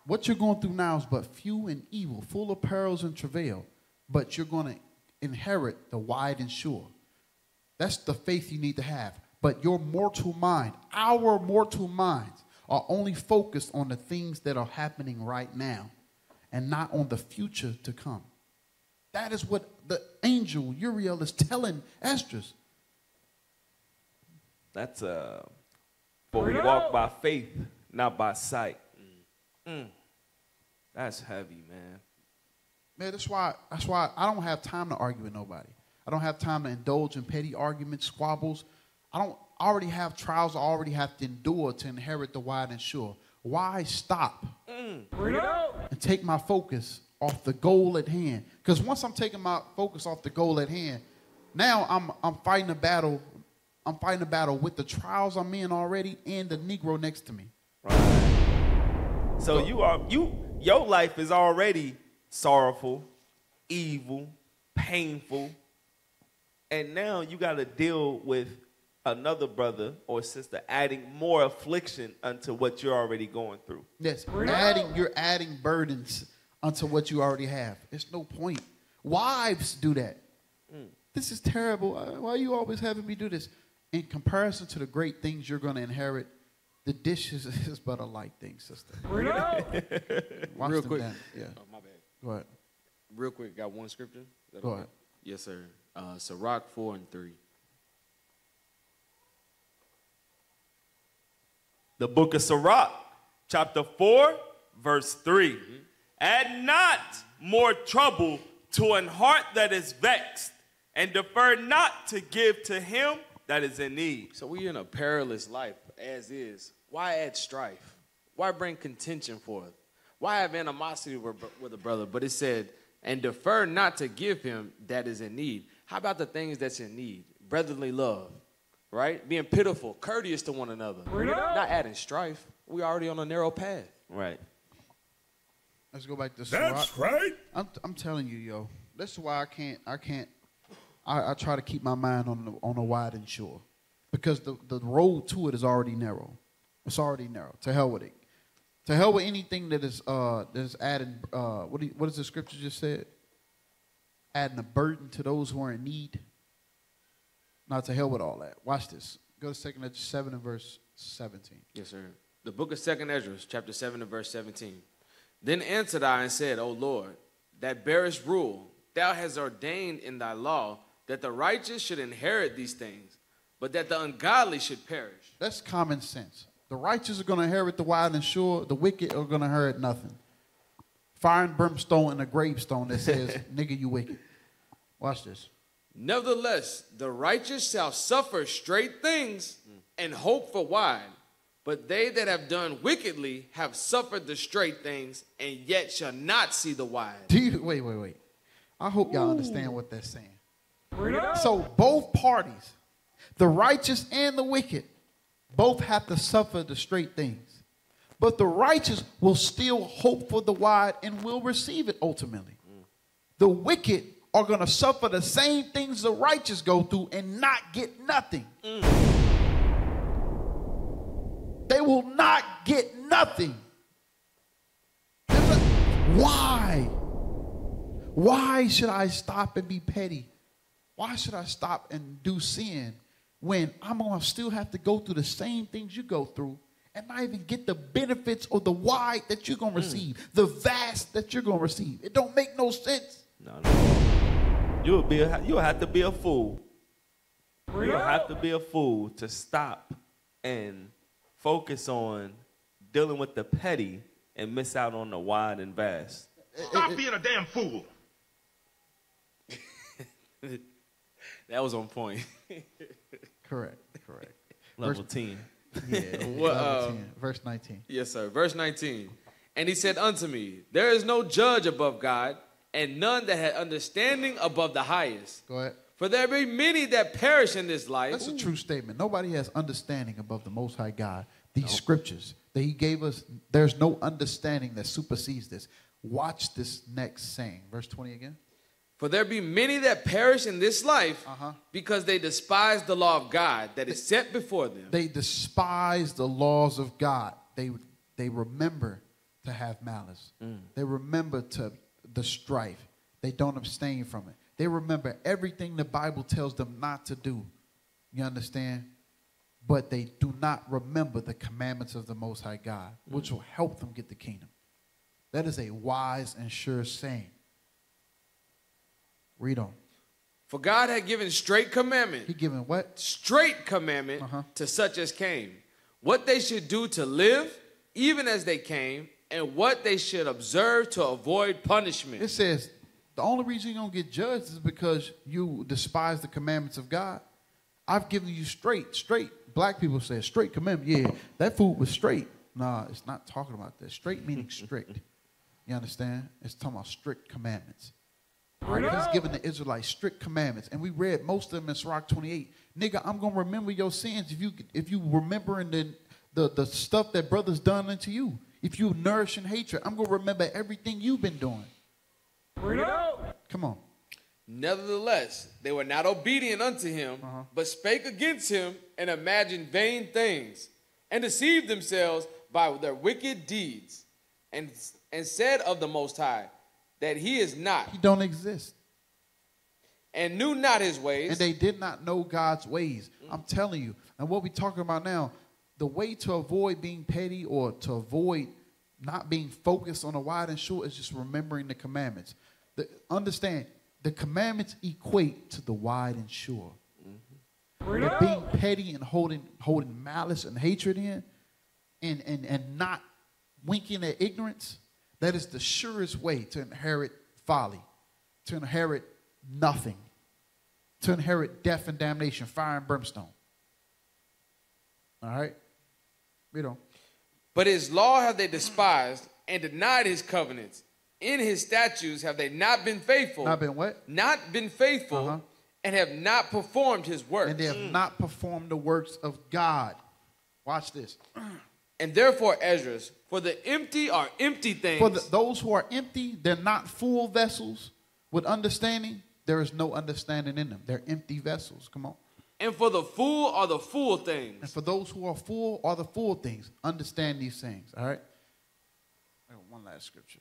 [SPEAKER 1] What you're going through now is but few and evil, full of perils and travail, but you're going to inherit the wide and sure. That's the faith you need to have. But your mortal mind, our mortal minds, are only focused on the things that are happening right now and not on the future to come. That is what the angel Uriel is telling Esdras.
[SPEAKER 3] That's for we walk by faith, not by sight. That's heavy, man.
[SPEAKER 1] Man, that's why I don't have time to argue with nobody. I don't have time to indulge in petty arguments, squabbles. I already have trials I already have to endure to inherit the wide and sure. Why stop and take my focus off the goal at hand? Because once I'm taking my focus off the goal at hand, now I'm fighting a battle. I'm fighting a battle with the trials I'm in already and the Negro next to me.
[SPEAKER 3] Right. So your life is already sorrowful, evil, painful, and now you got to deal with another brother or sister adding more affliction unto what you're already going through.
[SPEAKER 1] Yes, you're adding burdens unto what you already have. It's no point. Wives do that. This is terrible. Why are you always having me do this? In comparison to the great things you're going to inherit, the dishes is but a light thing, sister.
[SPEAKER 2] Real quick.
[SPEAKER 1] Yeah.
[SPEAKER 2] Oh, my bad.
[SPEAKER 1] Go ahead.
[SPEAKER 2] Real quick, got one scripture?
[SPEAKER 1] Go ahead.
[SPEAKER 2] Yes, sir. Sirach 4:3.
[SPEAKER 3] The book of Sirach, chapter 4, verse 3. Add not more trouble to an heart that is vexed, and defer not to give to him that is in need.
[SPEAKER 2] So we in a perilous life, as is. Why add strife? Why bring contention forth? Why have animosity with a brother? But it said, and defer not to give him that is in need. How about the things that's in need? Brotherly love, right? Being pitiful, courteous to one another. Not adding strife. We already on a narrow path.
[SPEAKER 3] Right.
[SPEAKER 1] Let's go back to Sirach.
[SPEAKER 4] That's right.
[SPEAKER 1] I'm telling you, yo. This is why I try to keep my mind on the wide and sure. Because the road to it is already narrow. It's already narrow. To hell with it. To hell with anything that is adding, what does the scripture just said? Adding a burden to those who are in need. Not to hell with all that. Watch this. Go to 2 Ezra 7 and verse 17.
[SPEAKER 2] Yes, sir. The book of 2 Ezra, chapter 7 and verse 17. Then answered I and said, O Lord, that bearest rule, thou hast ordained in thy law that the righteous should inherit these things, but that the ungodly should perish.
[SPEAKER 1] That's common sense. The righteous are going to inherit the wide and sure. The wicked are going to inherit nothing. Fire and brimstone and a gravestone that says, nigga, you wicked. Watch this.
[SPEAKER 2] Nevertheless, the righteous shall suffer straight things and hope for wide. But they that have done wickedly have suffered the straight things and yet shall not see the wide.
[SPEAKER 1] Wait. I hope y'all understand what that's saying. So both parties, the righteous and the wicked, both have to suffer the straight things. But the righteous will still hope for the wide and will receive it ultimately. The wicked are going to suffer the same things the righteous go through and not get nothing. They will not get nothing. Why? Why should I stop and be petty? Why should I stop and do sin when I'm going to still have to go through the same things you go through and not even get the benefits or the wide that you're going to receive, the vast that you're going to receive? It don't make no sense.
[SPEAKER 3] No. You'll have to be a fool You don't have to be a fool to stop and focus on dealing with the petty and miss out on the wide and vast.
[SPEAKER 4] Stop being a damn fool.
[SPEAKER 2] That was on point.
[SPEAKER 1] Correct.
[SPEAKER 3] Level 10.
[SPEAKER 1] Yeah. Level 10. Verse 19.
[SPEAKER 2] Yes, sir. Verse 19. And he said unto me, there is no judge above God, and none that had understanding above the highest.
[SPEAKER 1] Go ahead.
[SPEAKER 2] For there be many that perish in this life.
[SPEAKER 1] That's a true statement. Nobody has understanding above the Most High God. These scriptures that he gave us, there's no understanding that supersedes this. Watch this next saying. Verse 20 again.
[SPEAKER 2] For there be many that perish in this life because they despise the law of God that is set before them.
[SPEAKER 1] They despise the laws of God. They remember to have malice. They remember the strife. They don't abstain from it. They remember everything the Bible tells them not to do. You understand? But they do not remember the commandments of the Most High God, which will help them get the kingdom. That is a wise and sure saying. Read on.
[SPEAKER 2] For God had given straight commandment.
[SPEAKER 1] He given what?
[SPEAKER 2] Straight commandment to such as came. What they should do to live, even as they came, and what they should observe to avoid punishment.
[SPEAKER 1] It says the only reason you don't get judged is because you despise the commandments of God. I've given you straight. Black people say straight commandment. Yeah, that food was straight. Nah, it's not talking about that. Straight meaning strict. You understand? It's talking about strict commandments. Right? He's given the Israelites strict commandments. And we read most of them in Sirach 28. Nigga, I'm going to remember your sins if you remembering the stuff that brothers done unto you. If you nourishing hatred, I'm going to remember everything you've been doing. Come on.
[SPEAKER 2] Nevertheless, they were not obedient unto him, but spake against him and imagined vain things, and deceived themselves by their wicked deeds, and said of the Most High that he is not.
[SPEAKER 1] He don't exist.
[SPEAKER 2] And knew not his ways.
[SPEAKER 1] And they did not know God's ways. I'm telling you. And what we're talking about now, the way to avoid being petty or to avoid not being focused on the wide and short is just remembering the commandments. Understand, the commandments equate to the wide and sure. But being petty and holding malice and hatred in and not winking at ignorance, that is the surest way to inherit folly, to inherit nothing, to inherit death and damnation, fire and brimstone. All right? Read on.
[SPEAKER 2] But his law have they despised and denied his covenants. In his statutes have they not been faithful.
[SPEAKER 1] Not been what?
[SPEAKER 2] Not been faithful and have not performed his works.
[SPEAKER 1] And they have not performed the works of God. Watch this.
[SPEAKER 2] And therefore, Esdras, for the empty are empty things.
[SPEAKER 1] For those who are empty, they're not full vessels with understanding. There is no understanding in them. They're empty vessels. Come on.
[SPEAKER 2] And for the fool are the fool things.
[SPEAKER 1] And for those who are full are the full things. Understand these things. All right? I got one last scripture.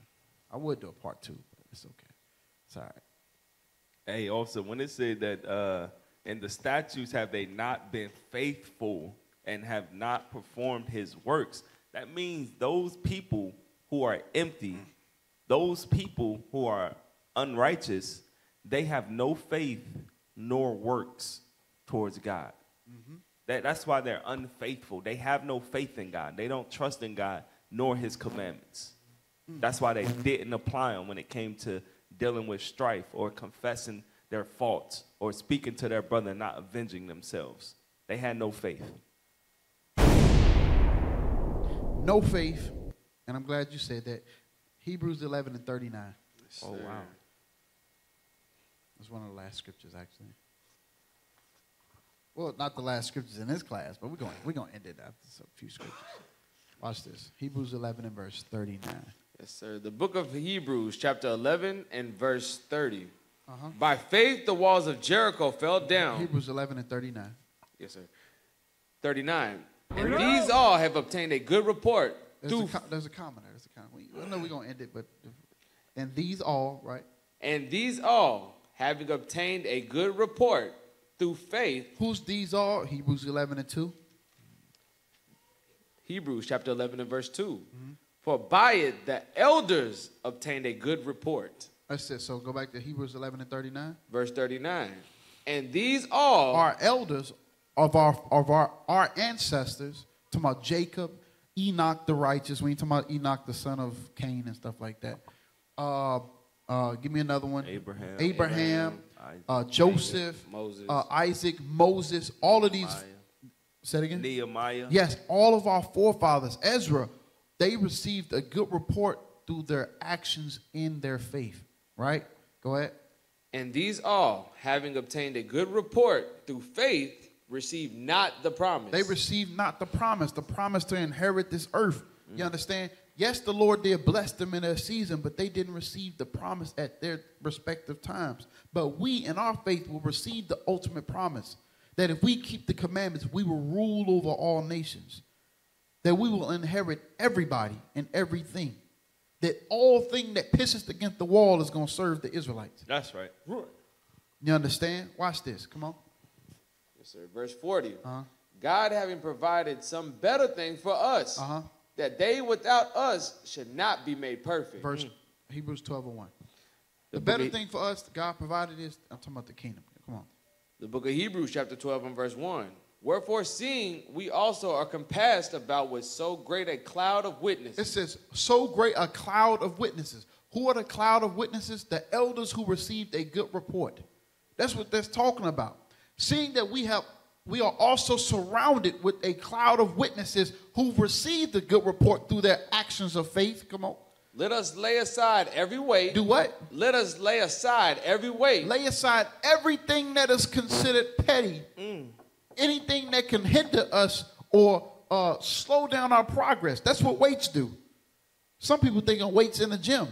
[SPEAKER 1] I would do a part 2, but it's okay. It's all right.
[SPEAKER 3] Hey, also, when it said that in the statutes have they not been faithful and have not performed his works, that means those people who are empty, those people who are unrighteous, they have no faith nor works towards God. That's why they're unfaithful. They have no faith in God. They don't trust in God nor his commandments. That's why they didn't apply them when it came to dealing with strife or confessing their faults or speaking to their brother and not avenging themselves. They had no faith.
[SPEAKER 1] No faith, and I'm glad you said that. Hebrews 11 and 39.
[SPEAKER 3] Oh, wow.
[SPEAKER 1] That's one of the last scriptures, actually. Well, not the last scriptures in this class, but we're going to end it after a few scriptures. Watch this. Hebrews 11 and verse 39.
[SPEAKER 2] Yes, sir. The book of Hebrews, chapter 11 and verse 30. By faith, the walls of Jericho fell down.
[SPEAKER 1] Hebrews 11 and 39.
[SPEAKER 2] Yes, sir. 39. And these all have obtained a good report.
[SPEAKER 1] There's a comment there. There's a comment. I know we're going to end it, but... And these all, right?
[SPEAKER 2] And these all, having obtained a good report through faith.
[SPEAKER 1] Who's these all? Hebrews 11 and 2.
[SPEAKER 2] Hebrews chapter 11 and verse 2. For by it the elders obtained a good report.
[SPEAKER 1] That's it. So go back to Hebrews 11 and 39.
[SPEAKER 2] Verse 39. And these all
[SPEAKER 1] are elders of our ancestors, talking about Jacob, Enoch the righteous. We ain't talking about Enoch the son of Cain and stuff like that. Give me another one. Abraham, Joseph, Isaac, Moses, all of these. Say it again.
[SPEAKER 3] Nehemiah.
[SPEAKER 1] Yes, all of our forefathers, Ezra, they received a good report through their actions in their faith. Right? Go ahead.
[SPEAKER 2] And these all, having obtained a good report through faith, received not the promise.
[SPEAKER 1] They received not the promise to inherit this earth. You understand? Yes, the Lord did bless them in their season, but they didn't receive the promise at their respective times. But we, in our faith, will receive the ultimate promise that if we keep the commandments, we will rule over all nations, that we will inherit everybody and everything, that all thing that pisses against the wall is going to serve the Israelites.
[SPEAKER 3] That's right.
[SPEAKER 1] You understand? Watch this. Come on.
[SPEAKER 2] Yes, sir. Verse 40. God having provided some better thing for us, that they without us should not be made perfect.
[SPEAKER 1] Verse Hebrews 12:1. The better thing for us, God provided is, I'm talking about the kingdom. Come on.
[SPEAKER 2] The book of Hebrews chapter 12 and verse 1. Wherefore, seeing we also are compassed about with so great a cloud of witnesses.
[SPEAKER 1] It says, so great a cloud of witnesses. Who are the cloud of witnesses? The elders who received a good report. That's what that's talking about. Seeing that we are also surrounded with a cloud of witnesses who received the good report through their actions of faith. Come on.
[SPEAKER 2] Let us lay aside every weight.
[SPEAKER 1] Do what?
[SPEAKER 2] Let us lay aside every weight.
[SPEAKER 1] Lay aside everything that is considered petty. Anything that can hinder us or slow down our progress. That's what weights do. Some people think of weights in the gym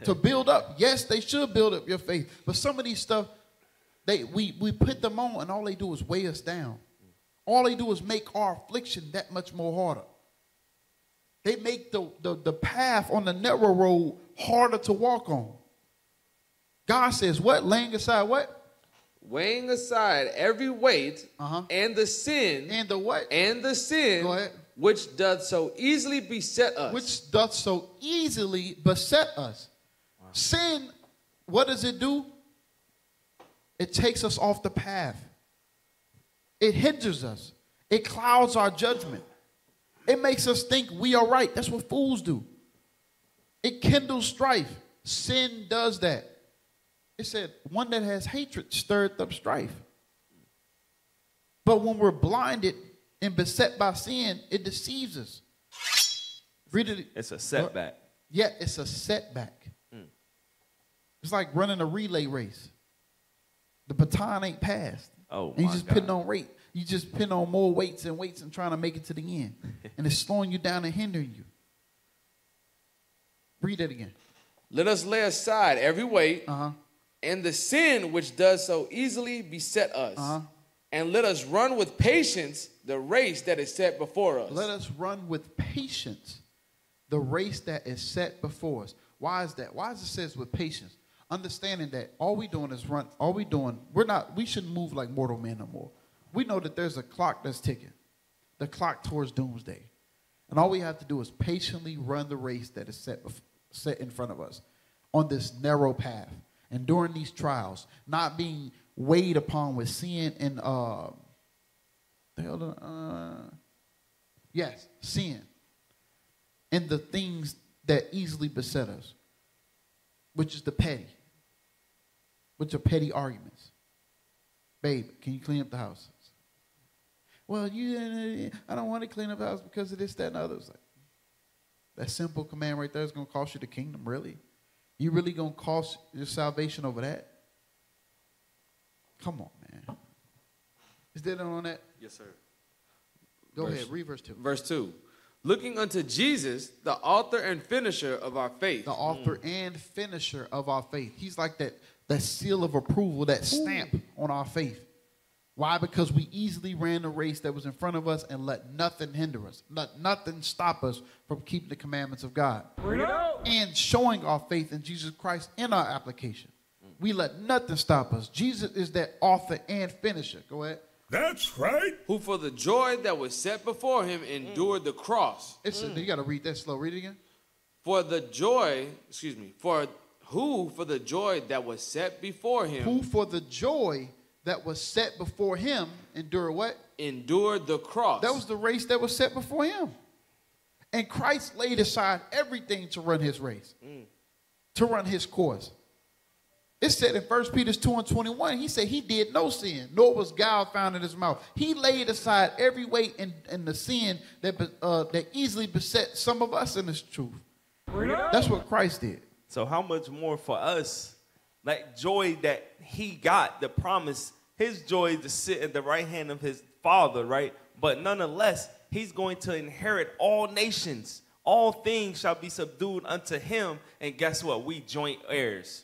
[SPEAKER 1] to build up. Yes, they should build up your faith. But some of these stuff, we put them on and all they do is weigh us down. All they do is make our affliction that much more harder. They make the path on the narrow road harder to walk on. God says what? Laying aside what?
[SPEAKER 2] Weighing aside every weight and the sin.
[SPEAKER 1] And the what?
[SPEAKER 2] And the sin.
[SPEAKER 1] Go ahead.
[SPEAKER 2] Which doth so easily beset us.
[SPEAKER 1] Which doth so easily beset us. Wow. Sin, what does it do? It takes us off the path. It hinders us. It clouds our judgment. It makes us think we are right. That's what fools do. It kindles strife. Sin does that. It said, one that has hatred stirred up strife. But when we're blinded and beset by sin, it deceives us. Read it.
[SPEAKER 3] It's a setback.
[SPEAKER 1] Yeah, it's a setback. It's like running a relay race. The baton ain't passed.
[SPEAKER 3] Oh,
[SPEAKER 1] and you just putting on weight. You just putting on more weights and trying to make it to the end. And it's slowing you down and hindering you. Read it again.
[SPEAKER 2] Let us lay aside every weight and the sin which does so easily beset us. And let us run with patience the race that is set before us.
[SPEAKER 1] Let us run with patience the race that is set before us. Why is that? Why does it says with patience? Understanding that all we doing is run. All we doing, we shouldn't move like mortal men no more. We know that there's a clock that's ticking. The clock towards doomsday. And all we have to do is patiently run the race that is set in front of us on this narrow path. And during these trials, not being weighed upon with sin and sin and the things that easily beset us, which is the petty, which are petty arguments. Babe, can you clean up the house? Well, I don't want to clean up the house because of this, that, and the other. Like, that simple command right there is going to cost you the kingdom, really? You really going to cost your salvation over that? Come on, man. Is there on that?
[SPEAKER 2] Yes, sir.
[SPEAKER 1] Go ahead, read verse 2.
[SPEAKER 2] Verse 2. Looking unto Jesus, the author and finisher of our faith.
[SPEAKER 1] The author and finisher of our faith. He's like that seal of approval, that stamp on our faith. Why? Because we easily ran the race that was in front of us and let nothing hinder us. Let nothing stop us from keeping the commandments of God. And showing our faith in Jesus Christ in our application. We let nothing stop us. Jesus is that author and finisher. Go ahead.
[SPEAKER 4] That's right.
[SPEAKER 2] Who for the joy that was set before him endured the cross.
[SPEAKER 1] You got to read that slow. Read it again.
[SPEAKER 2] For the joy that was set before him.
[SPEAKER 1] Who for the joy that was set before him endured what?
[SPEAKER 2] Endured the cross.
[SPEAKER 1] That was the race that was set before him. And Christ laid aside everything to run his race, to run his course. It said in 1 Peter 2:21, he said he did no sin, nor was guile found in his mouth. He laid aside every weight and the sin that easily beset some of us in this truth. That's what Christ did.
[SPEAKER 3] So how much more for us, like joy that he got, the promise, his joy to sit at the right hand of his Father, right? But nonetheless, he's going to inherit all nations. All things shall be subdued unto him. And guess what? We joint heirs.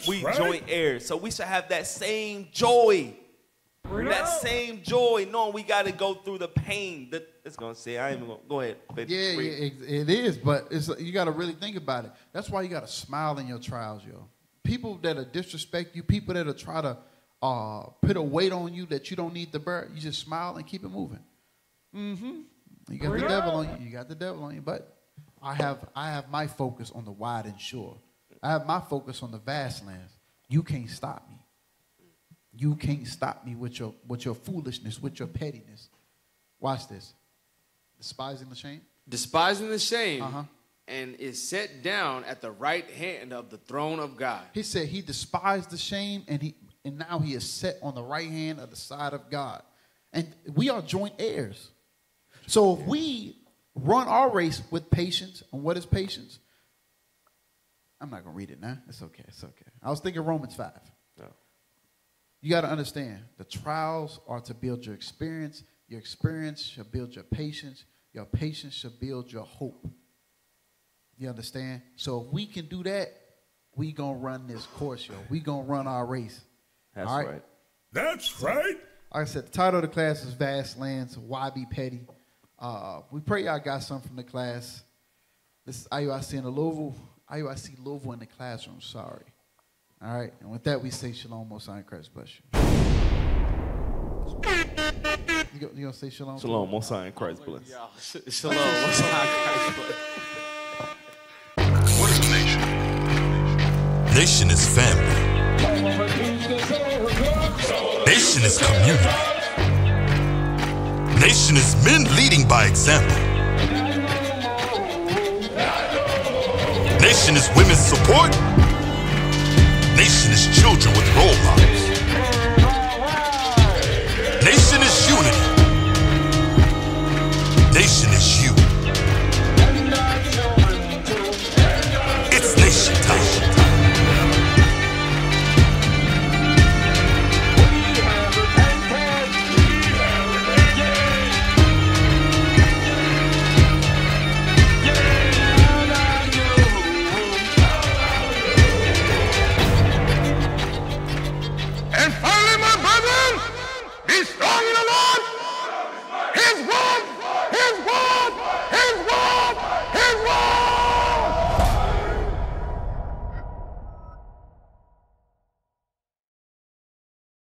[SPEAKER 3] We joint heirs. So we should have that same joy. That same joy, knowing we got to go through the pain. It's going to say, I ain't even going to go ahead.
[SPEAKER 1] It is, but you got to really think about it. That's why you got to smile in your trials, yo. People that disrespect you, people that try to put a weight on you that you don't need to bear, you just smile and keep it moving. You got the devil on you. You got the devil on you. But I have my focus on the wide and sure. I have my focus on the vast lands. You can't stop me. You can't stop me with your foolishness, with your pettiness. Watch this. Despising the shame.
[SPEAKER 2] Despising the shame. And is set down at the right hand of the throne of God.
[SPEAKER 1] He said he despised the shame, and now he is set on the right hand of the side of God. And we are joint heirs. So if we run our race with patience, and what is patience? I'm not going to read it now. It's okay. It's okay. I was thinking Romans 5. No. You got to understand, the trials are to build your experience. Your experience shall build your patience. Your patience shall build your hope. You understand? So if we can do that, we going to run this course, yo. We going to run our race.
[SPEAKER 3] That's right.
[SPEAKER 6] That's right.
[SPEAKER 1] Like I said, the title of the class is Vast Lands, Why Be Petty? We pray y'all got something from the class. This is IUIC in Louisville. IUIC Louisville in the classroom, sorry. All right, and with that, we say shalom, most high in Christ bless you. You gonna say shalom?
[SPEAKER 3] Shalom, most high in Christ bless.
[SPEAKER 2] Shalom, most high in Christ bless.
[SPEAKER 5] What is a nation?
[SPEAKER 6] Nation is family. Nation is community. Nation is men leading by example. Nation is women's support. Nation is children with role models. Nation is unity. Nation is you.